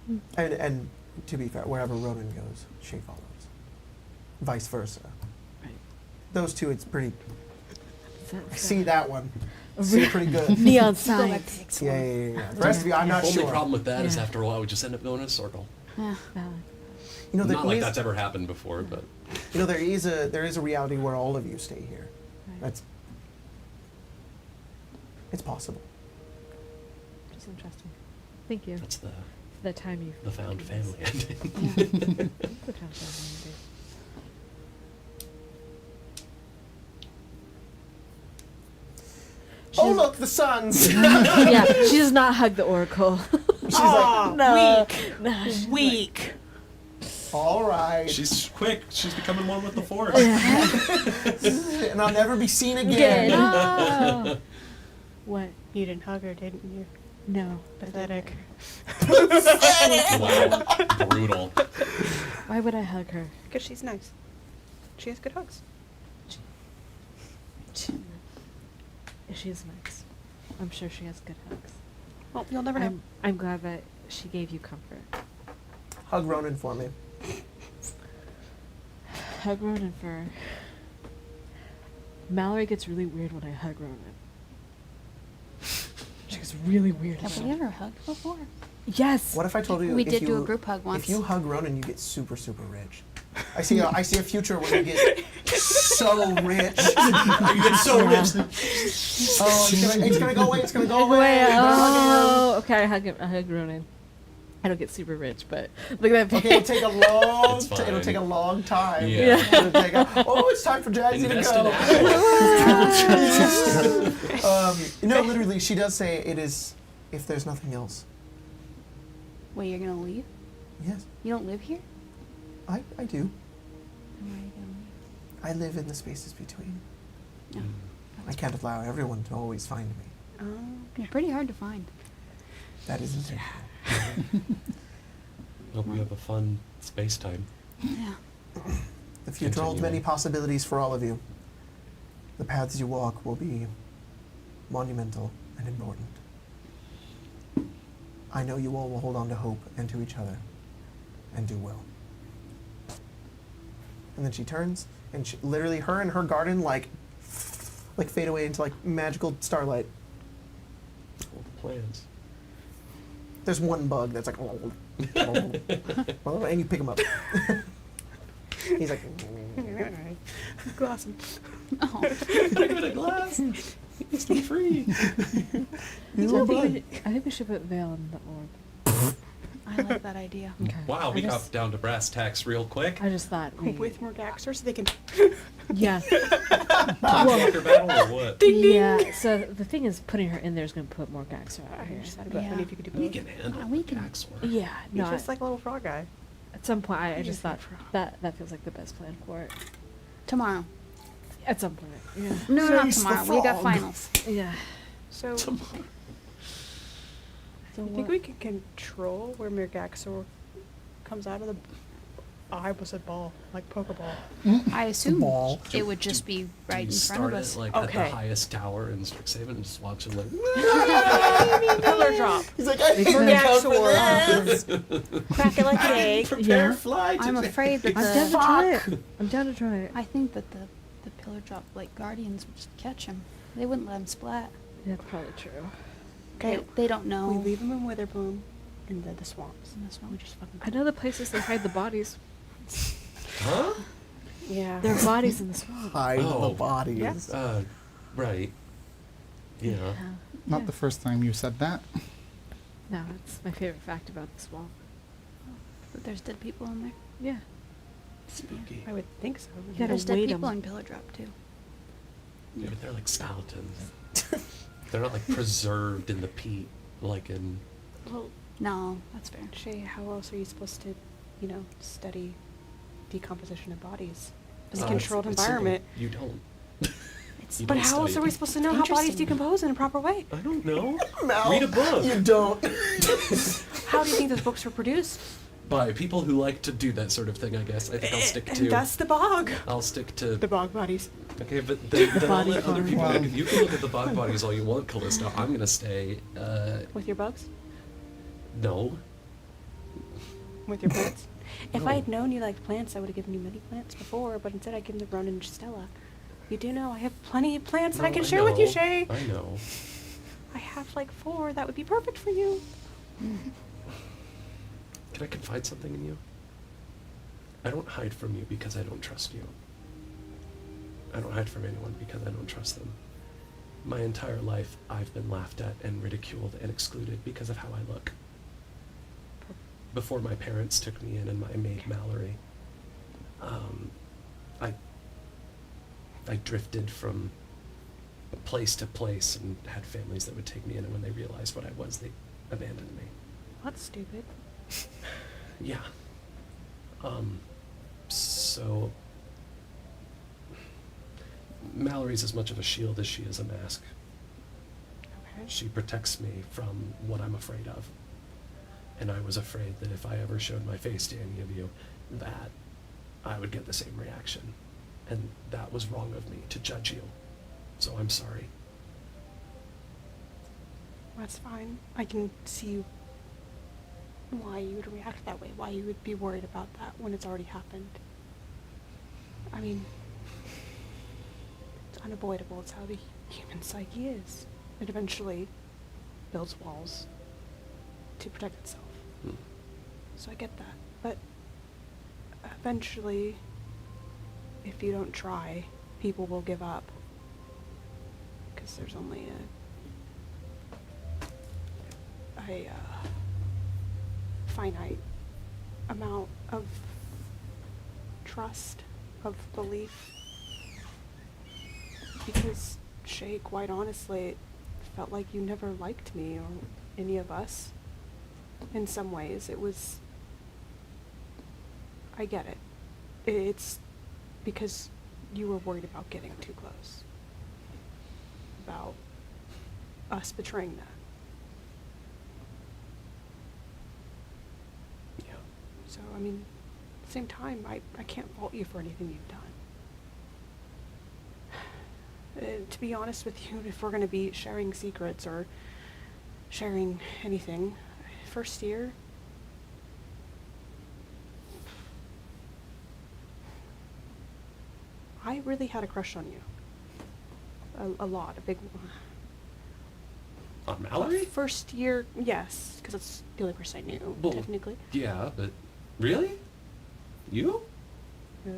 winds. And to be fair, wherever Roden goes, she follows. Vice versa. Right. Those two, it's pretty. Is that I see that one. See it pretty good. neon Go back to signs. X1. Yeah. The rest of you, I'm not Only sure. problem with that is Yeah. after a while we just end up going in a circle. Yeah. Valid. You know, there Not like is- that's ever happened before, but You know, there is a reality where all of you stay here. Right. It's possible. Just interesting. Thank you. that's The time you. the found family ending. The time family. Oh look, the suns. Yeah, she does not hug the oracle. She's "Aw, No. weak, No, she's weak." like, all right, She's quick. She's becoming one with the force. and I'll never be seen Good. again. No. What? You didn't hug her, didn't you? No. Pathetic. Wow, brutal. Why would I hug her? Because she's nice. She has good hugs. She's nice. I'm sure she has good hugs. Well, you'll never know. I'm glad that she gave you comfort. Hug Ronan for me. Hug Ronan for. Mallory gets really weird when I hug Ronan. She gets really weird. Have about we it. ever hugged before? Yes. What if I told you We if did you, do a group hug If once. you hug Ronan, you get super, super rich. I see a future where you get so rich. you get so rich. Oh, it's gonna go away. It's gonna go away. Wait, I'm gonna hug oh, okay. I hug Ronan. I don't get super rich, but look at that. him. Okay, it'll take a long. It's It'll fine. take a long time. Yeah. It'll take it's time for Jazzy Invest to in go. apples. No, literally, she does say it is if there's nothing else. Wait, you're gonna leave? Yes, You don't live here? I do. Then where are you gonna leave? I live in the spaces between. No. I can't allow everyone to always find me. You're pretty hard to find. That is intentional. Hope you have a fun space time. Yeah. The future holds many Continuing. possibilities for all of you. The paths you walk will be monumental and important. I know you all will hold on to hope and to each other and do well. And then she turns and she, literally her and her garden like fade away into like magical starlight. All the plans. There's one bug that's like and you pick him up. He's like Glass him. Oh. Give it a glass. It's free. I think we should put Veil in the orb. I like that idea. Okay. Wow, we I got just, down to brass tacks real quick. I just thought. We, With more Gaxer so they can. yeah. Walker battle or what? Yeah. So the thing is, putting her in there is going to put more Gaxer out I here. just thought But about if you could do We both. can handle We can- Paxor. yeah, He's no. just like a little frog guy. At some point, I He's just a thought frog. that feels like the best plan for it. Tomorrow. At some point, yeah. No, not Face the tomorrow. We got frog. finals. Yeah. So, So you think we can control where Mirgaxor comes out of the. I was a ball, like Pokeball. I assume ball. it would just be Do right you in front start of it us. like at Okay. the highest tower in Strixhaven and just watch it like Color drop. He's like, I didn't Because- account for this. Crack it like an egg. prepare Yeah. fly I'm afraid that I'm down to the try it. I'm down to try it. I think that the pillar drop like guardians would just catch him. They wouldn't let him splat. That's probably true. They, Okay. they don't know. We leave him in Witherbloom in the swamps. And that's why We just fucking. I know the places they hide the bodies. Huh? Yeah. There are bodies in the swamp. Hide Oh. the bodies. Yes. Right. Yeah. Not Yeah. the first time you said that. No, it's my favorite fact about the swamp. But there's dead people in there. Yeah. Spooky. I would think so. You gotta There's dead wait people 'em. in pillar drop too. Yeah, but they're like skeletons. They're not like preserved in the peat like in. Well, No, that's fair. Shay, how else are you supposed to, study decomposition of bodies? It's a controlled it's simple. environment. You don't. It's You But don't how else study are we it. supposed to know how bodies Interesting. decompose in a proper way? I don't know. Mel, Read a book. You don't. How do you think those books were produced? By people who like to do that sort of thing, I guess. I think I'll stick And to. that's the bog. I'll stick to. The bog bodies. Okay, but then I'll body let other farm. people. Wow. You can look at the bog bodies all you want, Callisto. I'm gonna stay. With your bugs? No. With your plants? If No. I had known you liked plants, I would have given you many plants before, but instead I gave them to Ronan and Stella. You do know I have plenty of plants that I No, can share with you, know. Shay. I know. I have like 4 that would be perfect for you. Can I confide something in you? I don't hide from you because I don't trust you. I don't hide from anyone because I don't trust them. My entire life, I've been laughed at and ridiculed and excluded because of how I look. Before my parents took me in and my maid Mallory, I drifted from place to place and had families that would take me in, and when they realized what I was, they abandoned me. That's stupid. Yeah. So Mallory's as much of a shield as she is a mask. Okay. She protects me from what I'm afraid of. And I was afraid that if I ever showed my face to any of you, that I would get the same reaction. And that was wrong of me to judge you. So I'm sorry. That's fine. I can see why you would react that way, why you would be worried about that when it's already happened. I mean, it's unavoidable. It's how the human psyche is. It eventually builds walls to protect itself. Hmm. So I get that. But eventually, if you don't try, people will give up. Because there's only a finite amount of trust, of belief. Because, Shay, quite honestly, it felt like you never liked me or any of us. In some ways, it was... I get it. It's because you were worried about getting too close. About us betraying that. Yeah. So, I mean, at the same time, I can't fault you for anything you've done. To be honest with you, if we're going to be sharing secrets or sharing anything, first year, I really had a crush on you. A lot, a big one. On Mallory? First year, yes, because that's the only person I knew, Well, technically. Yeah, but really? You? Yeah.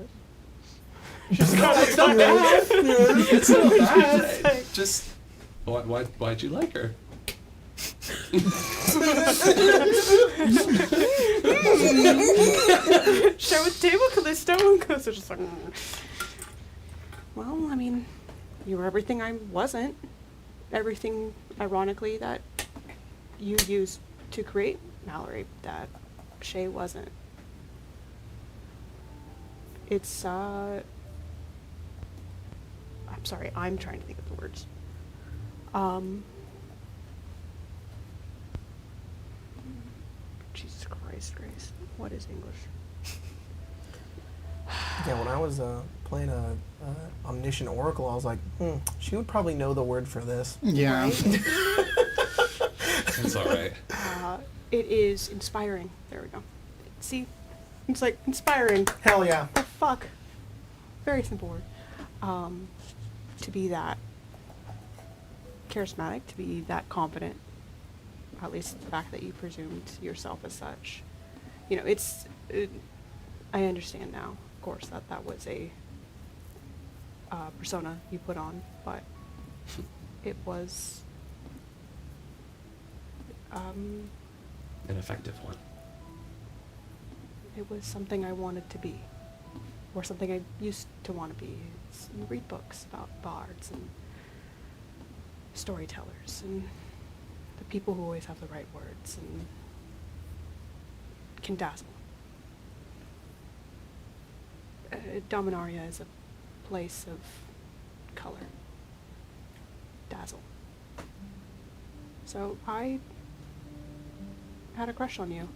It's not bad. It's not bad. Just why'd you like her? Share with table Callisto, because they're just like, well, I mean, you were everything I wasn't. Everything, ironically, that you used to create Mallory, that Shay wasn't. It's, I'm sorry, I'm trying to think of the words. Jesus Christ, Grace. What is English? Yeah, when I was playing a omniscient oracle, I was like, she would probably know the word for this. Yeah. Right? It's alright. It is inspiring. There we go. See? It's like inspiring. Hell yeah. Oh, fuck. Very simple word. To be that charismatic, to be that confident, at least the fact that you presumed yourself as such. You know, I understand now, of course, that was a persona you put on, but it was An effective one. it was something I wanted to be, or something I used to want to be. You read books about bards and storytellers and the people who always have the right words, and can dazzle. Dominaria is a place of color. Dazzle. So I had a crush on you.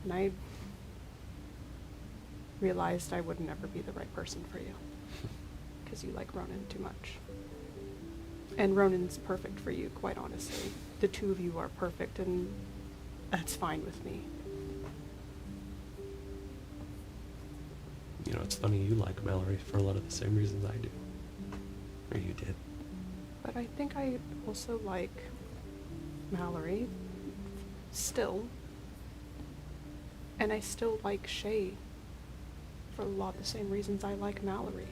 And I realized I would never be the right person for you. Because you like Ronan too much. And Ronan's perfect for you, quite honestly. The two of you are perfect, and that's fine with me. You know, it's funny you like Mallory for a lot of the same reasons I do. Or you did. But I think I also like Mallory still. And I still like Shay for a lot of the same reasons I like Mallory.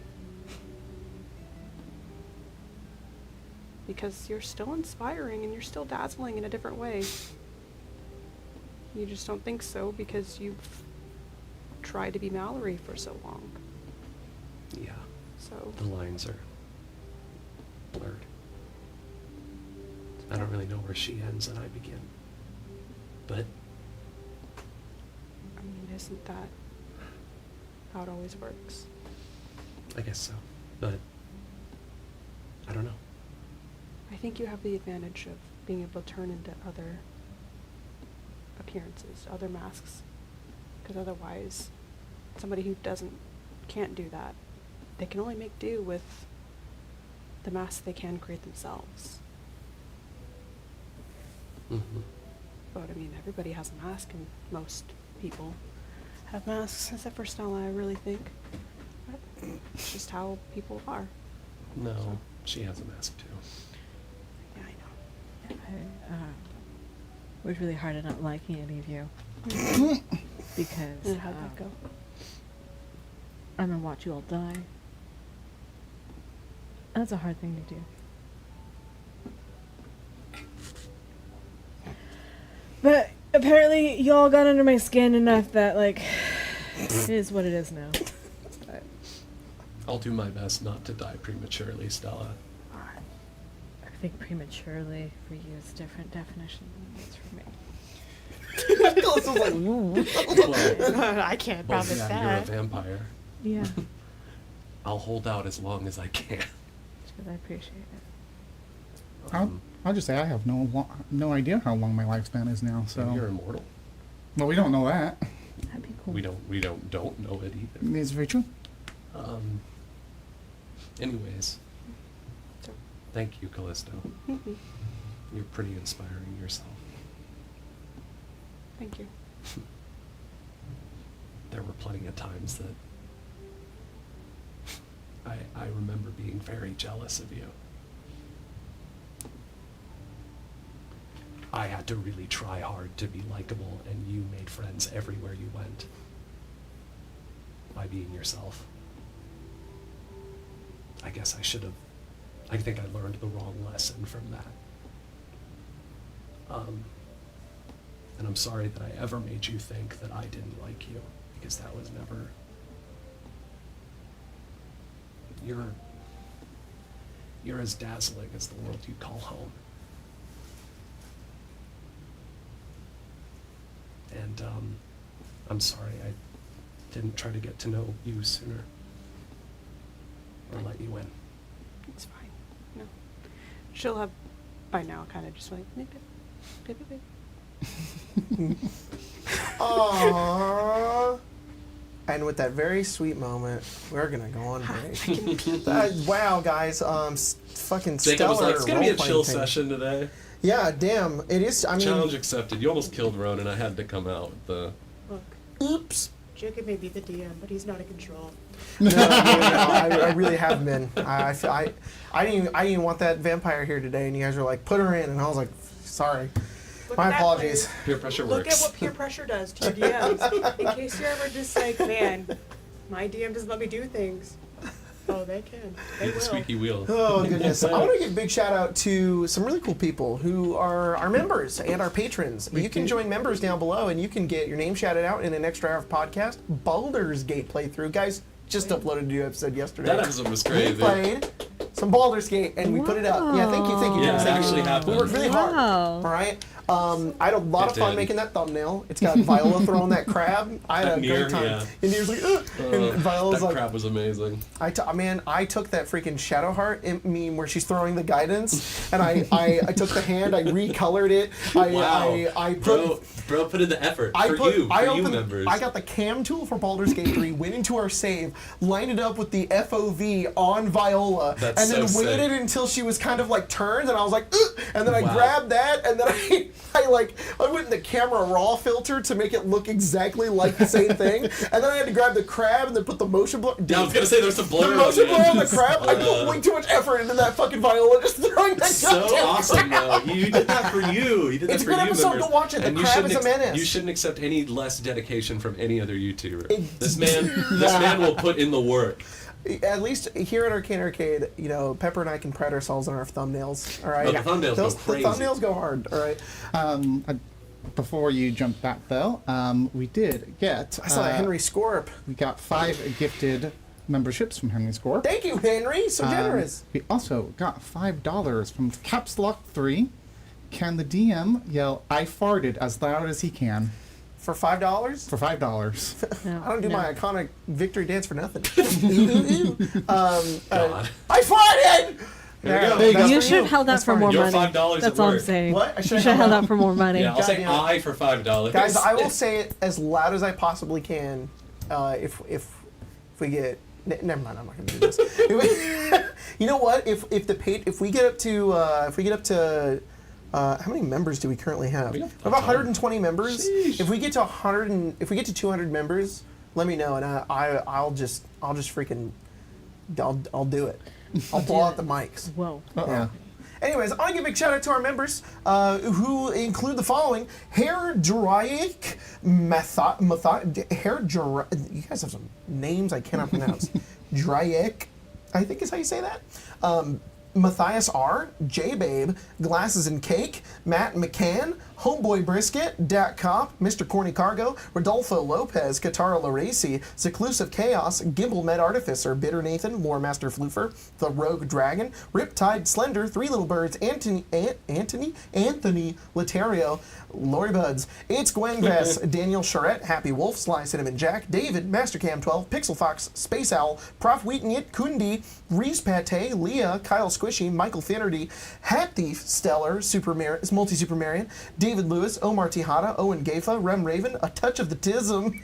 Because you're still inspiring and you're still dazzling in a different way. You just don't think so because you've tried to be Mallory for so long. Yeah. So The lines are blurred. I don't really know where she ends and I begin. But I mean, isn't that how it always works? I guess so. But I don't know. I think you have the advantage of being able to turn into other appearances, other masks. Because otherwise, somebody who can't do that, they can only make do with the masks they can create themselves. Mm-hmm. But I mean, everybody has a mask, and most people have masks, except for Stella, I really think. But it's just how people are. No, So. she has a mask too. Yeah, I know. I worked really hard at not liking any of you. Because And how'd that go? I'm gonna watch you all die. That's a hard thing to do. But apparently y'all got under my skin enough that, like, it is what it is now. But I'll do my best not to die prematurely, Stella. I think prematurely for you is a different definition than it is for me. Well, I can't well, promise yeah, you're a that. vampire. Yeah. I'll hold out as long as I can. Because I appreciate it. I'll just say I have no idea how long my lifespan is now. So So you're immortal. well, we don't know that. That'd be cool. We don't know it either. It's very true. Anyways, So, thank you, Callisto. You're pretty inspiring yourself. thank you. There were plenty of times that I remember being very jealous of you. I had to really try hard to be likable, and you made friends everywhere you went by being yourself. I guess I think I learned the wrong lesson from that. And I'm sorry that I ever made you think that I didn't like you, because that was never... You're as dazzling as the world you call home. And I'm sorry I didn't try to get to know you sooner, or let you in. It's fine. No. She'll have, by now, kind of just like, beep, beep, beep, beep, beep. Aww. And with that very sweet moment, we're gonna go on break. Wow, guys, fucking Jacob was stellar like, it's gonna be a role-playing chill thing. session today. Yeah, damn, it is. I mean, Challenge accepted. You almost killed Ronan. I had to come out with the... Look, oops. Jacob may be the DM, but he's not in control. No, I really have been. I didn't even want that vampire here today, and you guys were like, put her in, and I was like, sorry. Look My at that, apologies. please. Peer pressure Look works. at what peer pressure does to your DMs. In case you're ever just like, man, my DM doesn't let me do things. Oh, they can. They Be the will. squeaky wheel. Oh, goodness. I want to give a big shout out to some really cool people who are our members and our patrons. You can join members down below, and you can get your name shouted out in an extra hour of podcast. Baldur's Gate playthrough. Guys, just uploaded a new episode yesterday. That episode was We crazy. played some Baldur's Gate, and we put it up. Yeah, thank you. Yeah, James, it thank you. actually We happened. worked really hard. Wow. All right. I had a lot of It fun did. making that thumbnail. It's got Viola throwing that crab. I had That a mirror, great time. yeah. And he was like, ugh. And Viola's that like, crab was amazing. I took that freaking Shadowheart meme where she's throwing the guidance, and I took the hand, I recolored it. I put. Bro put in the effort I for put, you I opened, members. I got the cam tool for Baldur's Gate 3, went into our save, lined it up with the FOV on Viola, That's and then so waited sick. until she was kind of like turned, and I was like, ugh, and then I Wow. grabbed that, and then I went in the camera raw filter to make it look exactly like the same thing, and then I had to grab the crab and then put the motion blur. Yeah, I was gonna say there's some blur. The motion blur on the edges. crab. I put way too much effort into that fucking Viola just throwing that So goddamn awesome, crab. though. You did that for you. You did that It's a for good you, episode. members. Go watch it. The And you crab shouldn't is a menace. You shouldn't accept any less dedication from any other YouTuber. This man will put in the work. At least here at Arcane Arcade, you know, Pepper and I can pride ourselves on our thumbnails. All right, Oh, the thumbnails go crazy. The thumbnails go hard. All right. Before you jump that though, we did get. I saw that Henry Scorp. We got 5 gifted memberships from Henry Scorp. Thank you, Henry. So generous. We also got $5 from Caps Lock 3. Can the DM yell "I farted" as loud as he can For $5. for $5? No, I don't do no. my iconic victory dance for nothing. Ooh, ooh, ooh. God. I farted. There we go. There you go. You That's should for have held out That's for fine. more Your money. $5 That's at all I'm work. saying. What? I You should should have held out for more money. Yeah, I'll say Goddamn. I for $5. Guys, I will say it as loud as I possibly can. If we get never mind, I'm not gonna do this. You know what? If we get up to how many members do we currently have? We We have have a ton. 120 members. Sheesh. If we get to 100 and if we get to 200 members, let me know and I'll just freaking I'll do it. I'll blow out the mics. Whoa. Yeah. Anyways, I want to give a big shout out to our members who include the following: Hair Draic, you guys have some names I cannot pronounce. Draic, I think is how you say that. Matthias R, J Babe, Glasses and Cake, Matt McCann, Homeboy Brisket, Dak Cop, Mr. Corny Cargo, Rodolfo Lopez, Katara Laracy, Seclusive Chaos, Gimbal Med Artificer, Bitter Nathan, Lore Master Floofer, The Rogue Dragon, Riptide Slender, Three Little Birds, Anthony Laterio, Lori Buds, It's Gwen Vess, Daniel Charette, Happy Wolf, Sly Cinnamon Jack, David, Mastercam 12, Pixel Fox, Space Owl, Prof Wheaton Kundi, Reese Pate, Leah, Kyle Squishy, Michael Finnerty, Hat Thief, Stellar, Multi Super Marion, David Lewis, Omar Tejada, Owen Gafa, Rem Raven, A Touch of the Tism,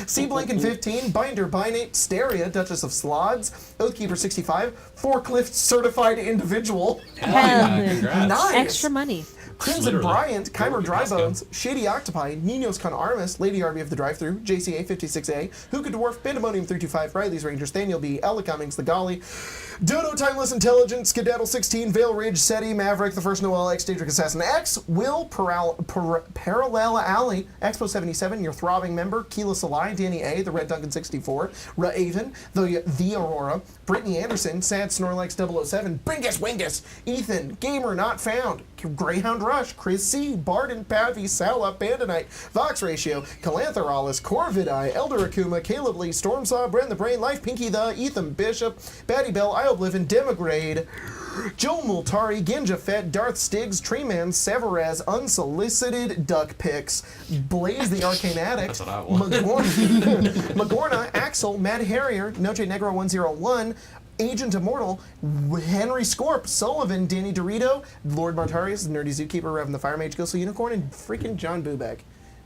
C Blinken 15, Binder Binate, Steria, Duchess of Slods, Oathkeeper 65, Forklift Certified Individual, Hell yeah, yeah. congrats. Nice. Extra money. Crimson Literally. Bryant, Go Kyber with your Drybones, Shady Octopi, Ninos Con Armis, Lady Arby of the Drive-Thru, JCA 56A, Hookah Dwarf, Pandemonium 325, Riley's Rangers, Daniel B, Ella Cummings, The Golly, Dodo Timeless Intelligence, Skedaddle 16, Vale Ridge, Seti, Maverick, The First Noel, X, Daedric Assassin X, Will, Parallel Alley, Expo 77, your throbbing member, Keela Salai, Danny A, The Red Duncan 64, Raven, The Aurora, Brittany Anderson, Sad Snorlax 007, Bingus Wingus, Ethan, Gamer Not Found, Greyhound Rush, Chris C, Barden, Pavi, Sala, Bandonite, Vox Ratio, Calantheralis, Corvidae, Elder Akuma, Caleb Lee, Stormsaw, Bren the Brain, Life Pinky the, Ethan Bishop, Batty Bell, Ioblivion, Demigrade, Joe Multari, Ginja Fett, Darth Stiggs, Treeman, Severez, Unsolicited Duck Pics, Blaze the Arcane Addict, That's what I want. Magorna, Axel, Mad Harrier, Noche Negro 101, Agent Immortal, Henry Scorp, Sullivan, Danny Dorito, Lord Martarius, Nerdy Zookeeper, Revan the Fire Mage, Ghostly Unicorn, and freaking John Bubeck.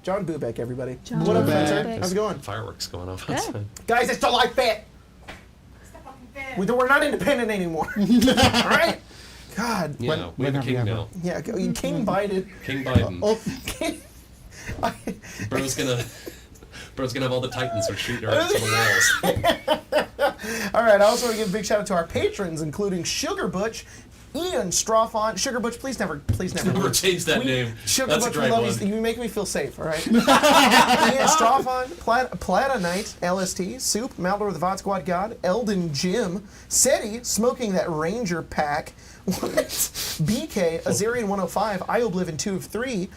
John Bubeck, everybody. John What up, Bubeck. Spencer? How's it going? Fireworks going off Good. outside. Guys, it's July 5th. We're not independent anymore. All right? God. Yeah, When we have a have we king ever? now. Yeah, King Biden. King Biden. Oh, Bro's gonna have all the titans with shooting darts on the walls. All right, I also want to give a big shout out to our patrons, including Sugar Butch, Ian Strawfont. Sugar Butch, please never. Never change that name. Sugar That's a Butch, we great love one. you. You make me feel safe, all right? Ian Strawfont, Plata Knight, LST, Soup, Maldor the VOD Squad God, Eldon Jim, Seti, Smoking That Ranger Pack, what? BK, Azarian 105, Ioblivion 2 of 3,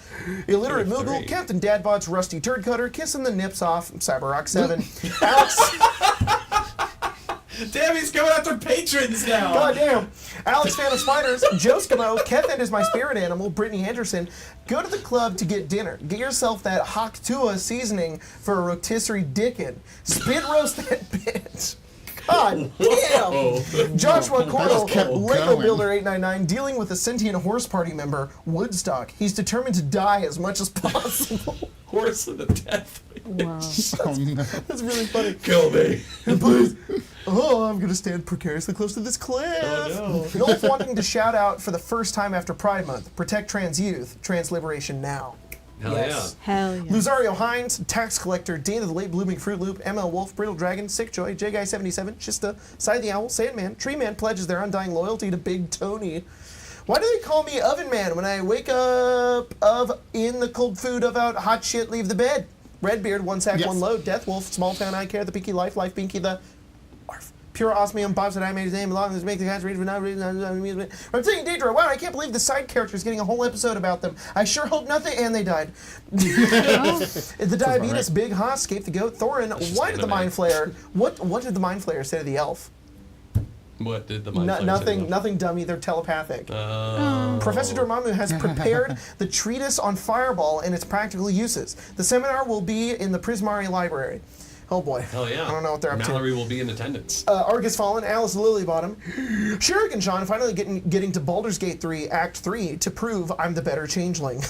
Illiterate 2 of Moogle, 3. Captain Dadbots, Rusty Turd Cutter, Kissing the Nips Off, Cyberrock 7, Alex. Damn, he's going after patrons now. God damn. Alex Fan of Spiders, Joe Scamo, Kevin is my spirit animal, Brittany Anderson. Go to the club to get dinner. Get yourself that Haktua seasoning for a rotisserie dickin'. Spit roast that bitch. God damn! Joshua just kept Cordell, Lego going. Builder 899, dealing with a sentient horse party member, Woodstock. He's determined to die as much as possible. Horse of the death. Wow. Oh, no. That's really funny. Kill me. Please. Oh, I'm gonna stand precariously close to this cliff. Oh, no. Nolf wanting to shout out for the first time after Pride Month. Protect trans youth. Trans liberation now. Hell Hell yeah. Luzario Hines, Tax Collector, Dana the Late Blooming Fruit Loop, ML Wolf, Brittle Dragon, Sick Joy, J Guy 77, Shista, Side the Owl, Sandman, Tree Man pledges their undying loyalty to Big Tony. Why do they call me Oven Man when I wake up in the cold food about hot shit, leave the bed? Redbeard, One Sack, Yes. One Load, Death Wolf, Small Town I Care, The Pinky Life, Life Binky, The Arf. Pure Osmium, Bob said I made his name along as make the guys read for no reason. I'm saying Daedra, wow, I can't believe the side characters getting a whole episode about them. I sure hope nothing, and they died. The Diabetes, Big Haas, Escape the Goat, Thorin, just why did the anime. Mind Flayer, what did the Mind Flayer say to the elf? What did the mind flayer say? Nothing dummy, they're telepathic. Oh. Professor Dormammu has prepared the treatise on Fireball and its practical uses. The seminar will be in the Prismari Library. Oh boy. Hell yeah. I don't know what they're up Mallory will be in attendance. to. Argus Fallen, Alice Lilybottom, Shuriken Sean finally getting to Baldur's Gate 3 Act 3 to prove I'm the better changeling.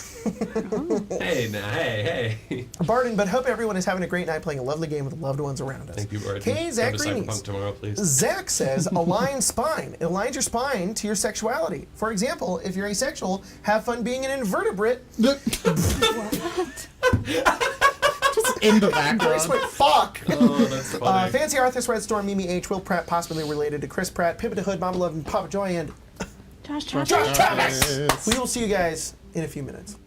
Hey, now, hey. Barden, but hope everyone is having a great night playing a lovely game with loved ones around us. Thank you, Barton. K. Zach Go to Greenies. Cyberpunk tomorrow, please. Zach says, align spine. It aligns your spine to your sexuality. For example, if you're asexual, have fun being an invertebrate. Just in the background. Grace went, fuck! Oh, that's funny. Fancy Arthur, Red Storm, Mimi H, Will Pratt, possibly related to Chris Pratt, Pippa the Hood, Mama Love, and Papa Joy, and Josh, Josh Travis. We will see you guys in a few minutes.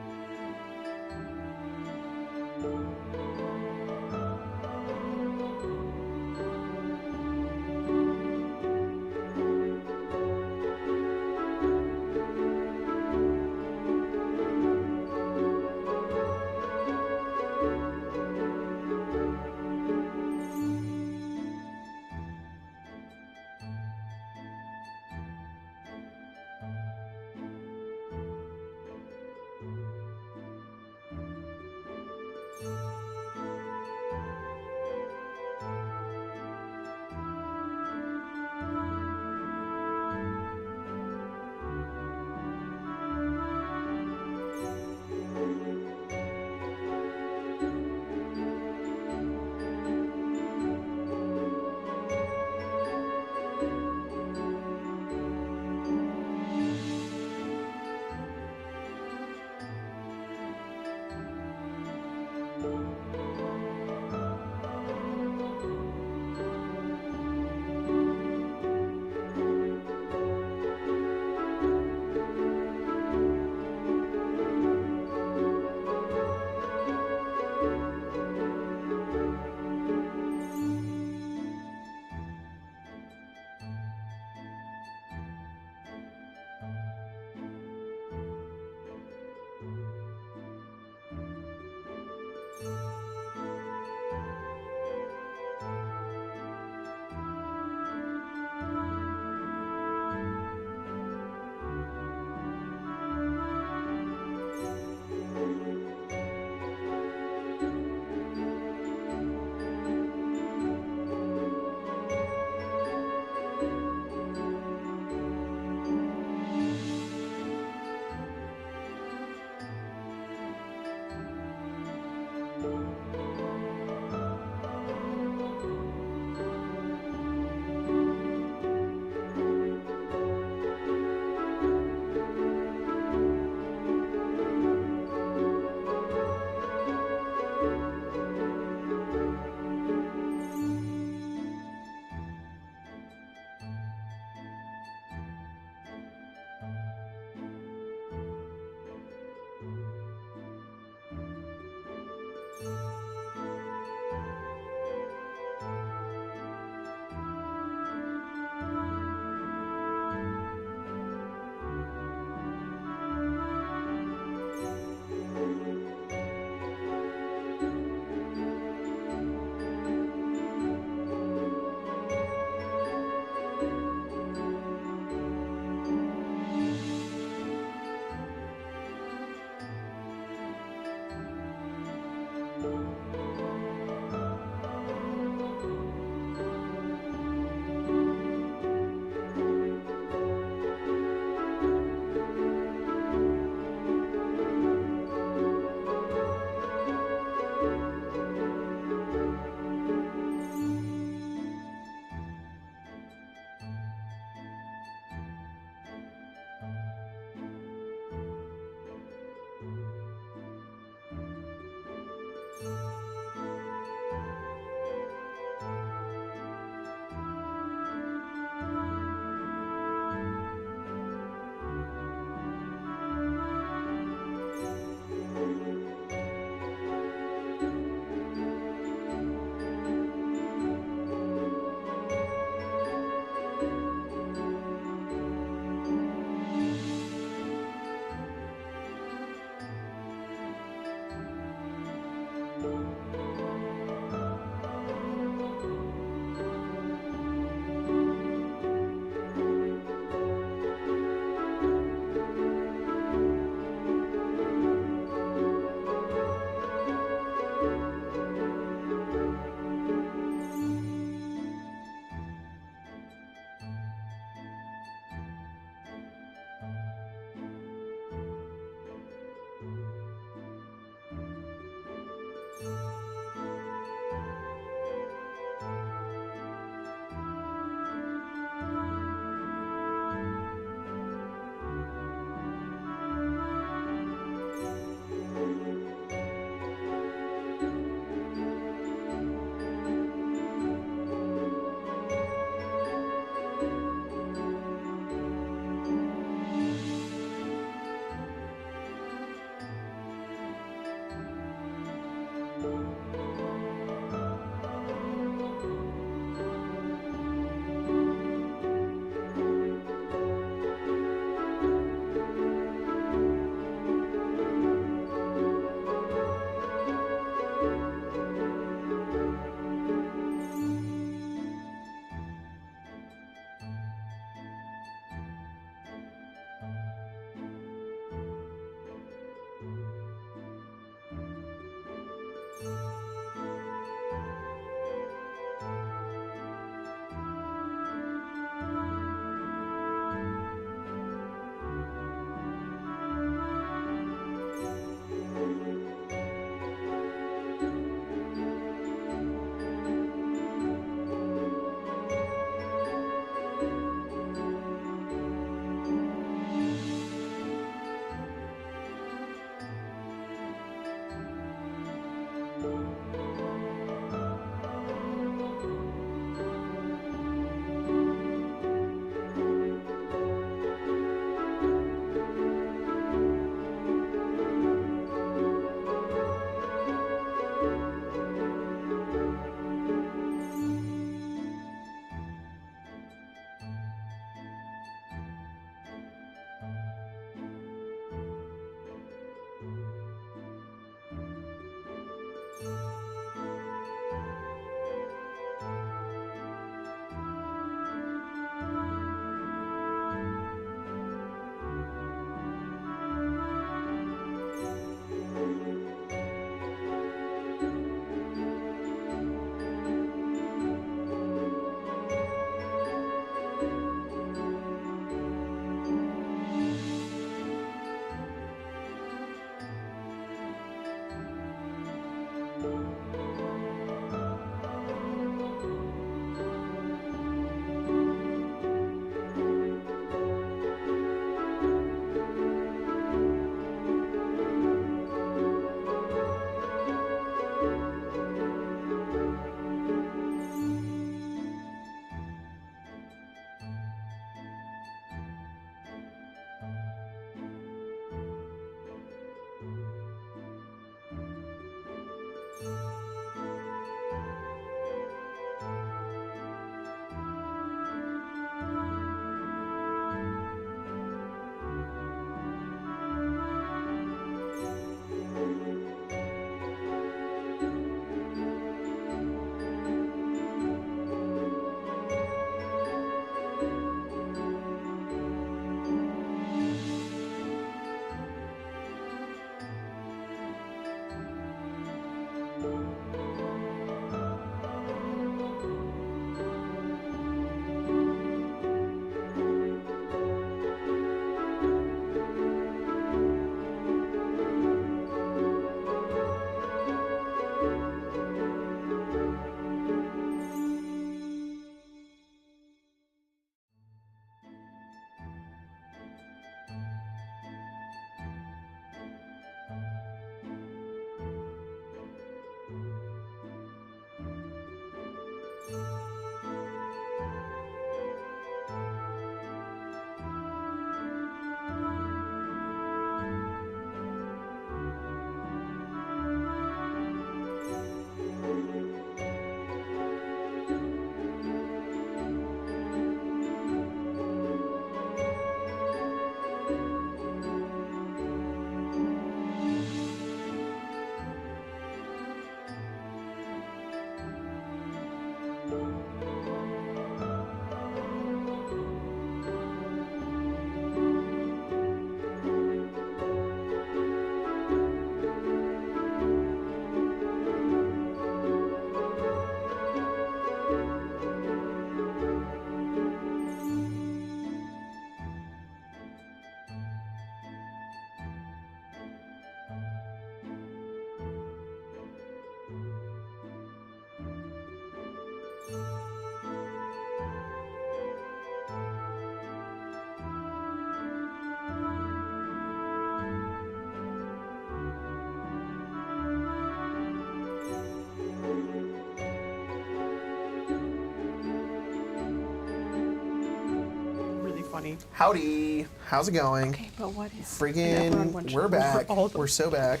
funny. Howdy. How's it going? Okay, but what if an Eberron one Freaking, shot we're back. all the- We're so back.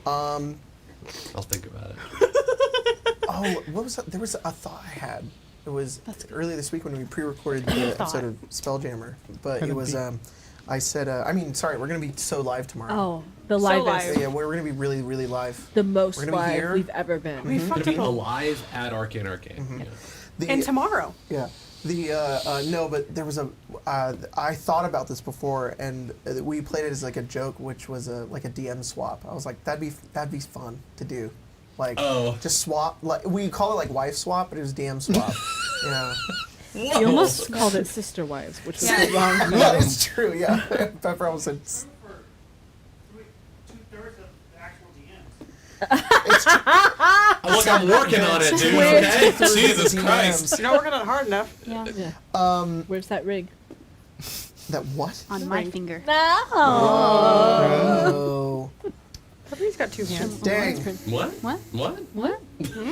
I'll think about it. Oh, what was that? There was a thought I had. It was That's good. earlier this week when we pre-recorded the episode of Spelljammer. But it was, I said, sorry, we're going to be so live tomorrow. Oh, the So livest. live. Yeah, we're going to be really, really live. The most We're gonna be live here. we've ever been. We Gonna fucked be up a alive at Arcane. Mm-hmm. Yeah. The, And tomorrow. Yeah. No, but there was I thought about this before, and we played it as like a joke, which was like a DM swap. I was like, that'd be fun to do, like just swap. Like we call it like wife swap, but it was DM swap. Yeah. You almost called it sister wives, which was Yeah. the wrong. That is true. Yeah. Pepper almost said. Two-thirds of the actual DMs. Look, I'm working on it, dude. Weird. Okay? Two-thirds of Jesus the Christ. You're not working on it hard enough. Yeah. Yeah. Where's that rig? That what? On my finger. No. Oh. Pepper's got 2 hands. Dang. What? What? What? What?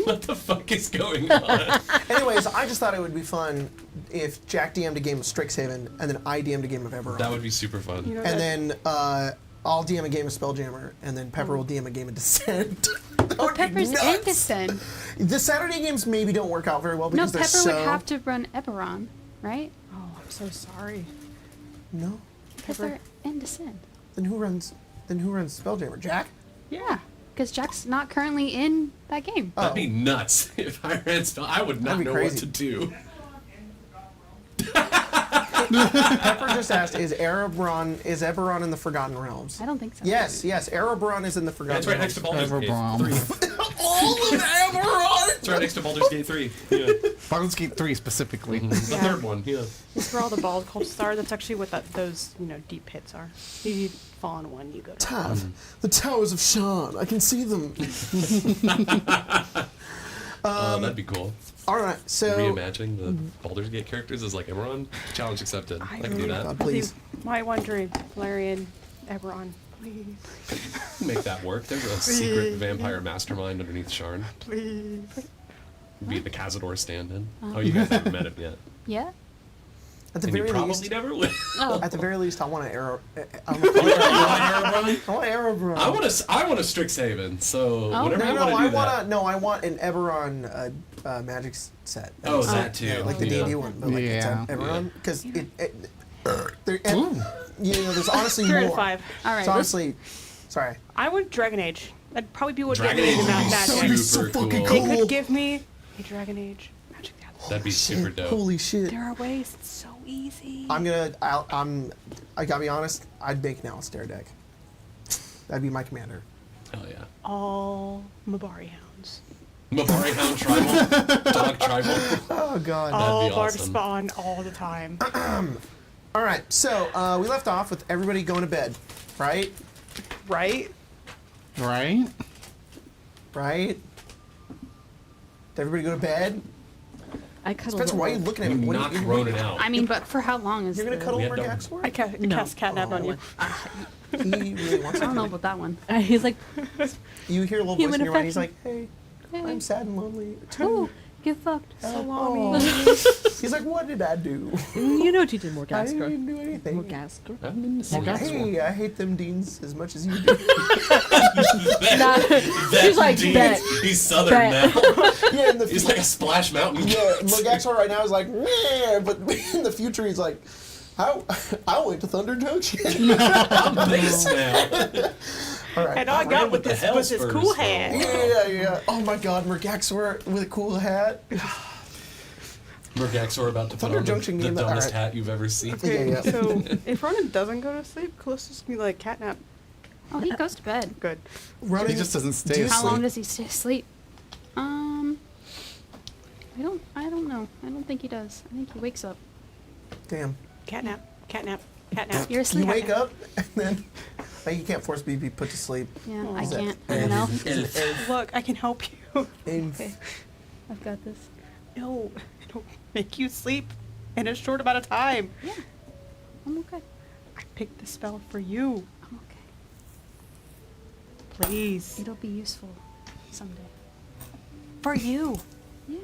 What the fuck is going on? Anyways, I just thought it would be fun if Jack DM'd a game of Strixhaven and then I DM'd a game of Eberron. That would be super fun. You know And that- then I'll DM a game of Spelljammer, and then Pepper will DM a game of Descent. That would be Pepper's nuts. and Descent. The Saturday games maybe don't work out very well No, because they're Pepper so. would have to run Eberron, right? Oh, I'm so sorry. No. Because Pepper. they're in Descent. Then who runs Spelljammer? Jack? Yeah. Because Jack's not currently in that game. Oh. That'd be nuts. If I ran spell, I would not That'd be know crazy. what to do. Pepper just asked, is Eberron in the Forgotten Realms? I don't think so. Yes, Eberron is in the Yeah, Forgotten it's right next to Realms. Baldur's Gate Everbrom. 3. All of Eberron! It's right next to Baldur's Gate 3. Yeah. Baldur's Gate 3 specifically. The third one, yeah. It's where all the bald cultists are. That's actually what those deep pits are. You fall in one, you go to Tav, the Towers of Shan. I can see them. That'd be cool. All right, so Reimagining the Baldur's Gate characters as like Eberron. Challenge accepted. I can do that. God, please. My one dream, Valerian, Eberron, please, Make that work. There's a secret vampire mastermind underneath Sharn. please. Be the Cazador stand-in. Oh, you guys haven't met him yet. Yeah? at the And you very probably least, never will. Oh. at the very least, I want an arrow. I You want Eberron? want Eberron. I want a Strixhaven. So Oh. whatever No, you no, want to do. I want an Eberron magic set. Oh, that too. Yeah, like the Yeah. D&D one, but like it's Yeah. Eberron because there's honestly 3 and more. 5. All right. It's honestly, sorry. I would Dragon Age. That'd probably be what Dragon Dragon Age Age is about. would That be That'd be way. so super fucking cool. They cool. could give me a Dragon Age Magic the Gathering. That'd be super dope. Holy shit. There are ways. It's so easy. I gotta be honest. I'd make now a stair deck. That'd be my commander. Hell yeah. all Mabari hounds. Mabari Hound Tribal. Dog Tribal. Oh god. All be bark awesome. spawn all the time. All right. So we left off with everybody going to bed, right? Right? Right? Right. Did everybody go to bed? I cuddled. Spencer, why are you over. looking at You me? What knocked are you- Ronan out. I mean, but for how long is You're gonna the- cuddle We over had dog. Gaxor? I cast catnap on you. He really wants I don't know to. about that one. He's like, You hear a little voice Human in your mind. He's like, affection. "Hey, I'm sad and lonely." Oh, get fucked. Oh. He's like, "What did I do? you know what you did, I Morgascor. didn't do anything." Morgascor. I've been missing Morgascor. Hey, I hate them deans as much as you do. She's like, Dude, bet. He's southern Bet. now. Yeah, in the He's like a Splash Mountain. yeah, Mogaxor right now is like, "Meh," but in the future he's like, I went to Thunder Junction. I'm base now. All right. And all I ran got with with the this was his Hellspurs, cool though. hat. Yeah. Oh my God, Mergaxor with a cool hat. Mergaxor about to put Thunder on Junction the game, dumbest alright. hat you've ever seen. Yeah. So if Ronan doesn't go to sleep, closest be like catnap. Oh, he goes to bed. Good. Running, He just doesn't do stay you How asleep. long does he stay asleep? I don't know. I don't think he does. I think he wakes up. Damn. Catnap. Catnap. Catnap. You're asleep. You wake up and then like, you can't force me to be put to sleep. Yeah, Oh. I Is that- can't. You know? Look, I can help you. And Okay. I've got this. No, it'll make you sleep in a short amount of time. Yeah. I'm okay. I picked the spell for you. I'm okay. Please. It'll be useful someday. For you. Yeah.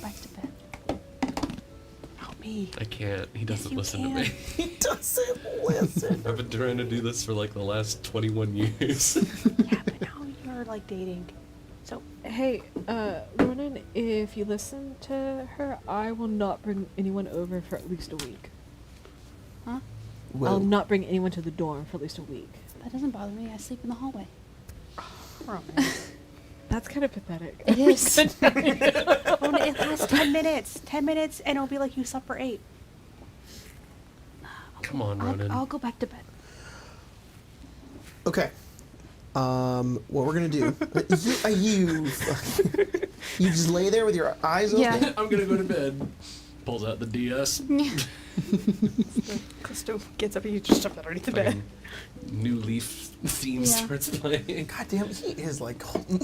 Back to bed. me. I can't. He doesn't you listen to can. me. He doesn't listen. I've been trying to do this for like the last 21 years. Yeah, but now you're like dating. So Hey, Ronan, if you listen to her, I will not bring anyone over for at least a week. Huh? I'll not bring anyone to the dorm for at least a week. That doesn't bother me. I sleep in the hallway. Roman. That's kind of pathetic. It is. Roman, it lasts 10 minutes. 10 minutes, and it'll be like you slept for 8. Come on, Ronan. I'll go back to bed. Okay. What we're gonna do? you just lay there with your eyes open. Yeah. I'm gonna go to bed. Pulls out the DS. Callisto gets up and you just stuff that underneath the bed. Fucking New Leaf theme Yeah. starts playing. God damn, he is like Colton.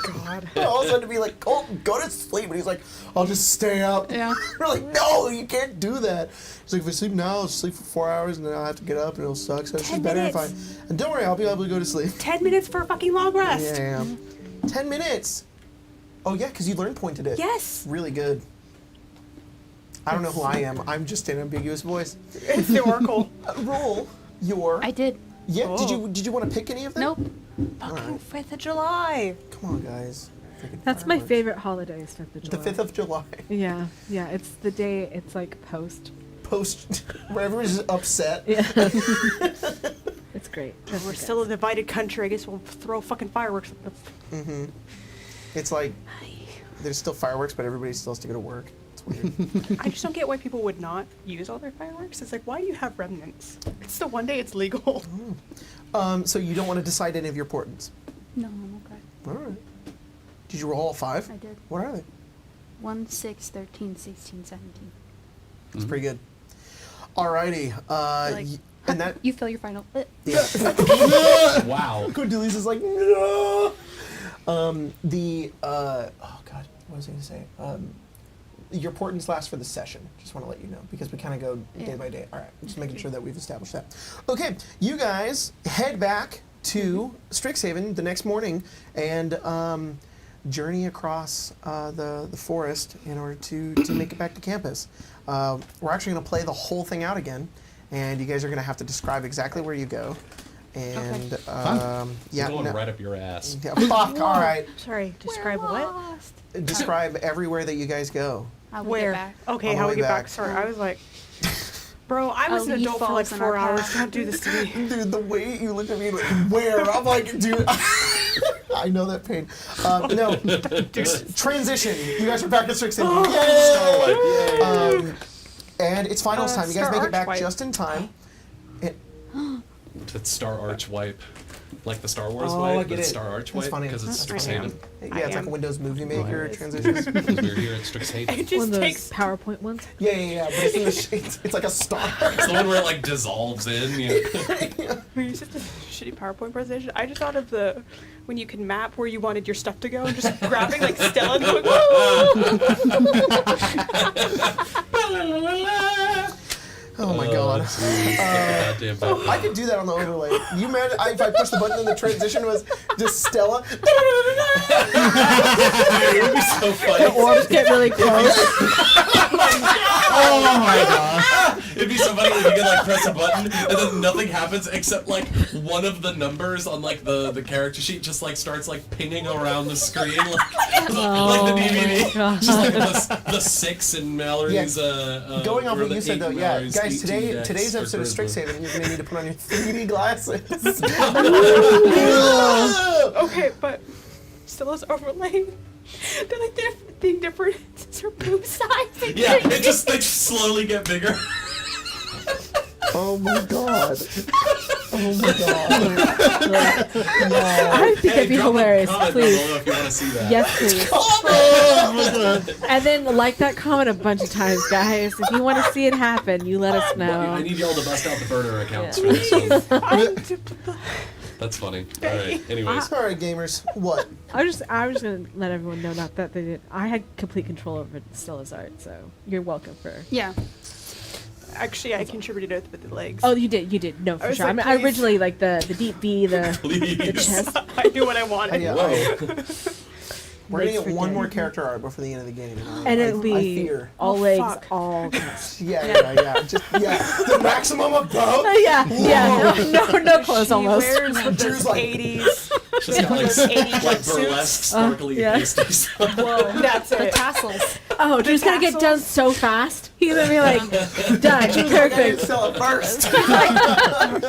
God. All of a sudden to be like, Colton, go to sleep. And he's like, I'll just stay up. Yeah. We're like, no, you can't do that. He's like, if I sleep now, I'll sleep for 4 hours and then I'll have to get up and it'll suck. So it's 10 just better if I. minutes. And don't worry, I'll be able to go to sleep. 10 minutes for a fucking long rest. Yeah. 10 minutes. Oh, yeah, because you learned pointed it. Yes. Really good. I don't know who I am. I'm just an ambiguous voice. It's the Oracle. Roll your. I did. Yeah. Oh. Did you want to pick any of them? Nope. Fucking 5th of July. Come on, guys. Freaking That's my fireworks. favorite holiday, is 5th of The July. 5th of July. Yeah, yeah, it's the day, it's like post. Post where everyone's just upset. Yeah. It's great. We're still a divided country. I guess we'll throw fucking fireworks. Mm-hmm. It's like there's still fireworks, but everybody still has to go to work. It's weird. I just don't get why people would not use all their fireworks. It's like, why do you have remnants? It's the one day it's legal. So you don't want to decide any of your portents. No, I'm okay. All right. Did you roll all 5? I did. What are they? 1, 6, 13, 16, 17. That's pretty good. Alrighty. Like- And that. You fill your final. Yeah. Wow. Cordelius is like, no. Oh God, what was I going to say? Your portents last for the session. Just want to let you know because we kind of go day Yeah. by day. All right, just making sure that we've established that. Okay, you guys head back to Strixhaven the next morning and journey across the forest in order to make it back to campus. We're actually going to play the whole thing out again, and you guys are going to have to describe exactly where you go. And yeah, Going no- right up your ass. yeah, fuck. All right, Sorry, describe what? describe everywhere that you guys go. How we Where? get back. Okay, On the how way we get back. back. Sorry, I was like, bro, I was Oh, an he adult for like falls in 4 our hours. path. Don't do this to me. Dude, the way you look at me like, where? I'm like, dude, I know that pain. No, transition. You guys are back at Strixhaven. Yay! And it's finals time. You guys Star make it back Archwipe. just in time. It's Star Arch Wipe. Like the Star Wars Oh, wipe, I but get it's it. Star Arch That's Wipe funny. because it's I am. Strixhaven. Yeah, it's like a Windows Movie Maker Nice. transition. Because we're here at Strixhaven. It It's just One of those takes. PowerPoint ones. Yeah. But it's in the it's like a star. the one where it like dissolves in. You know? When you said the shitty PowerPoint presentation, I just thought of the when you can map where you wanted your stuff to go and just grabbing like Stella and going, Oh my god. Goddamn bad. I could do that on the overlay. You man, if I push the button and the transition was just Stella. It would be so funny. The orbs get really close. Oh my god. It'd be so funny if you could like press a button and then nothing happens except like one of the numbers on like the character sheet just like starts like pinging around the screen like the DVD. God. Just like the 6 in Mallory's Going off or what the you said 8 though, in yeah, Mallory's guys, 18 decks today's for episode of Charisma. Strixhaven, you're gonna need to put on your 3D glasses. okay, but Stella's overlay. They're like thing different. It's her boob size. Yeah, they just slowly get bigger. Oh my god. Oh my god. I think that'd be drop a hilarious. comment Please. below if you want to see that. Yes, please. And then like that comment a bunch of times, guys. If you want to see it happen, you let us I know. need y'all to bust out the burner accounts Yeah. for this one. That's funny. Alright, anyways. Alright, gamers. What? I was just gonna let everyone know not that they did. I had complete control over Stella's art, so you're welcome for. Yeah. Actually, I contributed with the legs. Oh, you did. No, I for was sure. like, I please. originally like the deep V, the Please. chest. I knew what I wanted. Yeah, Whoa. We're gonna legs get for one dead. more character art before the end of the game. And it'll I be fear. all Oh, legs, fuck. all. Yeah. The maximum of both. No clothes She almost. wears with Drew's those like- 80s. Just got like, 80 like jumpsuits. burlesque, sparkly yeah. pasties. Whoa, that's The it. tassels. Oh, Drew's gonna get done so fast. He's gonna be like, done, I didn't perfect. sell it first.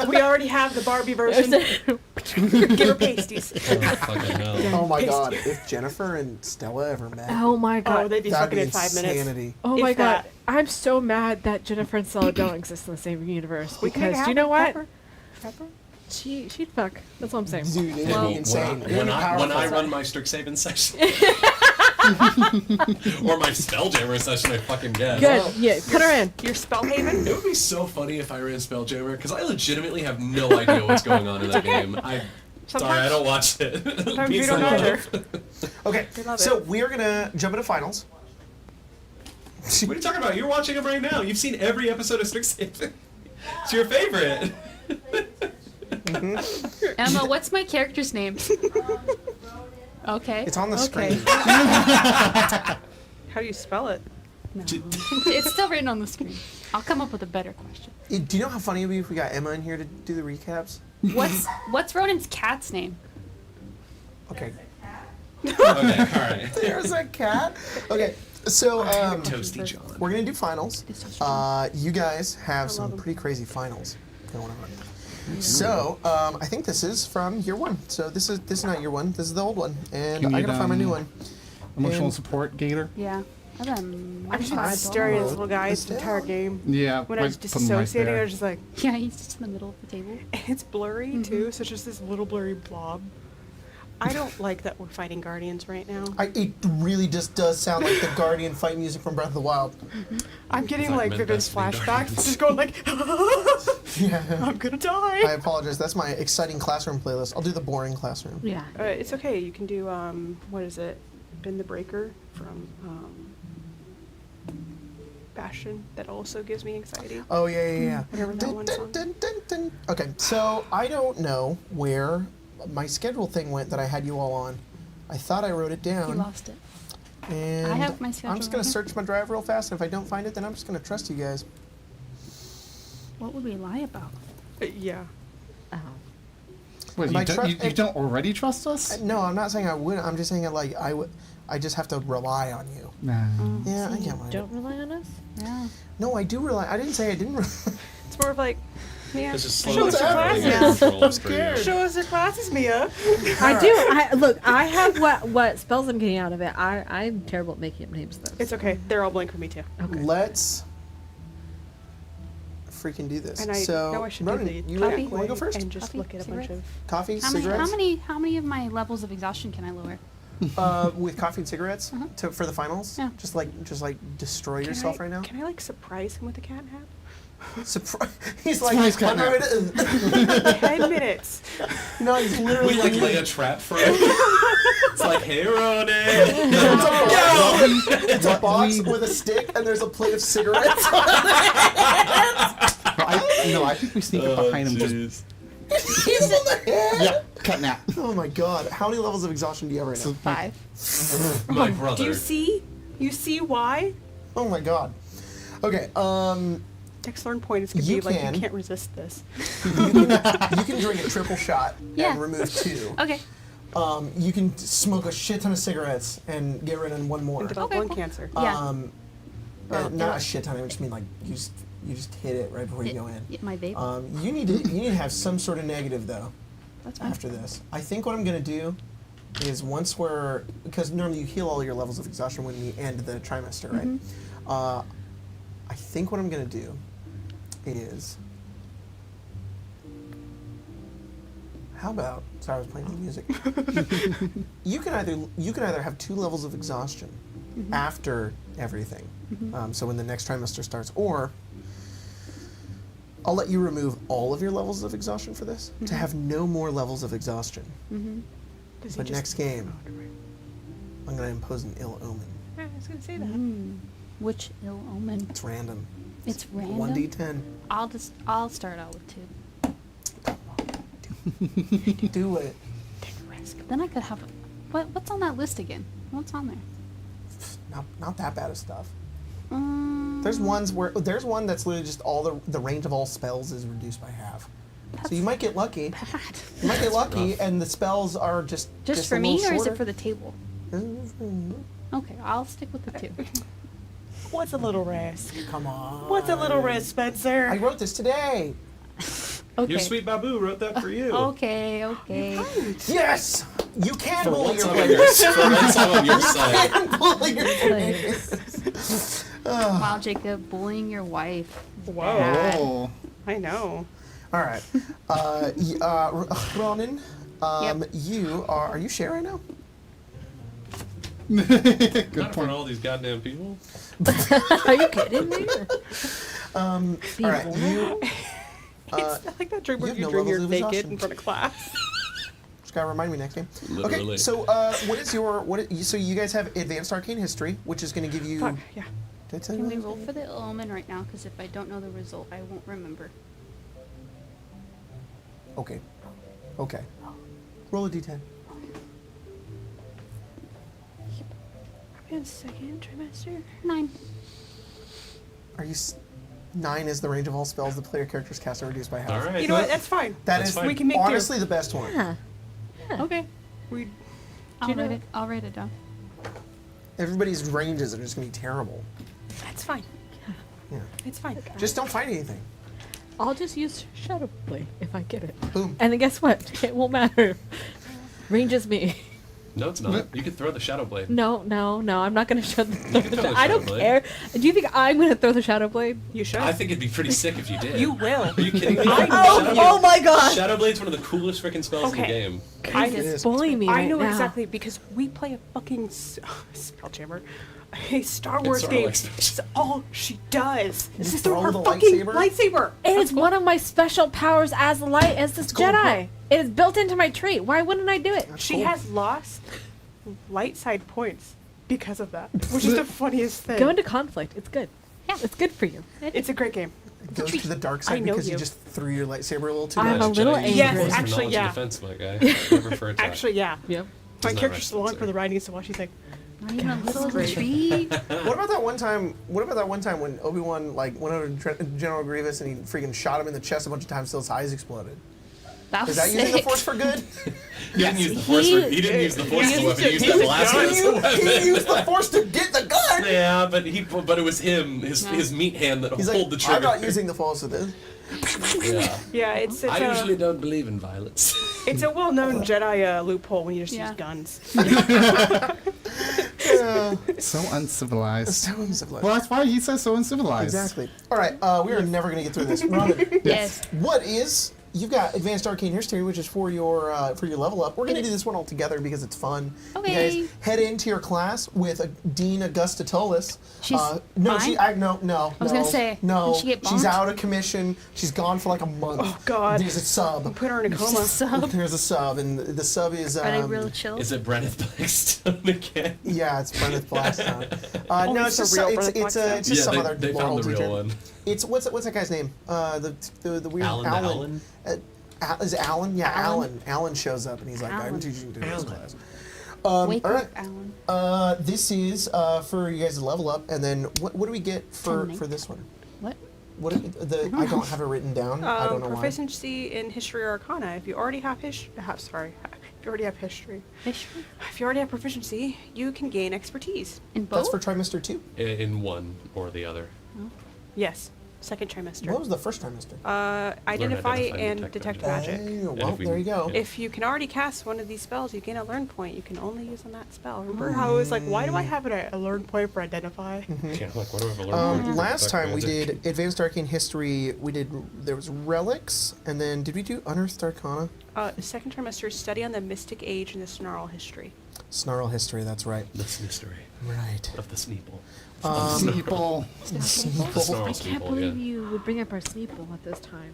We already have the Barbie version. Give her pasties. Oh, fucking hell. Oh my god! If Jennifer and Stella ever met, Oh my Oh, god. they'd be that'd fucking be in 5 minutes. insanity. Oh if my god. that. I'm so mad that Jennifer and Stella don't exist in the same universe. We can make it Because do you know what? happen. Pepper? She'd fuck. That's all I'm saying. Dude, it'd Well, be insane. It'd when be I powerful. run my Strixhaven session, or my Spelljammer session, I fucking guess. Good. Yeah, put her in. Your Spellhaven? It would be so funny if I ran Spelljammer, because I legitimately have no idea what's going on in that game. Sorry, I Sometimes- don't watch it. Sometimes Peace we don't and either. love. Okay, We love so it. we are gonna jump into finals. What are you talking about? You're watching them right now. You've seen every episode of Strixhaven. It's your favorite. Emma, what's my character's name? Okay. It's on the Okay. screen. How do you spell it? No. It's still written on the screen. I'll come up with a better question. Do you know how funny it would be if we got Emma in here to do the recaps? What's Ronan's cat's name? Okay. Okay, alright. There's a cat. Okay, so Toasty John. we're gonna do finals. You guys have some love 'em. pretty crazy finals going on. So I think this is from year one. So this is not year one. This is the old one, and You I need, gotta find my new um, one. Emotional And- support, Gator. Yeah. I've just been staring at this little guy the entire game. Yeah. When I was put 'em right dissociating, I there. was just like, Yeah, he's just in the middle of the table. it's blurry too, so it's just this little blurry blob. I don't like that we're fighting Guardians right now. It really just does sound like the Guardian fight music from Breath of the Wild. I'm getting It's like like men vivid besting flashbacks, Guardians. just going like, Yeah. I'm gonna I die. apologize. That's my exciting classroom playlist. I'll do the boring classroom. Yeah. It's okay. You can do what is it? Bend the Breaker from Bastion. That also gives me anxiety. Oh yeah. Whatever that one song. Dun. Okay, so I don't know where my schedule thing went that I had you all on. I thought I wrote it He down. lost it. And I have my I'm schedule just gonna right here. search my drive real fast, and if I don't find it, then I'm just gonna trust you guys. What would we lie about? Yeah. Oh. Wait, My you, tru- you don't already trust us? No, I'm not saying I would. I'm just saying that like I would. I just have to rely on you. Nah. Yeah, I So get you mine. don't rely on us? Yeah. No, I do rely. I didn't say I didn't. It's more of like, Mia, It's just show slowly us your spiraling glasses. out of control I'm for you. scared. Show us your glasses, Mia. I do. Look, I have what spells I'm getting out of it. I'm terrible at making up names though. It's okay. They're all blank for me too. okay. Let's freaking do this. And I so, know I should Ronan, do the you Coffee? want to go first? and just Coffee, look at a bunch of. cigarettes? Coffee, How many, cigarettes. how many of my levels of exhaustion can I lower? With coffee and cigarettes for the finals. Yeah. Just like destroy yourself right now. Can I like surprise him with a cat hat? Surprise! He's like Surprise cat nap. 10 minutes. No, he's literally We like lay a trap for him. It's like, hey, Ronan. It's a box with a stick, and there's a plate of cigarettes. I think we sneak up behind him. Just He's on the head. yeah, cut nap. Oh my god! How many levels of exhaustion do you have right now? 5. My brother. Do you see? You see why? Oh my god. Okay. Next learn point is gonna You be like can. you can't resist this. You can drink a triple shot Yeah. and remove 2. Okay. You can smoke a shit ton of cigarettes and get rid of 1 more. And develop Okay, lung cool. cancer. Yeah. Not a shit ton. I just mean like you just hit it right before you go in. My vape. You need to have some sort of negative though That's fine. after this. I think what I'm gonna do is once we're because normally you heal all your levels of exhaustion when we end the trimester, right? I think what I'm gonna do is how about sorry I was playing the music. you can either have 2 levels of exhaustion after everything. So when the next trimester starts, or I'll let you remove all of your levels of exhaustion for this to have no more levels of exhaustion. Does he But just- next game, Oh, never mind. I'm going to impose an ill omen. Yeah, I was gonna say that. Which ill omen? It's random. It's random. 1d10. I'll start out with 2. Do it. Take a risk. Then I could have. What's on that list again? What's on there? Not that bad of stuff. Um, There's one that's literally just all the range of all spells is reduced by half. So you might get lucky. bad. You might get lucky, rough. and the spells are just Just for a me, little or is it shorter. for the table? Okay, I'll stick with the 2. What's a little risk? Come on. What's a little risk, Spencer? I wrote this today. Okay. Your sweet Babu wrote that for you. Okay. Yes, you can For bully once your I'm on players. for once I'm on your side. can bully your players. Wow, Jacob, bullying your wife. Whoa. Oh. I know. All right, Ronan, Yep. you are you share right now? Good Not for point. all these goddamn people. Are you kidding me? All right, you. It's like that dream you where have you no dream you're levels of naked exhaustion. in front of class. Just gotta remind me next game. Literally. Okay, so what is your so you guys have advanced arcane history, which is going to give you. Fuck, yeah. Did I tell you Can we that? roll for the omen right now? Because if I don't know the result, I won't remember. Okay. Okay. Roll a d10. Are we in second trimester? 9. Are you? 9 is the range of all spells the player characters cast are reduced by half. All right. You know what? That's fine. That That's is fine. We can make do. honestly the best one. Yeah. Okay. We. I'll you know- write it. I'll write it down. Everybody's ranges are just going to be terrible. That's fine. Yeah. It's fine. Just don't fight anything. I'll just use Shadow Blade if I get it. Boom. And then guess what? It won't matter. Range is me. No, it's not. You could throw the Shadow Blade. No, I'm not gonna show can throw the I don't Shadow Blade. care. Do you think I'm gonna throw the Shadow Blade? You should. I think it'd be pretty sick if you did. You will. Are you kidding me? Oh my god! Shadow Blade's one of the coolest freaking spells in the Okay. game. I, It is. Bully me I right know now. exactly because we play a fucking Spelljammer, a Star Wars sort of game. like Spelljammer. It's all she does. This is throw her the fucking lightsaber? lightsaber. It is one of my special powers as this cool. Jedi. It is built into my trait. Why wouldn't I do it? She cool. has lost light side points because of that, which is the funniest thing. Go into conflict. It's good. Yeah. It's good for you. It's a great game. It goes to the dark I side know because you you. just threw your lightsaber a little too I'm much. a little Jedi angry. Yes, uses actually, knowledge yeah. of defense, my guy. Never referred to Actually, yeah. Yep. My Does not character's along reference for it. the riding, so watch you think. Not even a little great. tree. What about that one time? What about that one time when Obi-Wan like went over to General Grievous and he freaking shot him in the chest a bunch of times till his eyes exploded? That was Is that using the sick. Force for good? He didn't use the Force. He didn't use the Force as a weapon. He used that He blaster as a used- weapon. he used the Force to get the gun. Yeah, but it was him, his meat hand that He's pulled like, the trigger. I'm not using the Force for this. Yeah. Yeah, it's I a, usually don't believe in violence. it's a well-known Jedi loophole when you just Yeah. use guns. So uncivilized. So uncivilized. Well, that's why he says so uncivilized. Exactly. All right, we are never going to get through this. Ronan, Yes. what is? You've got Advanced Arcane History, which is for your level up. We're going to do this one all together because it's fun. Okay. You guys head into your class with Dean Augusta Tullis. She's no, fine? no. I was gonna say, no. did she get She's bonked? out of commission. She's gone for like a month. Oh, God. There's a sub. Put her in a coma. Sub. There's a sub, and the sub is. Are they real chill? Is it Brenneth Blackstone again? Yeah, it's Brenneth Blackstone. Oh, no, it's it's the just real it's Brenneth Blackstone? just some they, other they moral found the real teacher. one. It's what's that guy's name? The weird Alan? Is it Alan? Yeah, Alan? Alan. Alan shows up and he's like, I'm Alan. teaching to this Alan. class. Wake all up, right. Alan. This is for you guys to level up, and then what do we get for Tonight. this one? What? What I don't have it written down. I don't know why. Proficiency in history or arcana. If you already have if you already have history. History? If you already have proficiency, you can gain expertise. In both? That's for trimester 2. In one or the other. Yes, second trimester. What was the first trimester? Identify identify and and detect detect magic. Oh, well, if we- there you go. yeah. If you can already cast one of these spells, you gain a learn point. You can only use on that spell. Remember how it was like, why do I have a learn point for identify? Yeah, like what do I have to learn? Last time we did Advanced Arcane History, there was relics, and then did we do Unearthed Arcana? Second trimester, study on the Mystic Age and the Snarl history. Snarl History, that's right. This mystery Right. of the Sneeple. People. The Sneeple. Snarl I can't Sneeple, believe yeah. you would bring up our Sneeple at this time.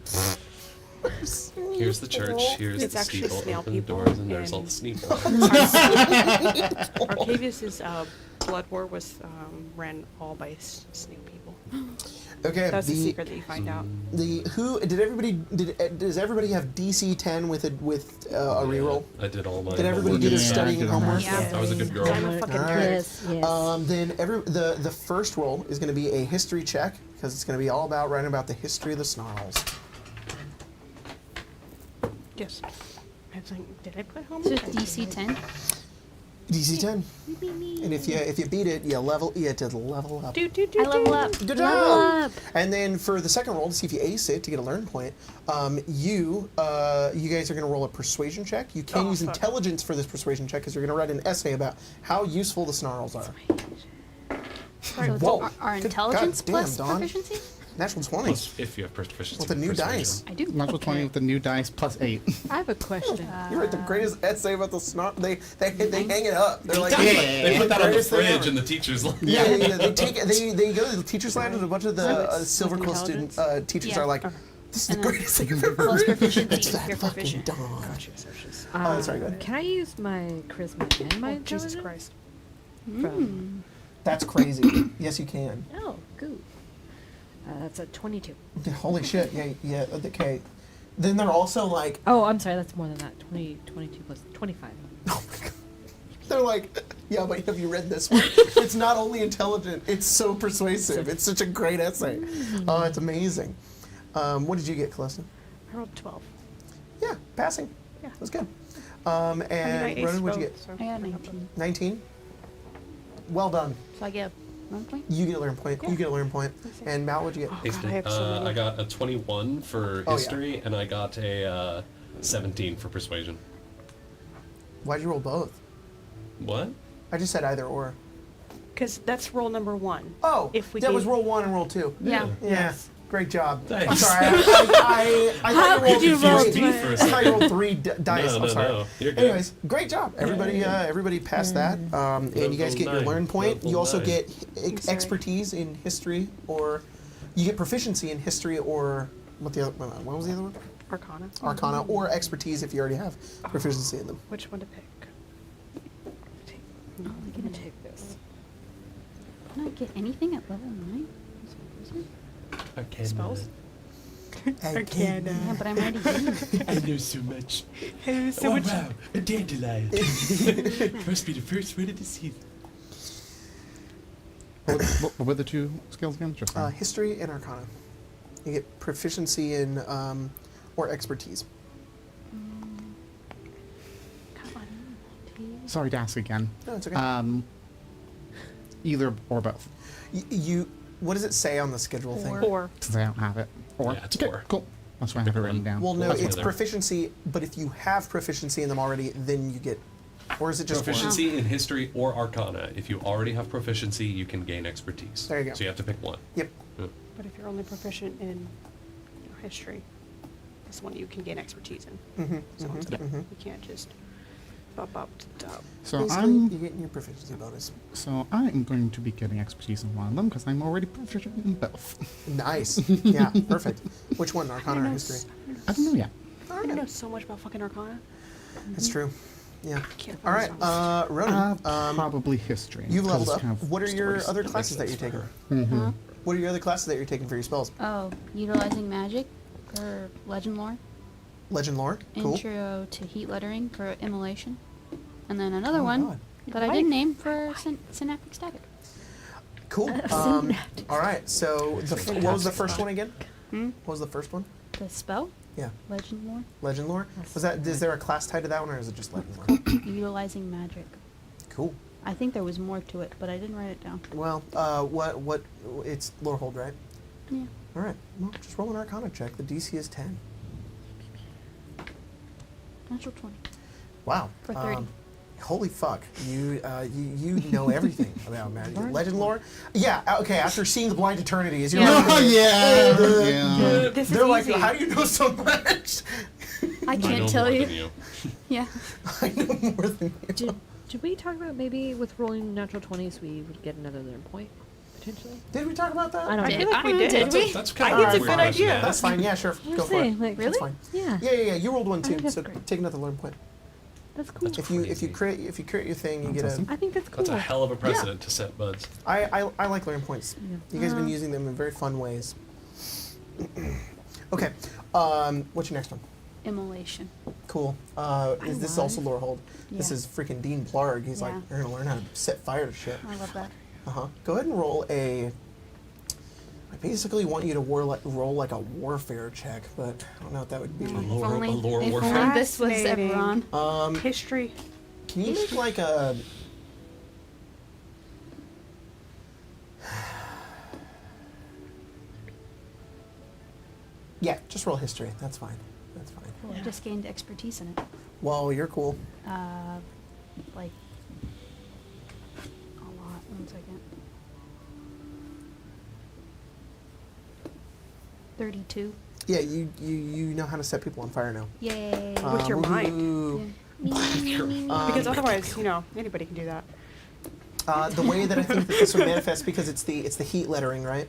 Here's the church, here's It's the actually steeple, snail open the people doors, and there's all and- the Sneeple. Arcavius's blood war was ran all by snake people. Okay. That's the secret that you find out. Does everybody have DC 10 with a reroll? I did all my. Did everybody do their studying and homework? Yeah. I was a good girl. I'm a fucking All nerd. right. Yes, yes. Then the first roll is going to be a history check because it's going to be all about writing about the history of the snarls. Yes. I was like, did I put home? So it's DC 10. DC 10. And if you beat it, you have to level up. Do. I level up. Good Level job. up. And then for the second roll, to see if you ace it to get a learn point, you guys are going to roll a persuasion check. You can use intelligence for this persuasion check because you're going to write an essay about how useful the snarls are. So it's Whoa. our Good intelligence goddamn, plus Dawn. proficiency? Natural 20. Plus, if you have proficiency. With a new persuasion. dice. I do. Natural 20 with the new dice plus 8. I have a question. You write the greatest essay about the snarl. They hang it up. They're like, They put that on the greatest thing fridge ever. in the teacher's lounge. Yeah. They go to the teacher's lounge and a bunch of the Silver Quill student teachers Yeah. are like, this is the And then greatest thing I've ever plus read. proficiency It's if that you're fucking proficient. Dawn. Oh, sorry, go ahead. Can I use my charisma and my Oh, Jesus intelligence? Christ. From... That's crazy. Yes, you can. Oh, good. That's a 22. Holy shit. Yeah. Okay. Then they're also like, Oh, I'm sorry. That's more than that. 22 plus 25. oh my god. They're like, yeah, but have you read this one? It's not only intelligent, it's so persuasive. It's such a great essay. Oh, it's amazing. What did you get, Callista? I rolled 12. Yeah, passing. Yeah. That's good. I mean, I And aced Ronan, what'd you both, get? so I got I'm up. 19. 19? Well done. So I get one point? You get a learn point. You get a learn point. And Mal, what'd you get? Oh, God, I have so many. I got a 21 for Oh, yeah. history, and I got a 17 for persuasion. Why'd you roll both? What? I just said either or. Because that's roll number 1. Oh, If we that was gave- roll 1 and roll 2. Yeah. Yeah. Great job. Thanks. I'm sorry. I How thought could you rolled roll three. me for a I thought you second. rolled 3 dice. No, I'm no, sorry. no. You're good. Anyways, great job. Everybody passed that. And you guys get your Level learn point. nine. You also Level get sorry. expertise in history, or you get proficiency in history, or what what was the other one? Arcana. Arcana, or expertise if you already have proficiency in them. Which one to pick? I'm going to take this. Can I get anything at level 9? Okay. Spells? Arcana. Yeah, but I'm already in. I know so much. So Oh much. wow, a dandelion. Must be the first one of the season. What were the two skills again? Just History and Arcana. You get proficiency in or expertise. sorry to ask again. No, it's okay. Either or both. You what does it say on the schedule thing? Or. Because I don't have it. Or Yeah, it's okay, or. cool. That's why I have it written down. Well, no, That's it's why they're- proficiency, but if you have proficiency in them already, then you get, or is it just Proficiency in history or arcana. If you already have proficiency, you can gain expertise. There you go. So you have to pick one. Yep. Yeah. But if you're only proficient in history, that's one you can gain expertise in. Mm-hmm. So it's like, mhm. you can't just bump up to the top. So Basically, I'm you're getting your proficiency bonus. I'm going to be getting expertise in one of them because I'm already proficient in both. Nice. Yeah, perfect. Which one, Arcana or history? I don't know yet. I know so much about fucking Arcana. That's true. Yeah. Can't All right, Ronan. Probably history. You've leveled 'cause up. kind of What are your stories. other classes that you're taking? Huh? What are your other classes that you're taking for your spells? Oh, utilizing magic for legend lore. Legend lore. Cool. Intro to heat lettering for immolation. And then another Oh my one God. that I didn't name for synaptic static. Cool. All right. So what was the first one again? Hmm? What was the first one? The spell? Yeah. Legend lore. Legend lore. Was that? Is there a class tied to that one, or is it just legend lore? Utilizing magic. Cool. I think there was more to it, but I didn't write it down. Well, what? It's lore hold, right? Yeah. All right. Well, just roll an Arcana check. The DC is 10. Natural 20. Wow. For 30. Holy fuck! You know everything about magic. Legend lore. Yeah. Okay. After seeing the Blind Eternities, you're Yeah. like, Oh yeah. yeah. This is they're like, easy. how do you know so much? I I can't know tell more you. than you. Yeah. I know more than you. Did we talk about maybe with rolling natural 20s we would get another learn point potentially? Did we talk about that? I don't I know. feel like we did. Did we? That's kind I of think a it's a weird good question to idea. That's ask. fine. Yeah, sure. I'm Go just for it. saying, like, That's Really? fine. Yeah. Yeah. You rolled one I too. think that's So great. take another learn point. That's cool. That's If you crazy. create your thing, you get a. Awesome. I think that's cool. That's a hell of a precedent to set, buds. I like learning points. Yeah. You guys have been using them in very fun ways. Okay. What's your next one? Immolation. Cool. Is this also lore hold? This Yeah. is freaking Dean Blarg. He's like, Yeah. you're gonna learn how to set fire to shit. I love that. Go ahead and roll a. I basically want you to roll like a warfare check, but I don't know what that would be. A If lore only warfare. this was Fascinating. Everon. History. Can you make like a? Yeah, just roll history. That's fine. That's fine. Cool. I just gained expertise in it. Well, you're cool. Like a lot. 1 second. 32. Yeah, you know how to set people on fire now. Yay. With your mind. woohoo. Because otherwise, anybody can do that. The way that I think that this would manifest, because it's the heat lettering, right?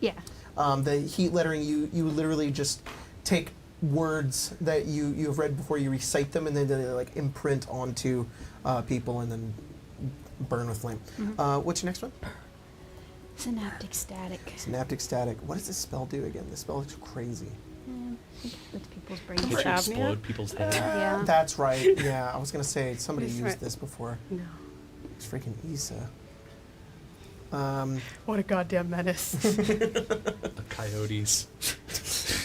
Yeah. The heat lettering, you literally just take words that you have read before, you recite them, and then they like imprint onto people and then burn with flame. What's your next one? Synaptic static. Synaptic static. What does this spell do again? This spell looks crazy. With people's Can't brains. you apnea? explode people's heads? Yeah. That's right. Yeah, I was gonna say somebody That's used right. this before. No. It's freaking Issa. What a goddamn menace. The coyotes.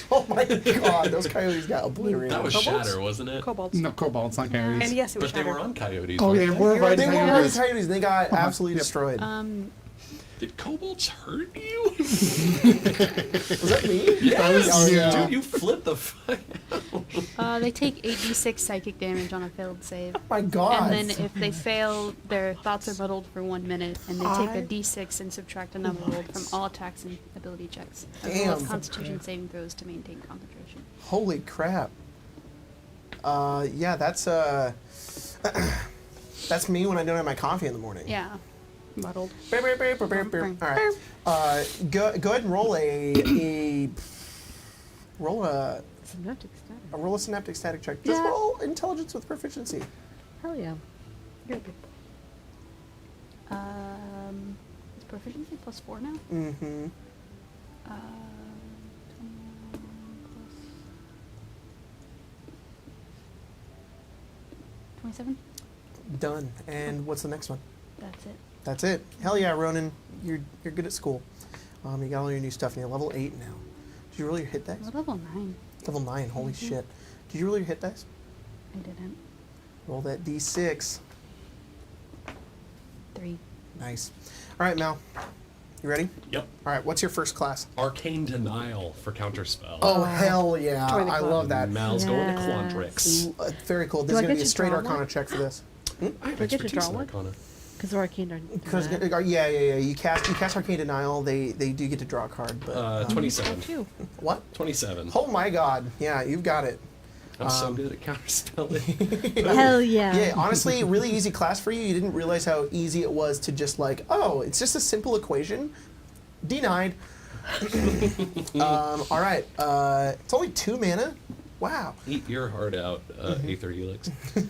Oh my god, those coyotes got obliterated. That was Kobolds? Shatter, wasn't it? Kobolds. No, kobolds, not carries. And yes, it was But they were Shatter. on coyotes. Oh, weren't yeah, they? we're right. They were Coyotes. on the coyotes, and they got absolutely Yep. destroyed. Did kobolds hurt you? Was that me? Yes. Oh, yeah. Dude, you flipped the fuck out. They take 8d6 psychic damage on a failed save. Oh my god. And then if they fail, their thoughts are muddled for 1 minute, and they take a d6 and subtract a number rolled from all attacks and ability checks, as well as Damn. Constitution saving throws to maintain concentration. Holy crap. Yeah, that's that's me when I don't have my coffee in the morning. Yeah. Muddled. All right. Go ahead and roll a roll a Synaptic static. roll a synaptic static check. Just Yeah. roll intelligence with proficiency. Hell yeah. Good. Is proficiency +4 now? Mm-hmm. 21 plus 27? Done. And what's the next one? That's it. That's it. Hell yeah, Ronan. You're good at school. You got all your new stuff, and you're level 8 now. Did you roll your hit dice? We're level 9. Level 9. Holy shit. Did you roll your hit dice? I didn't. Roll that d6. 3. Nice. All right, Mal. You ready? Yep. All right. What's your first class? Arcane Denial for counterspell. Oh hell yeah! Join the I club. love that. Mal's going to Yes. Quandrix. Very cool. This Do is I gonna get be a to straight draw Arcana one? check for this. I have Do I get to expertise draw in one? Arcana. Because Arcane are. Because yeah. You cast Arcane Denial. They do get to draw a card, but 27. Too. what? 27. Oh my god! Yeah, you've got it. I'm so good at counterspelling. Hell yeah. Yeah, honestly, really easy class for you. You didn't realize how easy it was to just like, oh, it's just a simple equation. Denied. All right. It's only 2 mana. Wow. Eat your heart out, Aether Helix. All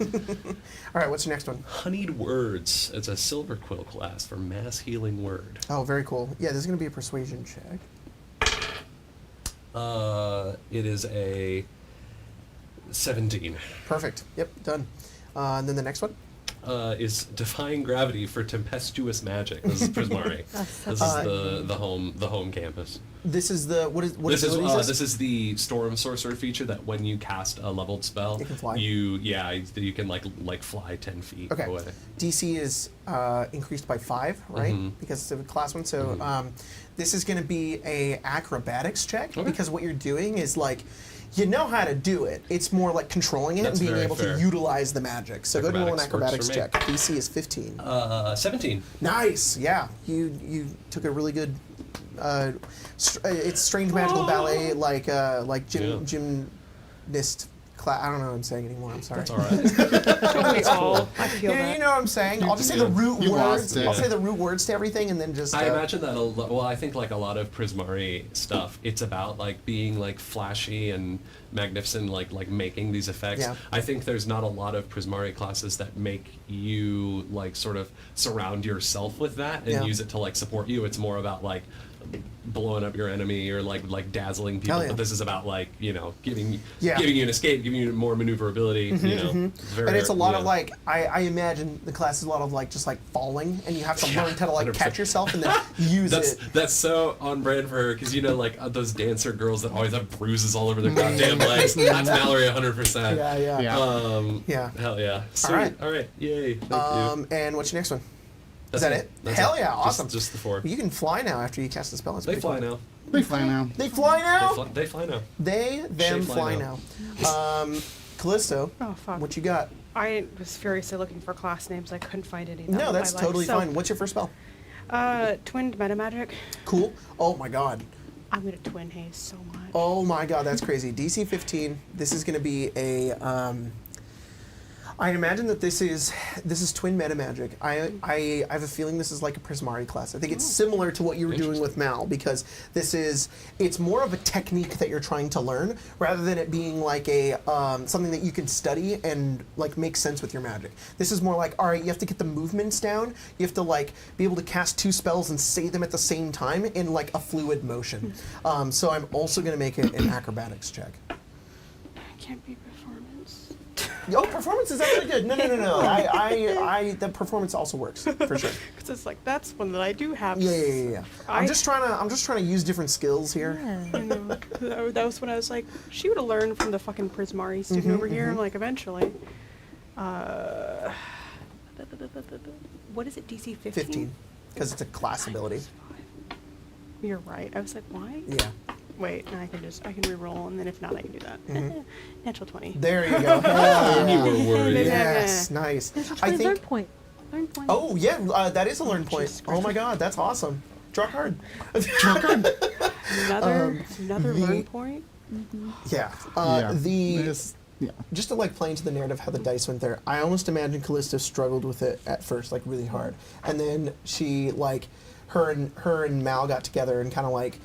right. What's your next one? Honeyed Words. It's a Silver Quill class for Mass Healing Word. Oh, very cool. Yeah, this is gonna be a persuasion check. It is a 17. Perfect. Yep. Done. And then the next one. Is Defying Gravity for Tempestuous Magic. This is Prismari. This is the home campus. This is the what This ability is this? this is the Storm Sorcerer feature that when you cast a leveled spell, You can fly. you can like fly 10 feet Okay. away. DC is increased by 5, right? Mhm. Because it's a class one. So this is going to be a acrobatics check Okay. because what you're doing is like you know how to do it. It's more like controlling it That's and being very able fair. to utilize the magic. So go ahead and roll an Acrobatics works acrobatics for me. check. DC is 15. 17. Nice. Yeah. You took a really good. It's strange magical ballet like gymnast class. I don't know what I'm saying anymore. I'm sorry. That's all right. we all. I feel Yeah, that. you know what I'm saying. I'll just say the root You words. lost it. I'll say the root words to everything, and then just. I imagine that well, I think like a lot of Prismari stuff, it's about like being like flashy and magnificent, like making these effects. Yeah. I think there's not a lot of Prismari classes that make you like sort of surround yourself with that and Yeah. use it to like support you. It's more about like blowing up your enemy or like dazzling people. Hell yeah. But this is about like, you know, giving Yeah. you an escape, giving you more maneuverability, you know. Very, And it's a lot yeah. of like I imagine the class is a lot of like just like falling, and you have to Yeah, learn how to like 100%. catch yourself and then use it. That's so on brand for her, because you know, like those dancer girls that always have bruises all over their goddamn legs. That's Mallory 100%. Yeah, yeah. Yeah. Yeah. Hell yeah. Sweet. All right. Yay. Thank you. And what's your next one? That's that it? That's Hell it. yeah, awesome. Just the 4. You can fly now after you cast the spell. It's They pretty fly cool. now. They fly now. They fly now? They fly now. Them Fly fly now. now. Callisto, Oh fuck. what you got? I was furiously looking for class names. I couldn't find any. No, that's totally fine. What's your first spell? Twinned meta magic. Cool. Oh my god. I'm gonna twin haze so much. Oh my god, that's crazy. DC 15. This is going to be a. I imagine that this is twin meta magic. I have a feeling this is like a Prismari class. I think it's similar to what you were doing with Mal, because it's more of a technique that you're trying to learn rather than it being like a something that you can study and like make sense with your magic. This is more like, all right, you have to get the movements down. You have to like be able to cast 2 spells and say them at the same time in like a fluid motion. So I'm also going to make it an acrobatics check. Can't be performance. Oh, performance is actually good. No. The performance also works for sure. Because it's like that's one that I do have. Yeah. I'm just trying to use different skills here. I know. That was when I was like, she would have learned from the fucking Prismari student over here. I'm like, eventually. What is it? DC 15. 15, because it's a class ability. You're right. I was like, why? Yeah. Wait, and I can re-roll, and then if not, I can do that. Natural 20. There you go. Hell You yeah. were worried. Yes, nice. I Learn think. point. Learn point. Oh yeah, that is a learn point. Oh my god, that's awesome. Draw a card. Another the- learn point. Yeah. Yeah. Yeah. Just to like play into the narrative how the dice went there, I almost imagine Callisto struggled with it at first, like really hard, and then she like her and Mal got together and kind of like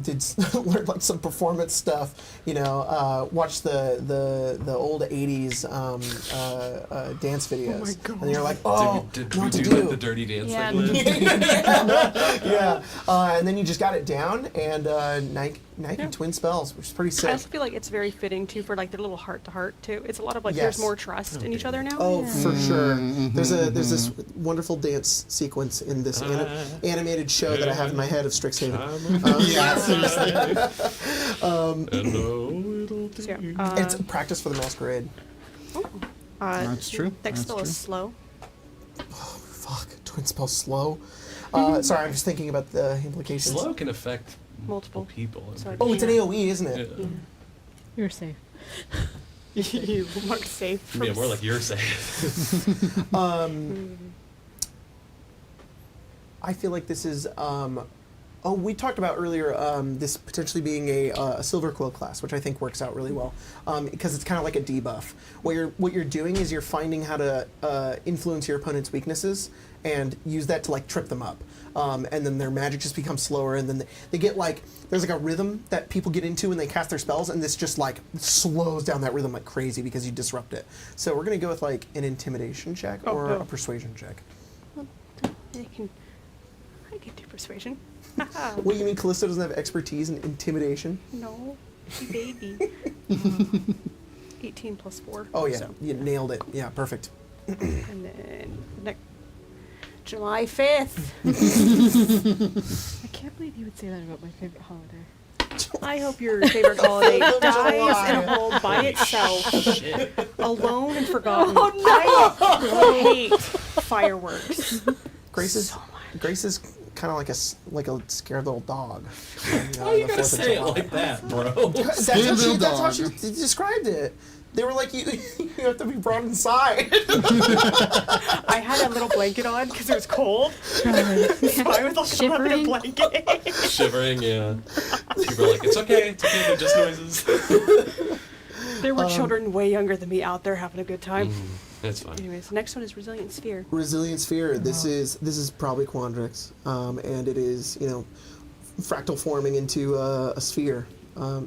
did learn like some performance stuff, you know, watched the old 80s dance videos. Oh my God. And you're like, oh, did know we what to do do. like the dirty dance Yeah. thing? Liv? Yeah. And then you just got it down, and now you can twin spells, which is pretty I sick. also feel like it's very fitting too for like their little heart to heart too. It's a lot of like Yes. there's more trust in each other now. Oh, for sure. There's this wonderful dance sequence in this animated show that I have in my head of Strixhaven. Yeah, seriously. So, yeah, It's practice for the masquerade. That's true. Next That's spell true. is slow. Fuck, twin spell slow. Sorry, I'm just thinking about the implications. Slow can affect Multiple. people. I'm Sorry. pretty Oh, it's an AOE, isn't sure. it? Yeah. You're safe. You look safe. From Yeah, more like you're saying. I feel like this is. We talked about earlier this potentially being a Silver Quill class, which I think works out really well because it's kind of like a debuff. What you're doing is you're finding how to influence your opponent's weaknesses and use that to like trip them up, and then their magic just becomes slower, and then they get like there's like a rhythm that people get into when they cast their spells, and this just like slows down that rhythm like crazy because you disrupt it. So we're gonna go with like an intimidation check Oh, or no. a persuasion check. I can do persuasion. What, you mean Callisto doesn't have expertise in intimidation? No, she baby. 18 plus 4. Oh yeah, So. you nailed it. Yeah, perfect. And then July 5th. I can't believe you would say that about my favorite holiday. I hope your favorite holiday July. dies in a hole by itself, Shit. alone and forgotten. Oh, no! I hate fireworks. Grace is kind of like a scared little dog. Why you gotta say it like that, bro? That's Scared little that's how dog. she described it. They were like, you have to be brought inside. I had a little blanket on because it was cold. So I was like up in a Shivering. blanket. Shivering, yeah. People are like, it's okay, they're just noises. There were children way younger than me out there having a good time. It's fine. Anyways, next one is Resilient Sphere. Resilient Sphere. This is probably Quandrix, and it is fractal forming into a sphere.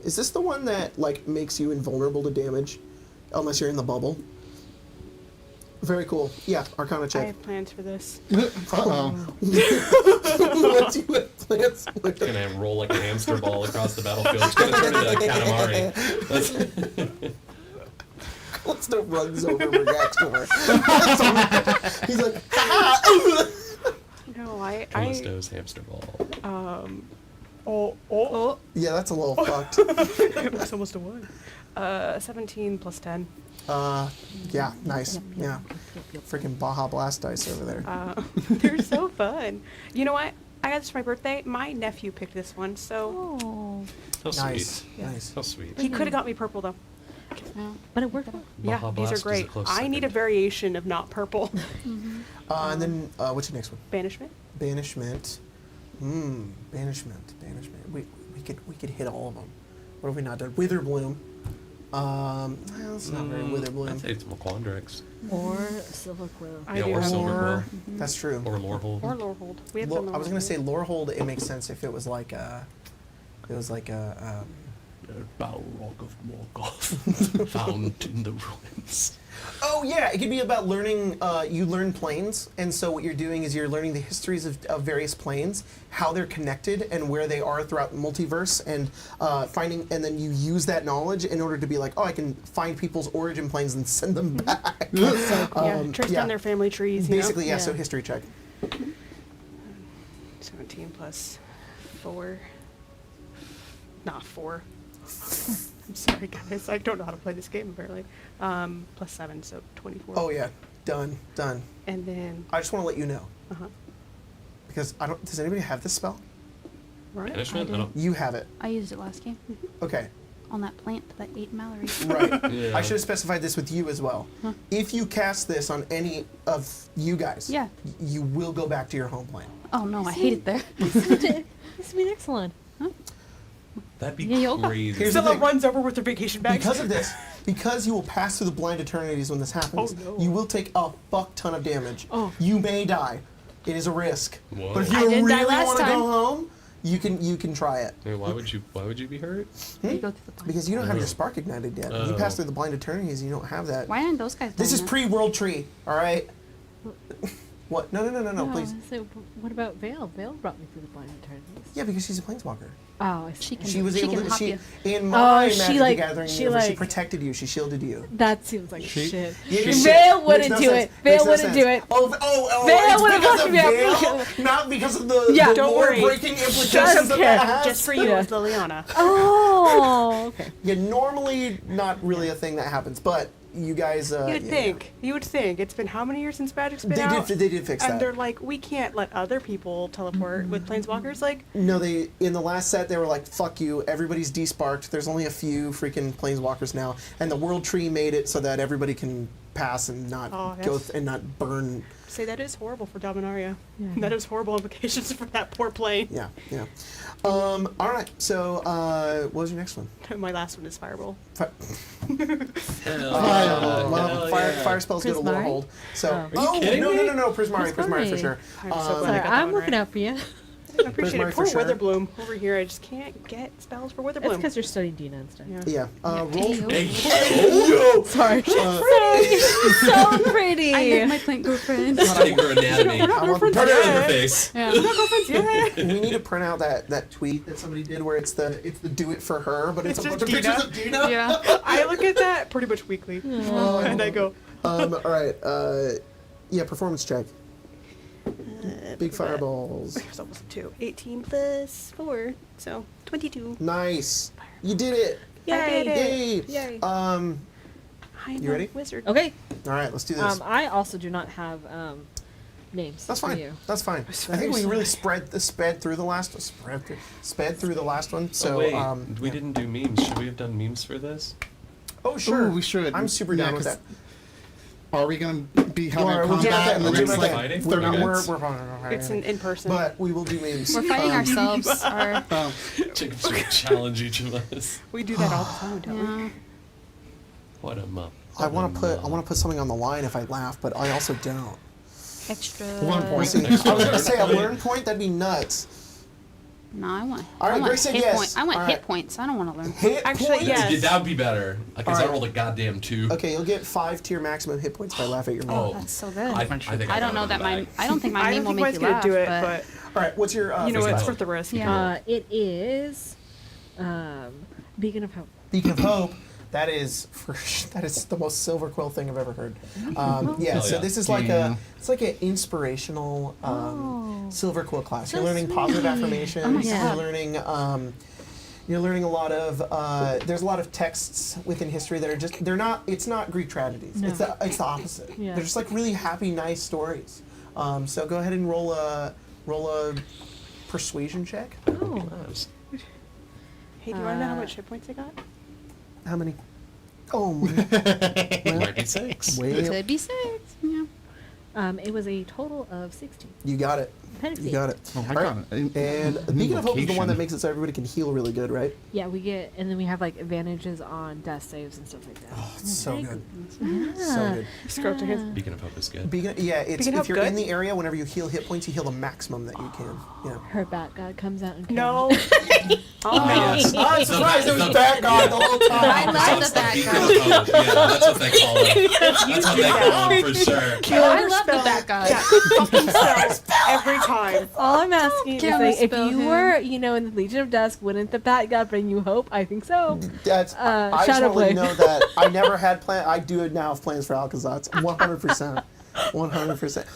Is this the one that like makes you invulnerable to damage, unless you're in the bubble? Very cool. Yeah, Arcana I check. have plans for this. Uh-oh. What do you have plans with It's gonna roll like a hamster ball across the battlefield. It's gonna turn into a Katamari. That's- Callisto runs over and reacts to her. That's all. He's like, ah! No, I Callisto's hamster ball. oh, Yeah, that's a little fucked. it was almost a 1. 17 plus 10. Yeah, nice. Yeah. Freaking Baja Blast dice over there. They're so fun. You know what? I got this for my birthday. My nephew picked this one, so Oh. How Nice. sweet. Nice. How sweet. he could have got me purple though. No. But it worked. Yeah, Baja these Blast are is a great. close I need a second. variation of not purple. And then, what's your next one? Banishment. Banishment. Banishment. We could hit all of them. What have we not done? Witherbloom. Well, it's not very I'd Witherbloom. say it's Quandrix. Or Silver Quill. I Yeah, do or have Silver Or- Quill. That's true. Or Lorehold. Or Lorehold. We have I done was gonna Lorehold. say Lorehold. It makes sense if it was like a. It was like a. Balrog of Morgoth, found in the ruins. Oh yeah, it could be about learning. You learn planes, and so what you're doing is you're learning the histories of various planes, how they're connected, and where they are throughout the multiverse, and finding. And then you use that knowledge in order to be like, oh, I can find people's origin planes and send them back. Yeah, trace yeah. down their family trees. You Basically, know? yeah. So Yeah. history check. 17 plus 4. Not 4. I'm sorry, guys. I don't know how to play this game apparently. Plus 7, so 24. Oh yeah, done. And then, I just want to let you know uh-huh. because I don't. Does anybody have this spell? Right? Banishment? I I don't. You have it. I used it last game Okay. on that plant that ate Mallory. Right. Yeah. I should have specified this with you as well. Huh. If you cast this on any of you guys, Yeah. you will go back to your home plane. Oh no, I hate it there. This would be excellent. That'd be Yeah, yoga. crazy. Here's the Zilla thing. runs over with her vacation bags. Because of this, because you will pass through the blind eternities when this happens, Oh, no. you will take a fuck ton of damage. Oh. You may die. It is a risk. Whoa. But if I you didn't die really last want to time. go home, you can try it. Hey, why would you be hurt? You go through the blind. Because you don't have your Oh. spark ignited yet. You Oh. pass through the blind eternities, you don't have that. Why aren't those guys? This doing is that? pre-world tree, all right? What? No, please. So what about Vale? Vale brought me through the blind eternities. Yeah, because she's a planeswalker. Oh, I see. She can. She was she able can to. hop She you. in my she, Magic the like- Gathering she, universe, she like- protected you. She shielded you. That seems like shit. Yeah, Vale shit. wouldn't Makes do sense. it. Vale Makes no wouldn't sense. do it. Oh! Vale it's would've because fucked of me up. Vale, not because of the Yeah, don't worry. breaking implications don't that care. that has. Just for you, Yeah. it's Liliana. Oh, okay. Yeah, normally not really a thing that happens, but you guys. You'd yeah. think. You would think. It's been how many years since Magic's been They out? did fix and that. they're like, we can't let other people teleport with planeswalkers. Like, No, they in the last set they were like, "Fuck you! Everybody's desparked. There's only a few freaking planeswalkers now." And the World Tree made it so that everybody can pass and not Oh, go yes. and not burn. say that is horrible for Dominaria. Yeah. That is horrible implications for that poor plane. Yeah. All right. So, what was your next one? My last one is Fireball. Fi- Hell well, yeah. fire spells get a little Prismari? hold. So, Oh. Are you kidding me? no, Prismari for Prismari. sure. I'm so glad I Sorry, got that I'm one looking right. out for you. I appreciate Prismari it. for Poor sure. Witherbloom over here. I just can't get spells for It's Witherbloom. because you're studying Dina and stuff. Yeah. Yeah. Roll. Hey, Sorry. so pretty. I made my plant girlfriend. Studying her anatomy. We're not I want- girlfriends Turn it in her yet. face. Yeah. We're not girlfriends yet. We need to print out that tweet that somebody did where it's the do it for her, but it's a It's bunch of just pictures of Dina. Yeah. I look at that pretty much weekly. And I go, All right. Yeah, performance check. Big fireballs. There's almost a 2. 18 plus 4, so 22. Nice. You did it. I did it. Yay. Yay. I'm You ready? a wizard. Okay. All right, let's do this. I also do not have names. That's for fine. you. That's fine. I think very we really sorry. sped through the last one. So Oh, wait, we yeah. didn't do memes. Should we have done memes for this? Oh sure. Ooh, we should. I'm super Yeah, down with 'cause that. Are we going to be having Well, a we'll do combat that. in We'll the do next that. like fighting? 30 We're minutes? fighting. It's in person. But we will do memes. We're fighting ourselves. Our, Challenge each of us. we do that all the time, don't we? yeah. What a mup. I want to put something on the line if I laugh, but I also don't. Extra. 1 point. We'll see. I was gonna say a learn point. That'd be nuts. No, I want. All right, I want Grace said hit yes. point. I want All hit right. points. I don't want to learn. Hit Actually, points? yes. Yeah, that would be better. Because Alright. I rolled a goddamn 2. Okay, you'll get 5 to your maximum hit points if I laugh at your Oh. name. That's so good. I think I don't know that my. my. I don't think my I name don't will think make mine's you gonna laugh. do it, but but All right, what's your you know, first it's class? worth the risk. Yeah. It is Beacon of Hope. Beacon of Hope. That is the most silver quill thing I've ever heard. Yeah, Hell so yeah. this is like it's like an inspirational silver quill class. So You're learning sweet. positive affirmations. Oh my You're God. learning you're learning a lot of there's a lot of texts within history that are just it's not Greek tragedies. No. It's the opposite. Yeah. They're just like really happy, nice stories. So go ahead and roll a persuasion check. Oh. Nice. Hey, do you want to know how much hit points I got? How many? Oh my. Might be 6. Wait. could be 6. Yeah. It was a total of 16. You got it. Penalty. You got it. Oh, I All got right. it. And Beacon of Hope is the one that Invocation. makes it so everybody can heal really good, right? Yeah, we get, and then we have like advantages on death saves and stuff like that. Oh, it's so good. Yeah. So good. Scroll up to his. Beacon of Hope is good. It's Beacon of if you're Good? in the area, whenever you heal hit points, you heal the maximum that you can. Yeah. Her bat god comes out and No. Oh, yes. I'm surprised it was Bat God the whole time. I love the Beacon background. of Hope. Yeah, that's what they call it. That's what they call it for sure. I love the back guy. Fucking spell every time. All I'm asking is Counter like, if spell you him. were, in the Legion of Dusk, wouldn't the bat god bring you hope? I think so. That's, I just Shadow want to let you play. know that I never had plan. I do now have plans for Alcazats. 100%. 100%.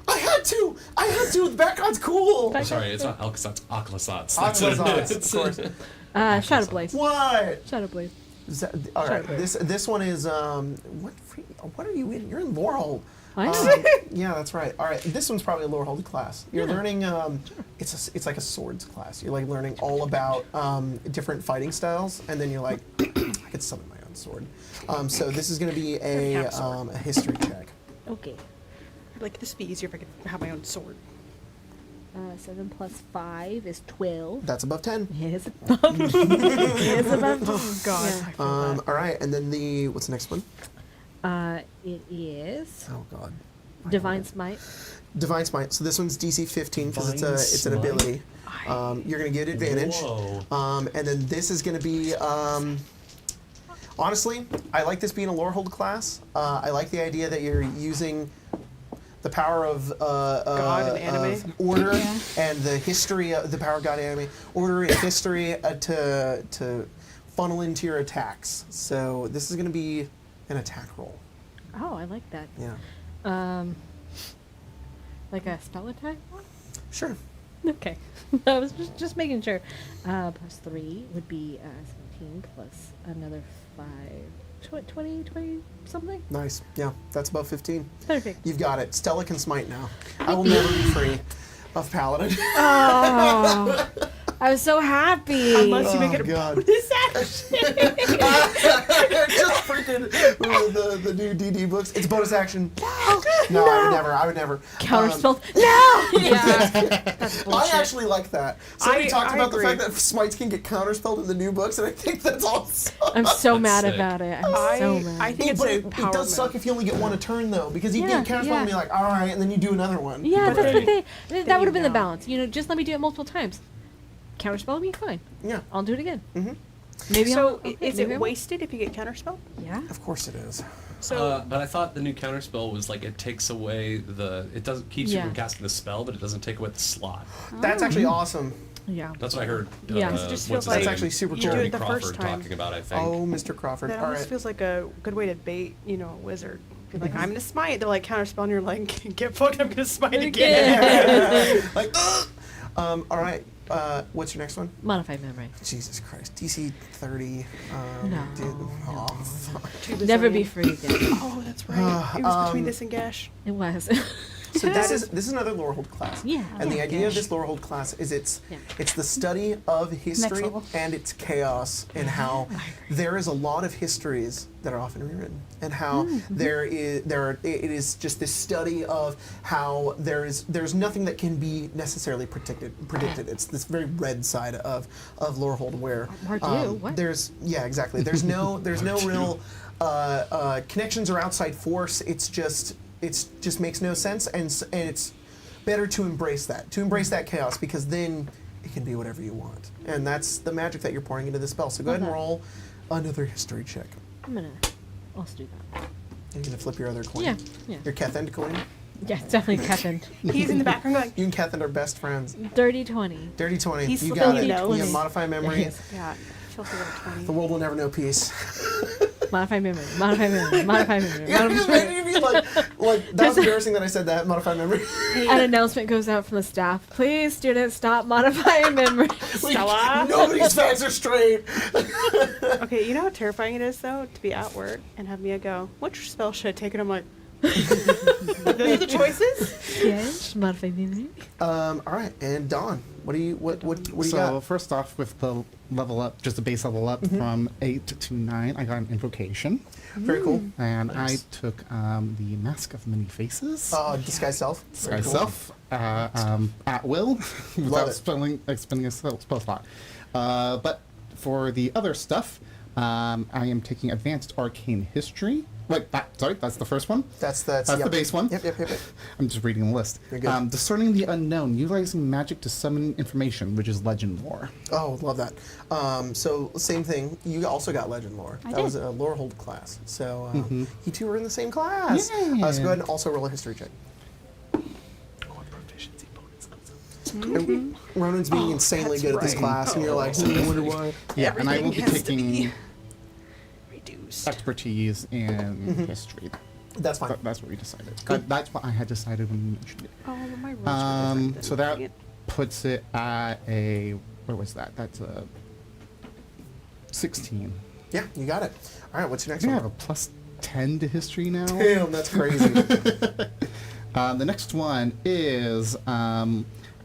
I had to. The Bat God's cool. I'm sorry, it's not Alcazats, Aquasats. That's what it Alcazats, is. of course. Shadow Blaze. What? Shadow Blaze. All right. Sorry. This one is what are you in? You're in Lorehold. I know. Yeah, that's right. All right, this one's probably a Lorehold class. You're learning. It's like a swords class. You're like learning all about different fighting styles, and then you're like, I could summon my own sword. So this is going to be a history check. Okay. Like, this would be easier if I could have my own sword. 7 plus 5 is 12. That's above 10. Yes, above. Yes, above. Oh, God. Yeah. I feel bad. All right, and then what's the next one? It is Oh God. Divine Smite. Divine Smite. So this one's DC 15 because Divine it's an Smite? ability. You're gonna get advantage. Whoa. And then this is gonna be. Honestly, I like this being a Lorehold class. I like the idea that you're using the power of God and anime. of order Yeah. and the history of the power of God and anime, order and history to funnel into your attacks. So this is gonna be an attack roll. Oh, I like that. Yeah. Like a spell attack one? Sure. Okay. I was just making sure. Plus 3 would be 17 plus another 5. 20 something? Nice. Yeah, that's above 15. Perfect. You've got it. Stella can smite now. I will never be free of Paladin. Oh, I was so happy. Unless you make it a God. bonus action. Just freaking the new DD books. It's bonus action. No, I would never. Counterspell. No! Yeah. That's I bullshit. actually like that. Somebody talked I about the agree. fact that smites can get counterspelled in the new books, and I think that's awesome. I'm so That's mad sick. about it. I'm so mad. I think it's But a it power does suck move. if you only get one a turn, though, because you Yeah, get counterspelled yeah. and be like, all right, and then you do another one. Yeah, But that's what then- that would have been the know. balance. Just let me do it multiple times. Counterspell me, fine. Yeah, I'll do it again. Mhm. Maybe So, okay, is maybe I it won't. wasted if you get counterspell? Yeah. of course it is. So, But I thought the new counterspell was like it takes away it doesn't keeps you Yeah. from casting the spell, but it doesn't take away the slot. That's actually awesome. Yeah. That's what I heard. Yeah. 'Cause it just what's feels his like name? actually super you cool. do Jeremy it the Crawford first time. talking about, I think. Oh, Mr. Crawford. that All almost right. feels like a good way to bait, a wizard. Be like, I'm gonna smite. They're like counterspell, and you're like, get fucked. I'm gonna smite again. Like, all right. What's your next one? Modified memory. Jesus Christ. DC 30. No. Oh, fuck. Never be free again. Oh, that's right. It was between this and Gash. It was. So this is another Lorehold class. Yeah, And the yeah, idea of gosh. this Lorehold class is it's Yeah. the study of history level. and its chaos and how there is a lot of histories that are often rewritten and how it is just this study of how there's nothing that can be necessarily predicted. It's this very red side of Lorehold where Mardu, what? there's exactly there's no real connections or outside force. It's just makes no sense, and it's better to embrace that chaos, because then it can be whatever you want, and that's the magic that you're pouring into the spell. So go ahead and roll another history check. I'm gonna also do that. You're gonna flip your other coin. Yeah, yeah. Your Kethend coin. Yeah, it's definitely Kevin. He's in the background going, You and Kethend are best friends. Dirty 20. Dirty 20. He's You slipping got it. the nose. You have modify memory. yeah, filthy little 20. The world will never know peace. Modify memory. Modify memory. Modify memory. Yeah, Modify just memory. made me feel like that was embarrassing that I said that. Modify memory. An announcement goes out from the staff. Please, students, stop modifying memory. Stella? Nobody's facts are straight. Okay, you know how terrifying it is, though, to be at work and have Mia go, which spell should I take? And I'm like, those are the choices? Yes, modify memory. All right, and Dawn, what do you So got? first off, with the level up, just a base level up from 8 to 9, I got an invocation, Very cool. and Nice. I took the Mask of Many Faces. Disguise self. Very cool. Myself at will without it. spending a spell slot. But for the other stuff, I am taking Advanced Arcane History. Wait, that's the first one. That's That's yep. the base one. Yep. I'm just reading the list. You're good. Discerning the unknown, utilizing magic to summon information, which is legend lore. Oh, love that. So same thing. You also got legend lore. I That was did. a lore hold class. So you two were in the same class. Yeah. So go ahead and also roll a history check. Proficiency bonus. And Ronan's being insanely good at this right. class, and you're like, I wonder why. Yeah, and I will be Everything has to taking be reduced. expertise in history. That's fine. That's what we decided. That's what I had decided when you mentioned it. Oh, well, my rules are different. So that puts it at a, where was that? That's a 16. Yeah, you got it. All right, what's your I next think I have one? a plus 10 to history now. Damn, that's crazy. The next one is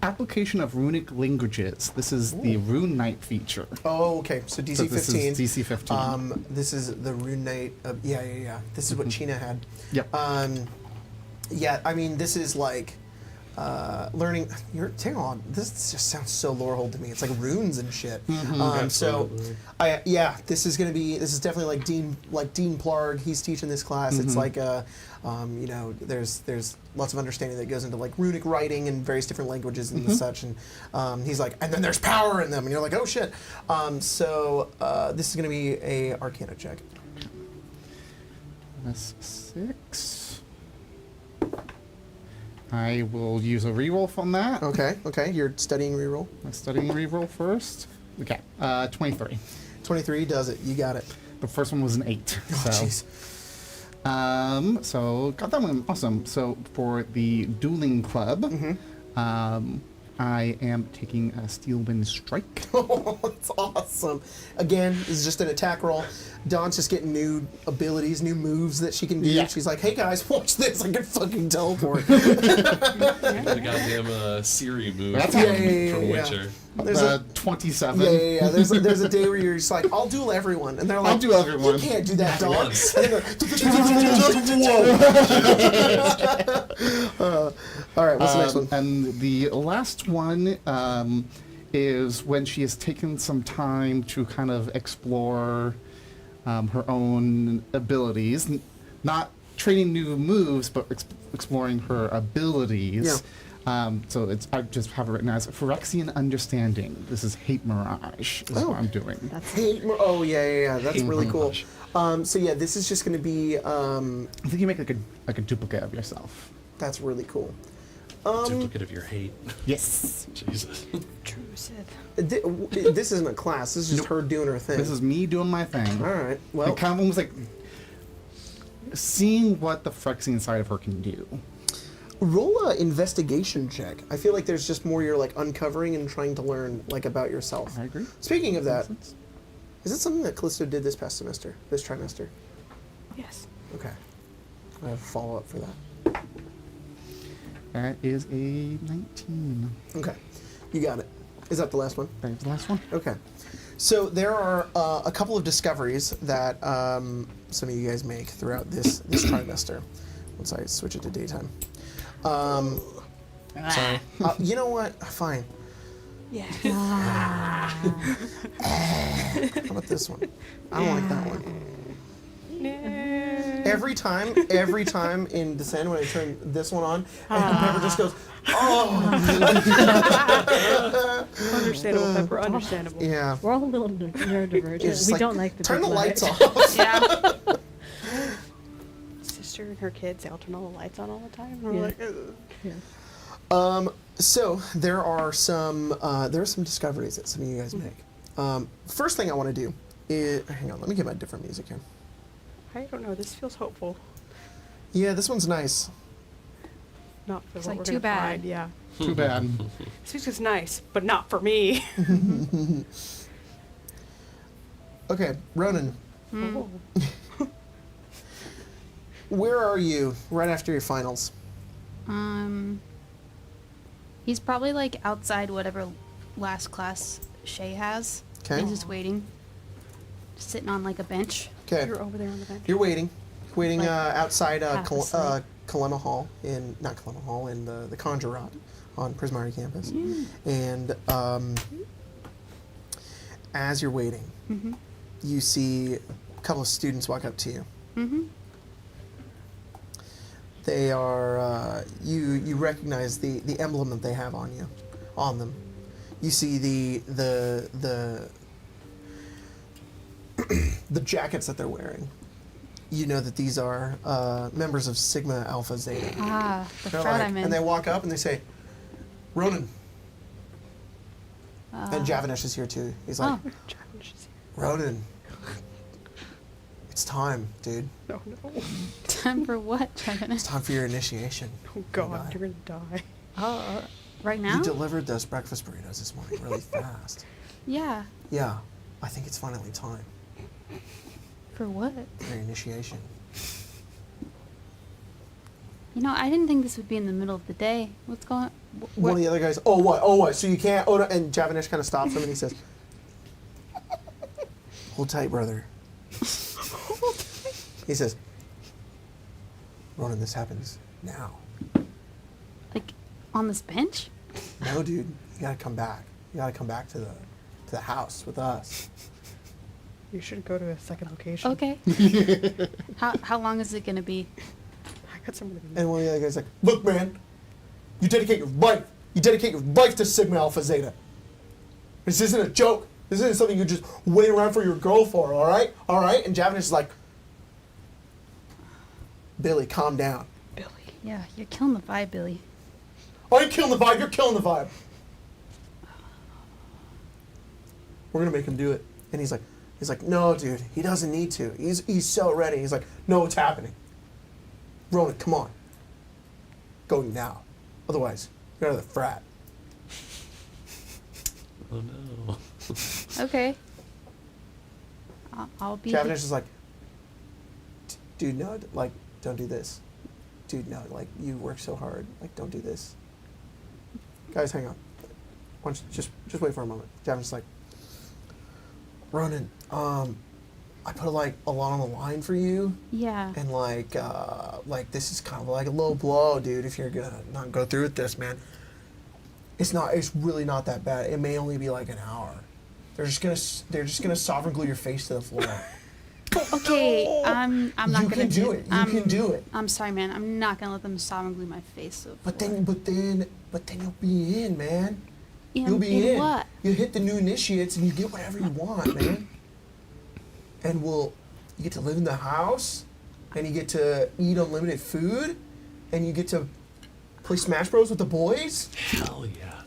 application of runic languages. This is the Rune Knight feature. Oh, okay. So DC So this 15. is DC 15. This is the Rune Knight. Yeah. This is what China had. Yep. Yeah, I mean, this is like learning. Hang on. This just sounds so lorehold to me. It's like runes and shit. So, this is definitely like Dean Plarg. He's teaching this class. It's like there's lots of understanding that goes into like runic writing and various different languages and such. And he's like, and then there's power in them, and you're like, oh shit. So this is gonna be a Arcana check. That's 6. I will use a reroll from that. Okay. You're studying reroll. I'm studying reroll first. Okay, 23. 23 does it. You got it. The first one was an 8. Oh, jeez. So got that one. Awesome. So for the dueling club, I am taking a Steelwind Strike. Oh, that's awesome. Again, this is just an attack roll. Dawn's just getting new abilities, new moves that she can do. Yeah. She's like, hey guys, watch this. I can fucking teleport. The goddamn Siri move That's from, yeah. Witcher. There's a 27. yeah. There's a day where you're just like, I'll duel everyone, and they're like, I'll duel everyone. You can't do that, Dawn. once. And then all right, what's the next one? And the last one is when she has taken some time to kind of explore her own abilities, not training new moves, but exploring her abilities. So I just have it written as Phyrexian Understanding. This is Hate Mirage is what I'm doing. That's Oh yeah. That's Hate really cool. Mirage. So yeah, this is just going to be. I think you make like a duplicate of yourself. That's really cool. Duplicate of your hate. Yes. Jesus. True Sith. This isn't a class. This is just her doing her thing. This is me doing my thing. All right. Well, It kind of almost like seeing what the Phyrexian side of her can do. roll a investigation check. I feel like there's just more you're like uncovering and trying to learn like about yourself. I agree. Speaking of that, Makes sense. is it something that Callisto did this trimester? Yes. Okay. I have a follow up for that. That is a 19. Okay. You got it. Is that the last one? That was the last one. Okay. So there are a couple of discoveries that some of you guys make throughout this trimester. Once I switch it to daytime. Sorry. You know what? Fine. Yeah. How about this one? I don't like that one. Every time in Descend when I turn this one on, and Pepper just goes, oh. Understandable, Pepper. Understandable. Yeah. We're all a little neurodivergent. It's We like, don't like the turn the big lights light. off. Yeah. Sister and her kids, they all turn all the lights on all the time. And we're Yeah. like, ugh. Yeah. So there are some discoveries that some of you guys make. First thing I want to do is hang on. Let me get my different music here. I don't know. This feels hopeful. Yeah, this one's nice. Not for It's what like we're too gonna bad. find. Yeah. Too bad. This music's nice, but not for me. Okay, Ronan, Oh. where are you right after your finals? He's probably like outside whatever last class Shay has. Okay. He's just waiting. Just sitting on like a bench. Okay, You're over there on the bench. you're waiting Like, outside half asleep. Kalema Hall in the Conjurat on Prismari campus, and as you're waiting, Mm-hmm. you see a couple of students walk up to you. Mm-hmm. They are you recognize the emblem that they have on them. You see the the jackets that they're wearing. You know that these are members of Sigma Alpha Zeta. Ah, the They're frat like- I'm in. and they walk up and they say, "Ronan." And Uh, Javanesh is here too. He's like, oh. She's "Ronan, it's time, dude. here. Oh no. Time for what, It's Kevin? time for your initiation." Oh God, God. you're gonna die. Oh, right now? You delivered those breakfast burritos this morning really fast. Yeah. Yeah, I think it's finally time For what? for your initiation. You know, I didn't think this would be in the middle of the day. What's going? One of the other guys, oh what? So you can't? Oh, no, and Javanesh kind of stops him and he says, "Hold tight, brother." He says, "Ronan, this happens now." Like on this bench? No, dude, you gotta come back. You gotta come back to the house with us. You should go to a second location. Okay. How long is it gonna be? I got some of the And one of the other guys like, "Look, man, you dedicate your life to Sigma Alpha Zeta. This isn't a joke. This isn't something you just wait around for your girl for, all right? All right?" And Javanesh is like, "Billy, calm down. Billy. Yeah, you're killing the vibe, Billy. I ain't killing the vibe. You're killing the vibe. We're gonna make him do it." And he's like, "No, dude, he doesn't need to. He's so ready." He's like, "No, it's happening. Ronan, come on. Go now. Otherwise, you're out of the frat." Oh no. Okay. I'll be. Javanesh is like, "Dude, no, like, don't do this. Dude, no, like, you work so hard. Like, don't do this." Guys, hang on. Why don't you just wait for a moment. Javanesh is like, "Ronan, I put a lot on the line for you, Yeah. and like this is kind of like a low blow, dude. If you're gonna not go through with this, man, it's really not that bad. It may only be like an hour. They're just gonna sovereign glue your face to the floor." Okay. I'm not You gonna can do it. You can do it. I'm sorry, man. I'm not gonna let them sovereign glue my face to the But floor. then you'll be in, man. In- You'll be in. what? You hit the new initiates and you get whatever you want, man. And you get to live in the house, and you get to eat unlimited food, and you get to play Smash Bros with the boys. Hell yeah.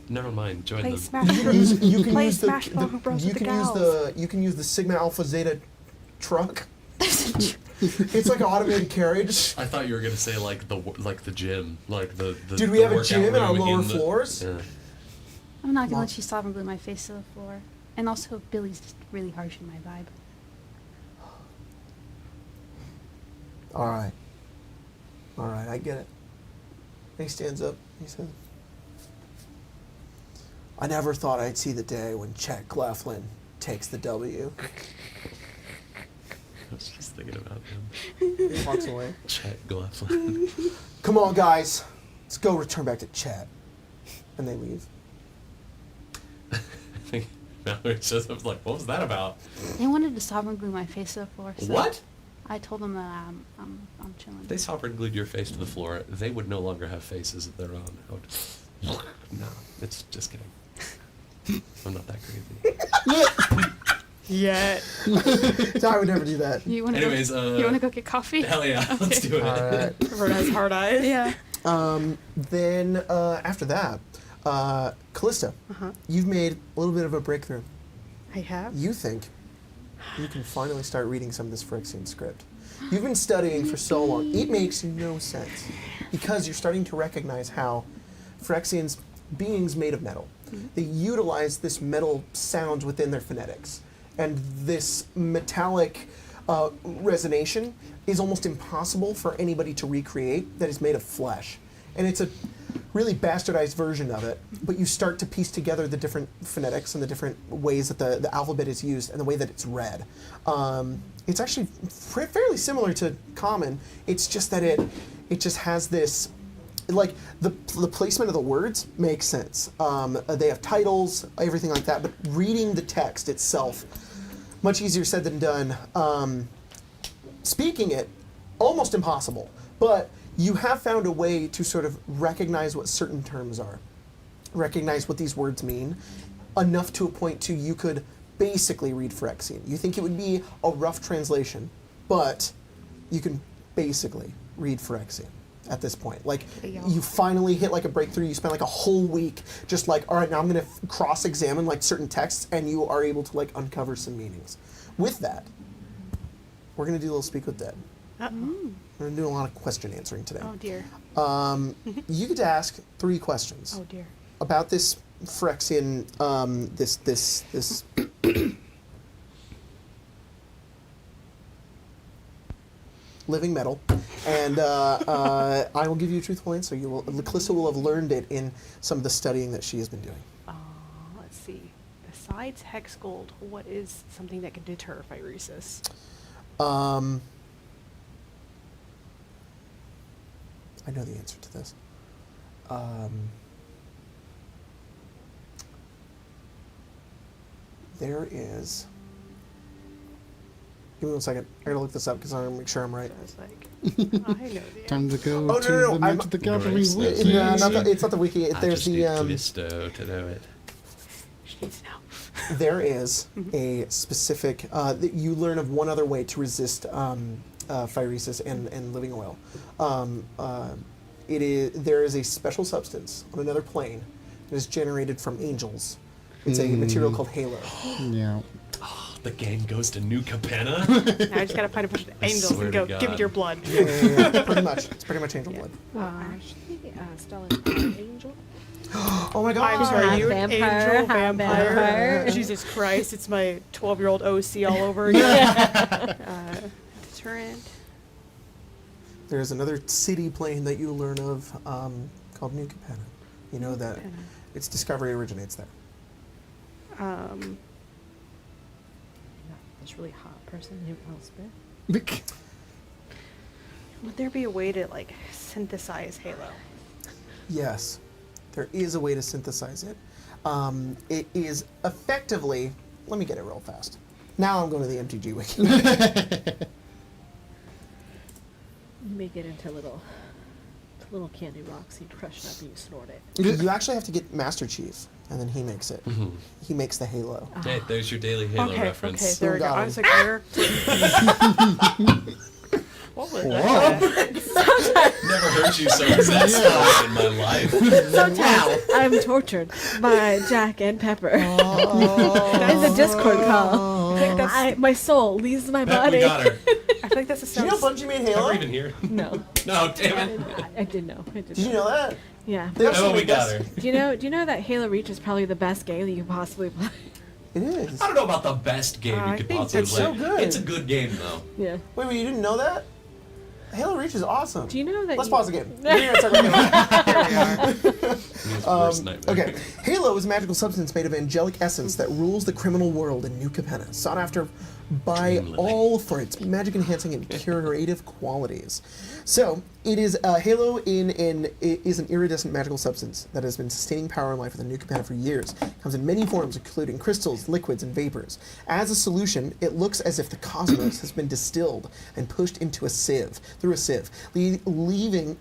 Never mind. Join Play them. Smash You can Bros. use, you can Play use Smash the, Bros you with the can use gals. you can use the Sigma Alpha Zeta truck. It's like an automated carriage. I thought you were gonna say like the gym, like the. Dude, we the have a workout gym in our room lower the- floors? Yeah. I'm not gonna Mom. let you sovereign glue my face to the floor. And also, Billy's just really harsh in my vibe. All right, I get it. And he stands up. He says, "I never thought I'd see the day when Chet Gleflin takes the W." I was just thinking about him. He walks away. Chet Gleflin. "Come on, guys, let's go return back to Chet." And they leave. I think Mallory shows up like, what was that about? They wanted to sovereign glue my face to the floor. So What? I told them that I'm chilling. If they sovereign glued your face to the floor, they would no longer have faces of their own. I would, no, it's just kidding. I'm not that crazy. Yeah. So I would never do that. You want to Anyways, you want to go get coffee? Hell yeah, let's do it. All right. Everyone has hard eyes. Yeah. Then after that, Callista, you've made a little bit of a breakthrough. I have. You think you can finally start reading some of this Phyrexian script. You've been studying for so long. It makes no sense because you're starting to recognize how Phyrexians, beings made of metal, they utilize this metal sounds within their phonetics. And this metallic resonation is almost impossible for anybody to recreate that is made of flesh. And it's a really bastardized version of it, but you start to piece together the different phonetics and the different ways that the alphabet is used and the way that it's read. It's actually fairly similar to Common. It's just that it just has this, like, the placement of the words makes sense. They have titles, everything like that, but reading the text itself, much easier said than done. Speaking it, almost impossible, but you have found a way to sort of recognize what certain terms are, recognize what these words mean, enough to a point to you could basically read Phyrexian. You think it would be a rough translation, but you can basically read Phyrexian at this point. Like, you finally hit like a breakthrough. You spend like a whole week just like, all right, now I'm going to cross-examine like certain texts, and you are able to like uncover some meanings. With that, we're going to do a little Speak with Dead. Uh-oh. We're going to do a lot of question answering today. Oh dear. You get to ask 3 questions Oh dear. about this Phyrexian, this living metal, and I will give you a truthful answer. Callista will have learned it in some of the studying that she has been doing. Let's see. Besides hex gold, what is something that can deter phyresis? I know the answer to this. There is. Give me 1 second. I gotta look this up because I want to make sure I'm right. I was like, I know the answer. Time to go Oh, to no, no, the no, Knights of the Gathering Right, wiki. No, it's not the wiki. I There's just need the Callisto to know it. She needs to know. there is a specific that you learn of one other way to resist phyresis and living oil. There is a special substance on another plane that is generated from angels. It's a material called halo. Yeah. The gang goes to New Capenna? Now I just gotta find a bunch of I angels swear and to go, give me God. your blood. Yeah, pretty much. It's pretty much angel Yeah. blood. Well, actually, Stella's an angel. Oh my god! I'm sorry, Half you vampire, angel, half vampire. vampire. Jesus Christ, it's my 12-year-old OC all over again. Deterrent. There's another city plane that you learn of called New Capenna. You know that its discovery originates there. This really hot person named Elspeth. Would there be a way to like synthesize Halo? Yes, there is a way to synthesize it. It is effectively. Let me get it real fast. Now I'm going to the MTG wiki. Make it into little candy rocks. You crush it up and you snort it. You actually have to get Master Chief, and then he makes it. He makes the Halo. Hey, there's your daily Halo Okay, reference. there we go. Got I him. was like, where? What was that? Never heard you so exasperated in my life. Sometimes I'm tortured by Jack and Pepper. There's a Discord call. I think that's. My soul leaves my Pep, body. we got her. I think that's a Do you know sound. Bungie made Never Halo? even here. No, No, damn it. I did know. Did you know that? Yeah. They also Oh, we made got this- her. Do you know that Halo Reach is probably the best game that you can possibly play? It is. I don't know about the best game I you could think possibly it's play. so good. It's a good game, though. Yeah. Wait, you didn't know that? Halo Reach is awesome. Do you know that? Let's pause the game. We're gonna talk about Halo. It's worst nightmare. Okay, Halo is a magical substance made of angelic essence that rules the criminal world in New Capenna. Sought after by Dream living. all for its magic enhancing and curative qualities. So it is Halo is an iridescent magical substance that has been sustaining power and life with a nuke mana for years. It comes in many forms, including crystals, liquids, and vapors. As a solution, it looks as if the cosmos has been distilled and pushed into a sieve, leaving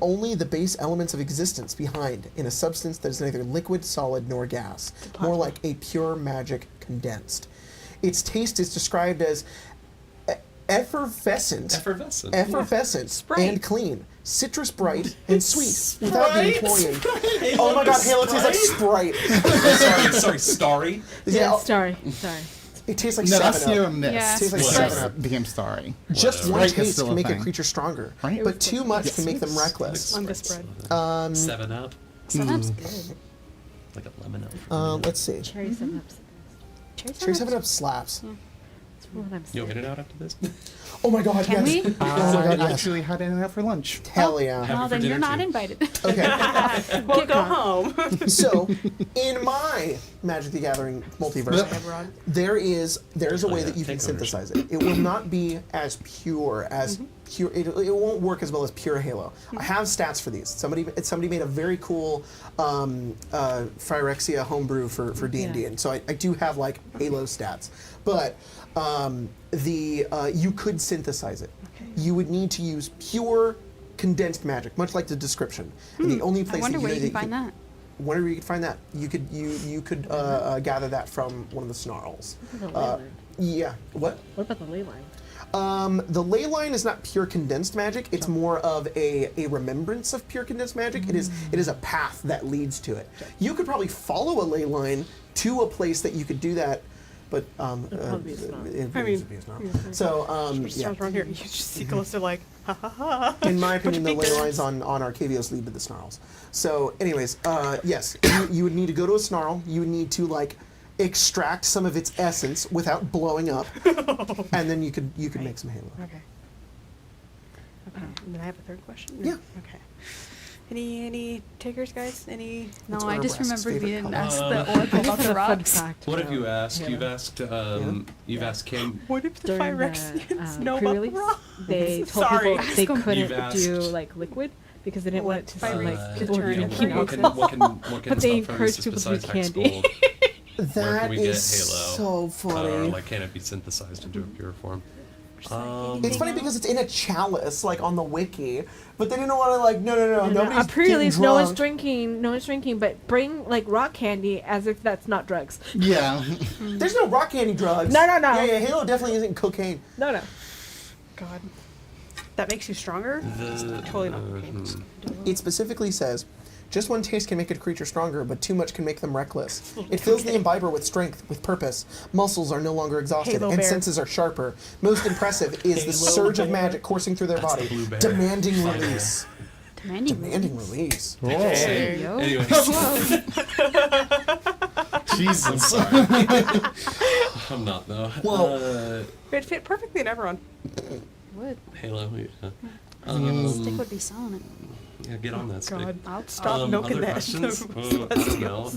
only the base elements of existence behind in a substance that is neither liquid, solid, nor gas, more like a pure magic condensed. Its taste is described as effervescent, Sprite. and clean, citrus bright, and sweet, without being cloying. Oh my god, Halo tastes like Sprite. sorry, starry. Yeah, Sorry. it tastes like No, that's 7 your Up. miss. Yeah. Tastes like Whatever. 7 Up. Became starry. Just Whatever. one Sprite is taste still can a make a thing. creature stronger, Right? but too much Yes. can make them reckless. On the spread. 7-Up, 7-Up's good. like a lemon up. Let's see. Cherry 7-Ups. Cherry 7 Up slaps. That's what I'm You'll saying. get it out after this. Oh my god, Can yes. we? Oh my god, I yes. actually had it out for lunch. Hell yeah. Have it Well, for then you're dinner, not too. invited. Okay. We'll go home. So, in my Magic the Gathering multiverse, there is a way yeah, that you can take ownership. synthesize it. It will not be as pure as pure. It won't work as well as pure Halo. I have stats for these. Somebody made a very cool Phyrexia homebrew for D&D, Yeah. and so I do have like Halo stats, but you could synthesize it. You would need to use pure condensed magic, much like the description. And the only place I wonder that you where know you can that find that. whenever you could find that, you could gather that from one of the snarls. What about the ley line? Yeah. What? What about the ley line? The ley line is not pure condensed magic. It's more of a remembrance of pure condensed magic. It is a path that leads to it. You could probably follow a ley line to a place that you could do that, but It'd probably be a snarl. it I would mean, be a snarl. yeah. So Just yeah. around here, you just see Callisto like, ha ha ha. In my opinion, the big ley difference. lines on Arcavios lead to the snarls. So, anyways, yes, you would need to go to a snarl. You would need to like extract some of its essence without blowing up, and then you could make some Halo. Okay. Okay. And then I have a third question. Yeah. Okay. Any takers, guys? Any? No, What's I just Urbrask's remembered we favorite didn't color? ask the Oracle about the rocks. What have you asked? Yeah. You've asked Kim. What if the During Phyrexians know pre-release, about the rock? they told Sorry. people they You've couldn't asked- do like liquid because they didn't want it to seem like Phyrex people were deterrent. drinking what can alcohol. But they stop encourage Phyresis people to do besides Hex candy. Gold? Where That can we get is Halo? so funny. Like, can it be synthesized into a pure form? It's funny because it's in a chalice, like on the wiki, but they didn't want to like no, nobody's A pre-release, getting no one's drunk. drinking, but bring like rock candy as if that's not drugs. Yeah. There's no rock candy drugs. No. Yeah, Halo definitely isn't cocaine. No. God. That makes you stronger? Totally not cocaine. It specifically says, just one taste can make a creature stronger, but too much can make them reckless. It fills the imbiber with strength, with purpose. Muscles are no longer exhausted, Halo and bear. senses are sharper. Most impressive is the surge of magic coursing through their That's body, the blue bear. demanding Fire release. Demanding. Demanding release. Hey, yo. Anyways, Jesus. I'm sorry. I'm not though. Well- It'd fit perfectly in Everon. Would. Halo. Yeah. Stick would be selling it. Yeah, get on that stick. God. I'll stop milking other that. questions? I don't know.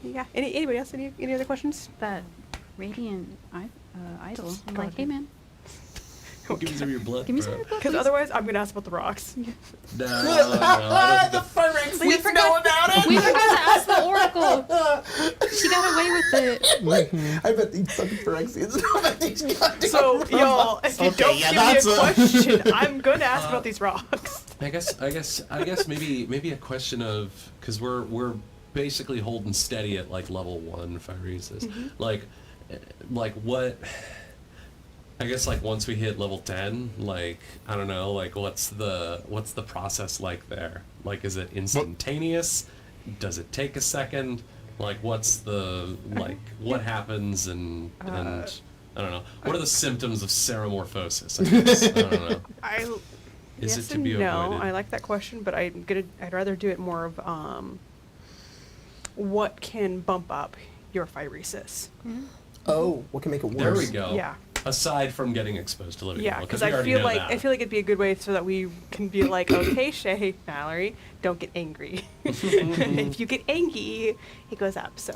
Yeah. Anybody else? Any other questions? That radiant idol. I'm like, hey man, Give me some of your blood. give me some bro. of your blood, Because please. otherwise, I'm gonna ask about the rocks. No, I The don't Phyrexians We forgot- know about it. We forgot to ask the Oracle. She got away with it. I bet these fucking Phyrexians know about these goddamn So, rocks. y'all, if you Okay, don't yeah, give that's me a a- question, I'm gonna ask about these rocks. I guess maybe a question of, because we're basically holding steady at like level 1 Phyresis. Like what? I guess like once we hit level 10, like I don't know, like what's the process like there? Like is it instantaneous? Does it take a second? Like what's the what happens and I don't know. What are the symptoms of ceramorphosis? I guess. I don't know. Is Yes it to be and no. avoided? I like that question, but I'd rather do it more of what can bump up your Phyresis. Oh, what can make it worse? There we go. Yeah. Aside from getting exposed to living Yeah, hell, because we I already feel know like that. I feel like it'd be a good way so that we can be like, okay, Shay, Mallory, don't get angry. If you get angry, it goes up. So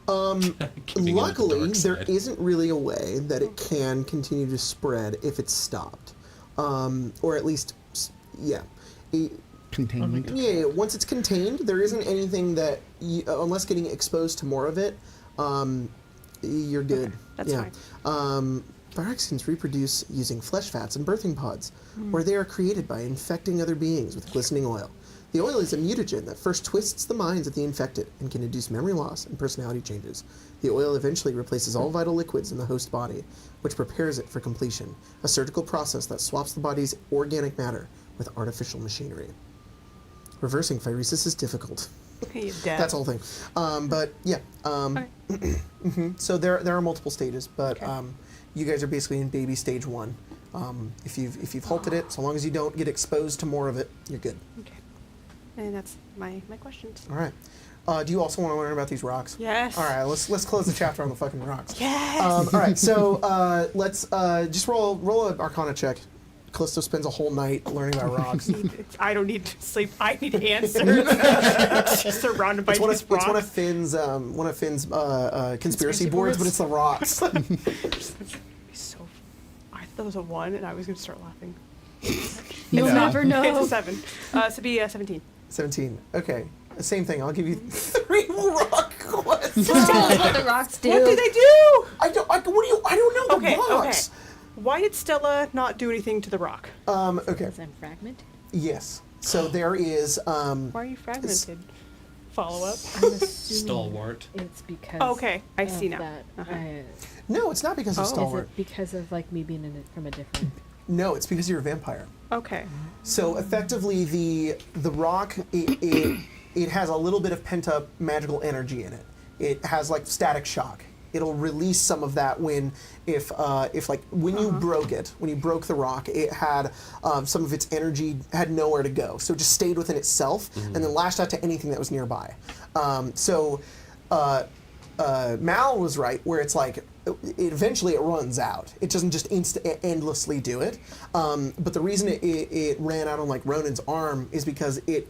Giving into the Luckily, dark there side. isn't really a way that it can continue to spread if it's stopped, or at least, yeah. Containment. Yeah, once it's contained, there isn't anything that, unless getting exposed to more of it, you're good. Okay, that's yeah. fine. Phyrexians reproduce using flesh fats and birthing pods, where they are created by infecting other beings with glistening oil. The oil is a mutagen that first twists the minds of the infected and can induce memory loss and personality changes. The oil eventually replaces all vital liquids in the host body, which prepares it for completion, a surgical process that swaps the body's organic matter with artificial machinery. Reversing phyresis is difficult. You're dead. That's the whole thing. But yeah. Okay. So there are multiple stages, but Okay. you guys are basically in baby stage 1. If you've halted it, so long as you don't get exposed to more of it, you're good. Okay. And that's my questions. All right. Do you also want to learn about these rocks? Yes. All right. Let's close the chapter on the fucking rocks. Yes. All right. So let's just roll an Arcana check. Callisto spends a whole night learning about rocks. I don't need to sleep. I need answers. Just surrounded by It's these rocks. one of Finn's conspiracy boards, but it's the rocks. So, I thought it was a 1, and I was going to start laughing. You'll No. never know. It's a 7. So be 17. 17. Okay. Same thing. I'll give you 3 rock quests. Just tell us what the rocks do. What do they do? I don't know the Okay, rocks. Why did Stella not do anything to the rock? Okay. Because I'm fragmented. Yes. So there is Why are you fragmented? Follow up. I'm assuming Stalwart. it's because. Okay, I of see now. That, Uh-huh. no, it's not because of Oh. Is Stalwart. it because of like me being in it from a different? No, it's because you're a vampire. Okay. So effectively, the rock it has a little bit of pent up magical energy in it. It has like static shock. It'll release some of that when you broke it, when you broke the rock, it had some of its energy had nowhere to go, so it just stayed within itself and then lashed out to anything that was nearby. Mal was right, where it's like eventually it runs out. It doesn't just endlessly do it. But the reason it ran out on like Ronan's arm is because it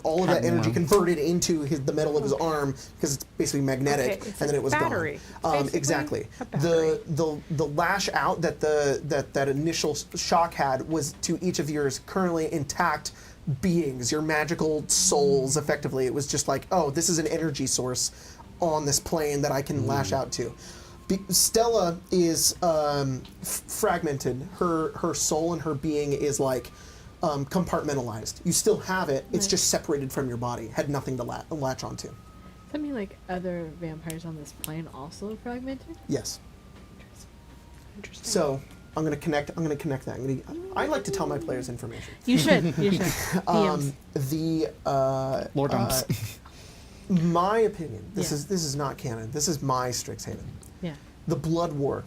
all of that Had energy more. converted into the metal of his arm because it's basically magnetic, Okay, it's and then a it was battery. gone. Basically Exactly. a battery. The lash out that that initial shock had was to each of yours currently intact beings, your magical souls. Effectively, it was just like, oh, this is an energy source on this plane that I can lash out to. Stella is fragmented. Her soul and her being is like compartmentalized. You still have it. It's Right. just separated from your body. Had nothing to latch onto. Does that mean like other vampires on this plane also fragmented? Yes. Interesting. So I'm gonna connect that. I like to tell my players information. You should. You should. DMs. Lord Dumps. My opinion. This Yeah. is not canon. This is my Strixhaven. Yeah. The Blood War,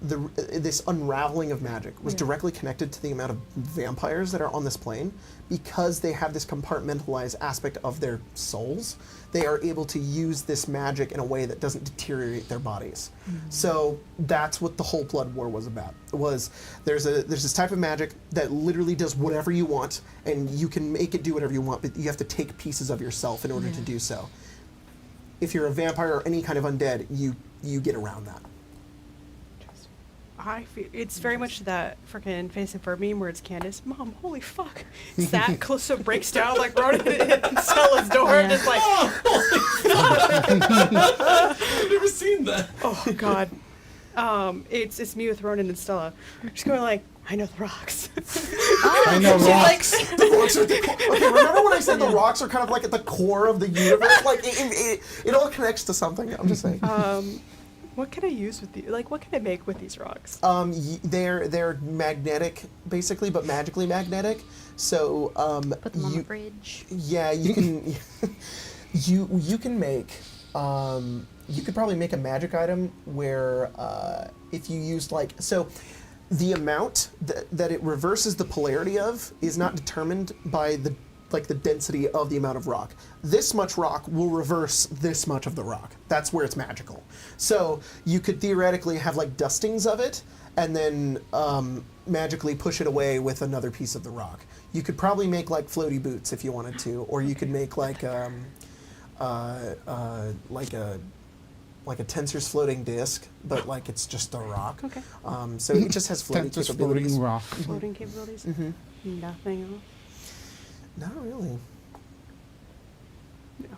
this unraveling of magic was Yeah. directly connected to the amount of vampires that are on this plane because they have this compartmentalized aspect of their souls. They are able to use this magic in a way that doesn't deteriorate their bodies. So that's what the whole Blood War was about. There's this type of magic that literally does whatever you want, and you can make it do whatever you want, but you have to take pieces of yourself in order Yeah. to do so. If you're a vampire or any kind of undead, you get around that. I feel it's very much that freaking Face and Fur meme where it's Candace, Mom, holy fuck. It's that Callisto breaks down like Ronan and Stella's door and Yeah. it's like, I've never seen that. oh god. It's me with Ronan and Stella. Just going like, I know the rocks. I know rocks. The rocks are the core. Okay, remember when I said the rocks are kind of like at the core of the universe? Like it all connects to something. I'm just saying. What can I use with the what can I make with these rocks? They're magnetic, basically, but magically magnetic. So Put them on the fridge. yeah, you can you can make you could probably make a magic item where if you used the amount that it reverses the polarity of is not determined by the density of the amount of rock. This much rock will reverse this much of the rock. That's where it's magical. So you could theoretically have dustings of it and then magically push it away with another piece of the rock. You could probably make floaty boots if you wanted to, or you could make like a tensor's floating disc, but like it's just a rock. Okay. So it just has floating Tensor's capabilities. floating rock. Floating capabilities? Mm-hmm. Nothing else? Not really. No.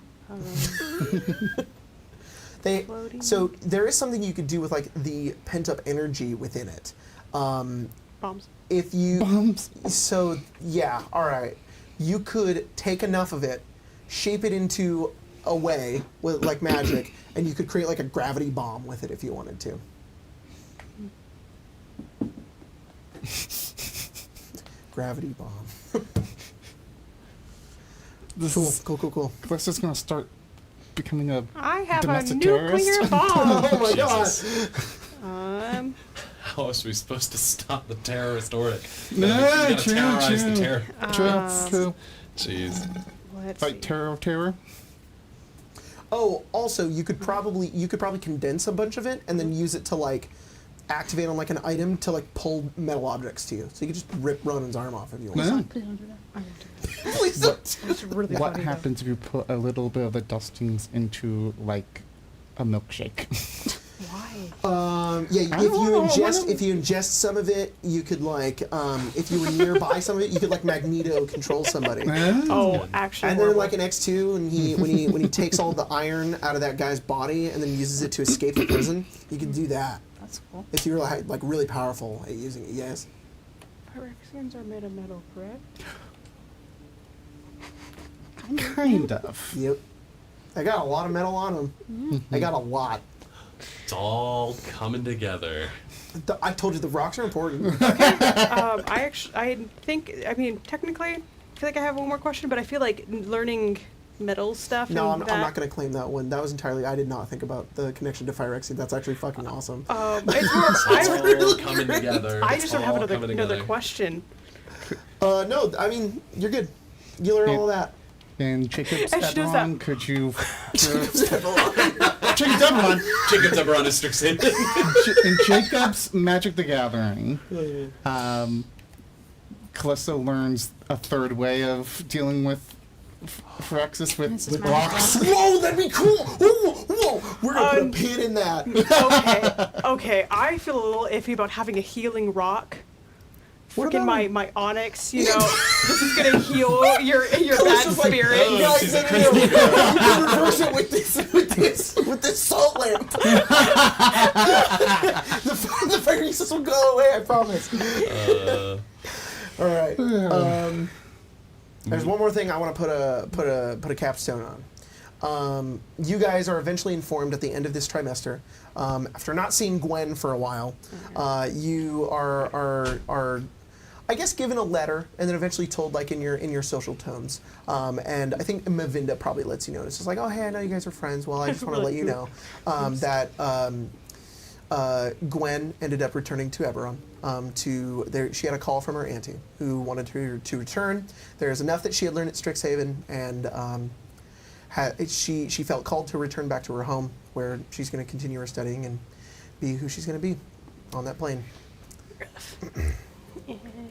Floating. So there is something you could do with like the pent up energy within it. Bombs. If you Bumps. So yeah, all right. You could take enough of it, shape it into a way with like magic, and you could create like a gravity bomb with it if you wanted to. Gravity bomb. This Cool, is cool. This is gonna start becoming a I have a domestic nuclear terrorist. bomb. Oh my Jesus. god. How else are we supposed to stop the terrorist or it? No, we gotta true, terrorize true. the terror. True. Jeez. Let's Fight see. terror of terror. Oh, also you could probably condense a bunch of it and then use it to like activate on like an item to like pull metal objects to you. So you could just rip Ronan's arm off if you want. Yeah. Please don't do that. I won't do that. Please don't. It's really What funny, though. happens if you put a little bit of the dustings into like a milkshake? Why? Yeah, I don't know, if you ingest some of it, you could like if you were nearby some of it, you could like Magneto control somebody. Oh, actually. And then horrible. like in X2, and when he takes all the iron out of that guy's body and then uses it to escape the prison, you can do that. That's cool. If you're like really powerful at using it, yes. Pyrexians are made of metal, correct? Kind of. Yep. I got a lot of metal on them. I got a lot. It's all coming together. I told you the rocks are important. I think, I mean, technically, I feel like I have one more question, but I feel like learning metal stuff. No, and I'm that, not going to claim that one. That was entirely. I did not think about the connection to Phyrexia. That's actually fucking awesome. It's more. It's all I, coming together. I It's just don't have all another coming together. question. No, I mean you're good. You learn all of that. And Jacob's And she does that. Eberron, could you... Jacob's Eberron. Jacob's Eberron is Strixhaven. In Jacob's Magic the Gathering, Callisto learns a third way of dealing with Phyrexis This is with magic rocks. rock. Whoa, that'd be cool. Whoa. We're gonna put a pin in that. Okay. I feel a little iffy about having a healing rock. What Freaking about my onyx, you know, this is gonna heal your bad just like, spirit. guys, she's no, a no, no. You can reverse it with this salt lamp. the Phyrexis will go away. I promise. All right. There's one more thing I want to put a capstone on. You guys are eventually informed at the end of this trimester, after not seeing Gwen for a while, you are I guess given a letter and then eventually told like in your social tones. And I think Mavinda probably lets you know. It's just like, oh hey, I know you guys are friends. Well, I just want to let you know that Gwen ended up returning to Eberron. She had a call from her auntie who wanted her to return. There's enough that she had learned at Strixhaven, and she felt called to return back to her home, where she's going to continue her studying and be who she's going to be on that plane.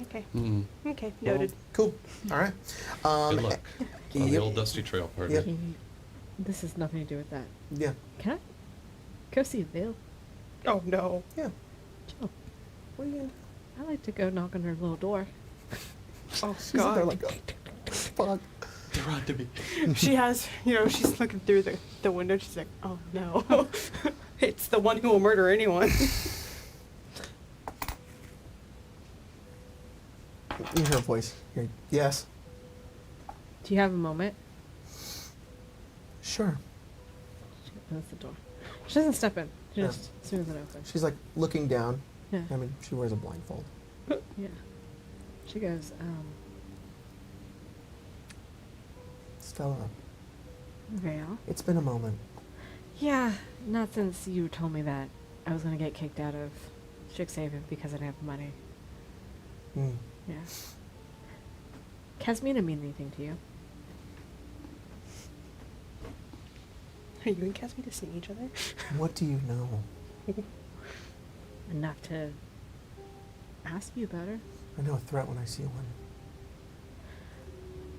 Okay. Mm. Okay, noted. Cool. All right. Good luck on the Yep. old Dusty Trail party. Yep. This has nothing to do with that. Yeah. Can I go see Vale? Oh no. Yeah. Chill. What are you gonna I like to go knock on her little door. Oh do? They're god. like, oh, fuck. They're on to me. She has, she's looking through the window. She's like, oh no. It's the one who will murder anyone. You hear a voice. Yes. Do you have a moment? Sure. She opens the door. She doesn't step in. She No. just swings it open. She's like looking down. Yeah. I mean, she wears a blindfold. Yeah. She goes, Stella, Vale? it's been a moment. Yeah, not since you told me that I was gonna get kicked out of Strixhaven because I didn't have money. Mm. Yeah. Casmina mean anything to you? Are you and Casmina seeing each other? What do you know? Enough to ask you about her? I know a threat when I see one.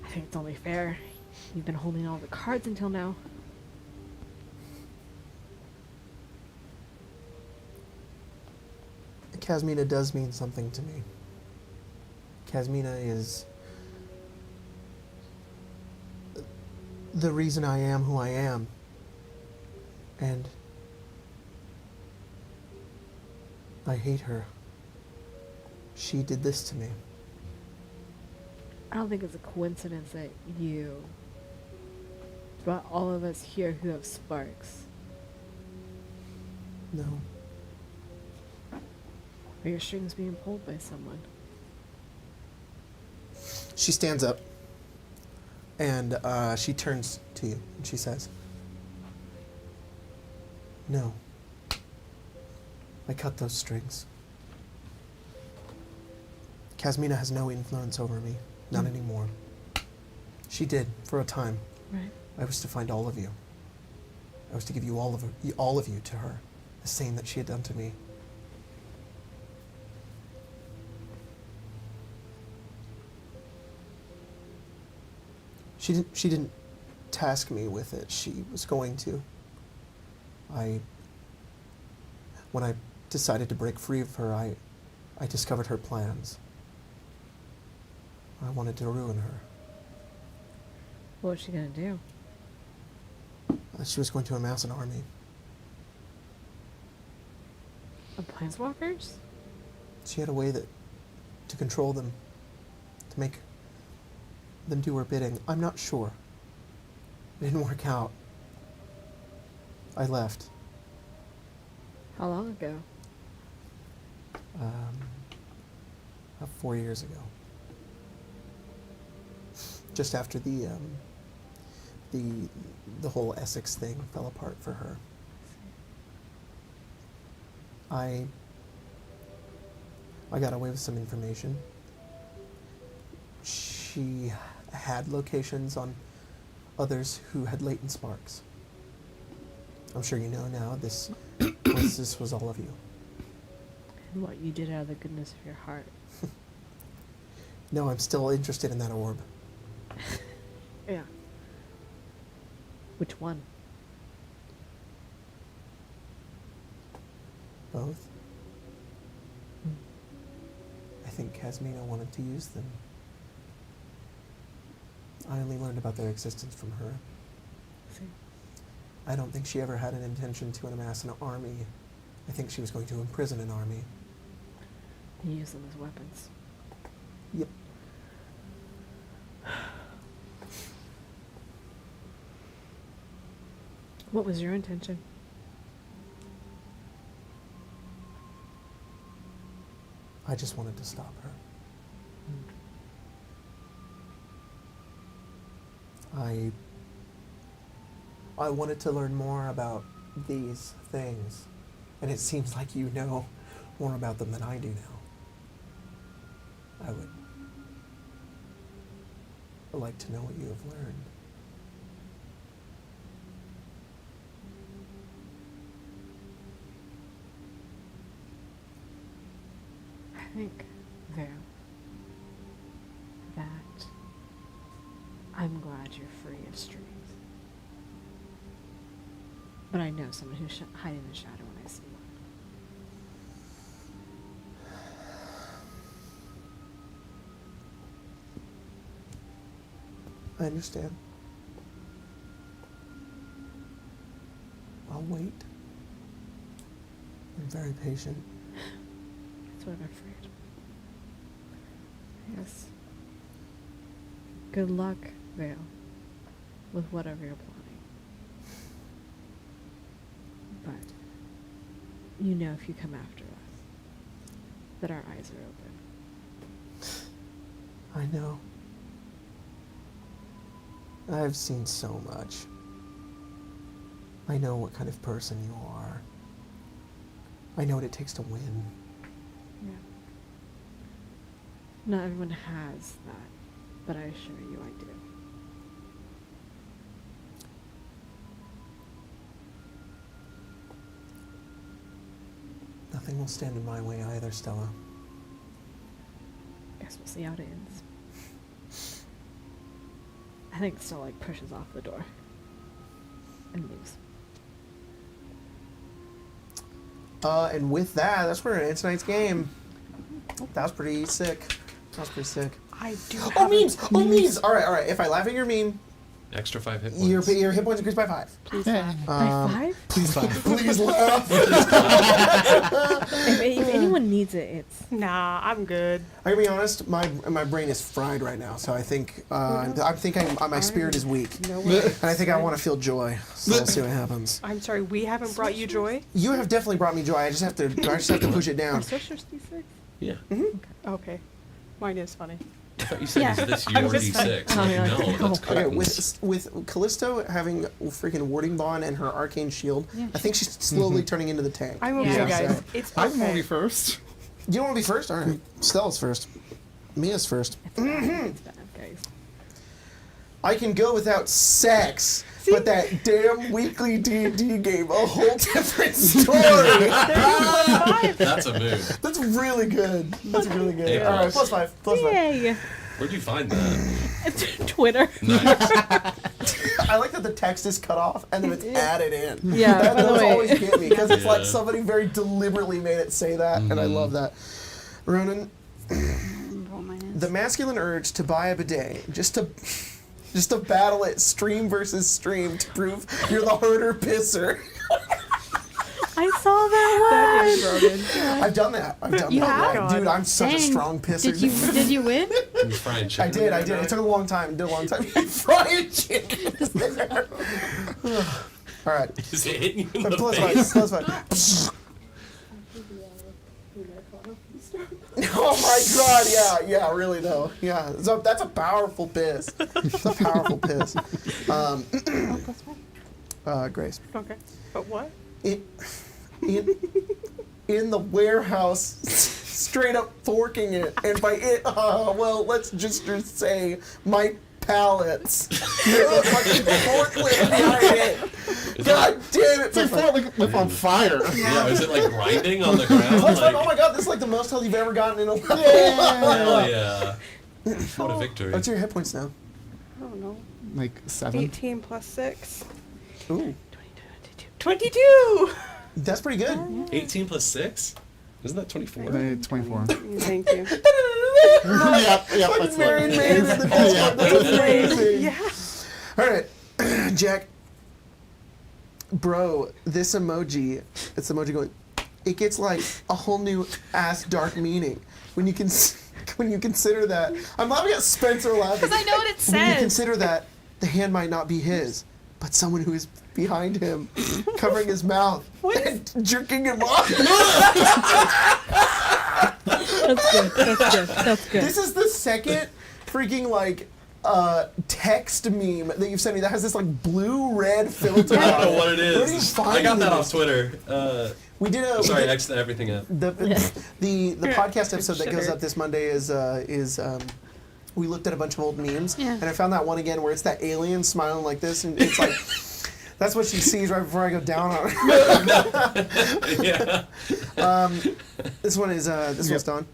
I think it's only fair. You've been holding all the cards until now. Casmina does mean something to me. Casmina is the reason I am who I am. And I hate her. She did this to me. I don't think it's a coincidence that you brought all of us here who have sparks. No. Are your strings being pulled by someone? She stands up and she turns to you and she says, "No. I cut those strings. Casmina has no influence over me. Not anymore. She did for a time. Right. I was to find all of you. I was to give you all of you to her, the same that she had done to me. She didn't task me with it. She was going to. When I decided to break free of her, I discovered her plans. I wanted to ruin her. What was she gonna do? She was going to amass an army. Of planeswalkers? She had a way to control them, to make them do her bidding. I'm not sure. It didn't work out. I left. How long ago? About 4 years ago. Just after the whole Essex thing fell apart for her. I got away with some information. She had locations on others who had latent sparks. I'm sure you know now this was all of you. And what you did out of the goodness of your heart. No, I'm still interested in that orb. Yeah. Which one? Both. I think Casmina wanted to use them. I only learned about their existence from her. See. I don't think she ever had an intention to amass an army. I think she was going to imprison an army. And use them as weapons. Yep. What was your intention? I just wanted to stop her. I wanted to learn more about these things, and it seems like you know more about them than I do now. I would like to know what you have learned. I think, Vero, that I'm glad you're free of strings. But I know someone who's hiding in the shadow when I see one. I understand. I'll wait. I'm very patient. That's what I'm afraid. Yes. Good luck, Vale, with whatever you're planning. But you know if you come after us, that our eyes are open. I know. I've seen so much. I know what kind of person you are. I know what it takes to win. Yeah. Not everyone has that, but I assure you I do. Nothing will stand in my way either, Stella. Guess we'll see how it ends. I think Stella like pushes off the door and leaves. And with that, that's where we're gonna end tonight's game. That was pretty sick. I do. Oh, have a- memes! Oh, memes! All right. If I laugh at your meme, Extra 5 hit points. your hit points increase by 5. Yeah. By 5? Please fine. Please laugh. If anyone needs it, it's. Nah, I'm good. I gotta be honest, my brain is fried right now, so I think my spirit is weak, No way. and I think I want to feel joy. So we'll see what happens. I'm sorry, we haven't brought you joy. You have definitely brought me joy. I just have to push it down. Are socials D6? Yeah. Okay, mine is funny. I thought you said, Yeah. is this I your was D6? Oh, yeah. No, that's Okay, curtains. with Callisto having freaking warding bond and her arcane shield, Yeah. I think she's slowly turning into the tank. I'm okay, Yeah. guys. It's okay. I'm only first. You don't want to be first? All right. Stella's first. Mia's first. It's bad, guys. I can go without sex, but that damn weekly D&D game, a whole different story. That's a move. That's really good. That's really good. A All right, plus. +5. +5. Yay! Where'd you find that? Twitter. Nice. I like that the text is cut off and then it's added in. Yeah, That by the those way. always get me because it's like Yeah. somebody very deliberately made it say that, and I love that. Ronan, Roll my hands. the masculine urge to buy a bidet just to battle it stream versus stream to prove you're the harder pisser. I saw that That one. is Ronan. I've done that. You that. have? Yeah, dude, I'm such a Dang. strong pisser. Did you win? You frying I chicken? did. It took a long time. Frying chicken is there. All right. Is it hitting you in the +5. face? +5. Oh my god, yeah, really though. Yeah, so that's a powerful piss. It's a powerful piss. Grace. Okay, but what? In the warehouse, straight up forking it. And by it, well, let's just say my pallets. There's a fucking forklift behind it. God damn it. It's like forklift on fire. Yeah, is it like grinding on the ground? Plus five, oh Like, my god, this is like the most health you've ever gotten in a while. hell yeah. What a victory. What's your hit points now? I don't know. Like 7. 18 plus 6. Ooh, 22! that's pretty good. 18 plus 6? Isn't that 24? 24. Thank you. Yep, Like that's Marion what- Mays in the Discord. That's amazing. Yeah. All right, Jack. Bro, this emoji, it's the emoji going, it gets like a whole new ass dark meaning when you consider that. I'm laughing at Spencer laughing. Because I know what it When you says. consider that the hand might not be his, but someone who is behind him, covering his mouth and jerking him off. That's good. That's good. That's good. This is the second freaking like text meme that you've sent me that has this like blue-red filter. I don't on know what it Where do you is. find I got that these? off Twitter. We did a Sorry, we I did- exited everything up. the podcast episode that goes Sugar. up this Monday is we looked at a bunch of old memes, Yeah. and I found that one again where it's that alien smiling like this, and it's like that's what she sees right before I go down on her. Yeah. This one is this one's done.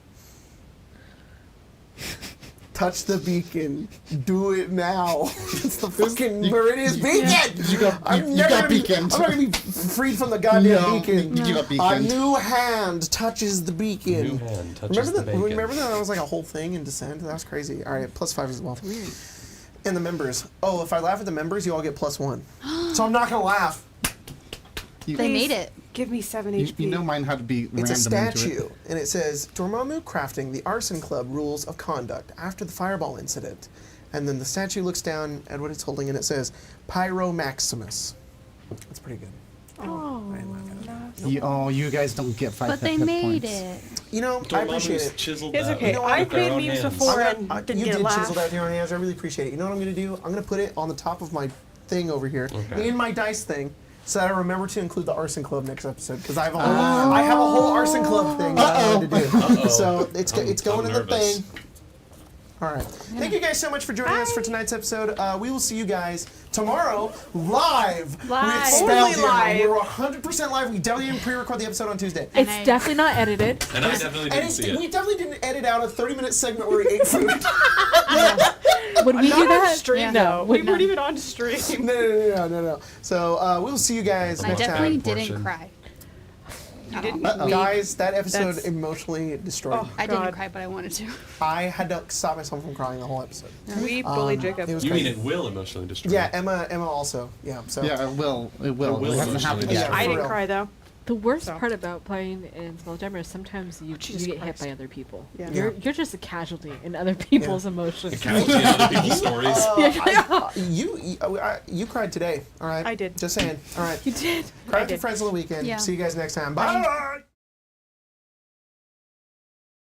Touch the beacon. Do it now. It's the fucking Meridian's beacon. You got I'm you never got gonna be- beaconed. I'm not gonna be freed from the goddamn No, beacon. you got A beaconed. new hand touches the beacon. New hand touches Remember the that? bacon. Remember that was like a whole thing in Descent. That was crazy. All right, +5 as well. Weird. And the members. Oh, if I laugh at the members, you all get +1. So I'm not gonna laugh. You, They Please made it. Give me 7 you, HP. you know mine had to be It's random a into it. statue, and it says Dormammu crafting the Arson Club rules of conduct after the fireball incident. And then the statue looks down at what it's holding, and it says Pyro Maximus. That's pretty good. Oh, I didn't laugh at it. You guys don't get 5 But they hit made points. it. You know, I Dormammu's appreciate it. chiseled It's that okay. with I've their made own memes hands. before. I'm and didn't you get a did laugh. chisel that with your own hands. I really appreciate it. You know what I'm going to do? I'm going to put it on the top of my thing over here Okay. in my dice thing, so that I remember to include the Arson Club next episode because I have a whole Arson Club thing that I wanted to do. Uh-oh. So it's going I'm in the nervous. thing. All right. Thank you guys so much for joining us for tonight's episode. We will see you guys tomorrow live. Live. With Only Spell live. We're 100% live. We definitely didn't pre-record the episode on Tuesday. It's I- definitely not edited. And I definitely didn't see we it. definitely didn't edit out a 30-minute segment where we ate food. Would we Not do on that? stream, Yeah. though. We No. weren't even on stream. No. So we'll see you guys I next definitely time. didn't portion. cry. You didn't. Guys, that episode That's- emotionally destroyed Oh, me. I didn't God. cry, but I wanted to. I had to stop myself from crying the whole episode. We bullied Jacob. It was You crazy. mean it will emotionally destroy? Yeah, Emma also. Yeah, so. Yeah, it will. It will. It will It hasn't eventually. happened Yeah, yet. I for didn't real. cry though. The worst So. part about playing in Spelljammer is sometimes you Jesus get hit Christ. by other people. Yeah. You're just a casualty in other people's emotions. Casualty in other people's stories. You cried today, all right? I did. Just saying, all right. You did. Cry I with your did. friends on the weekend. Yeah. See you guys next time. Bye.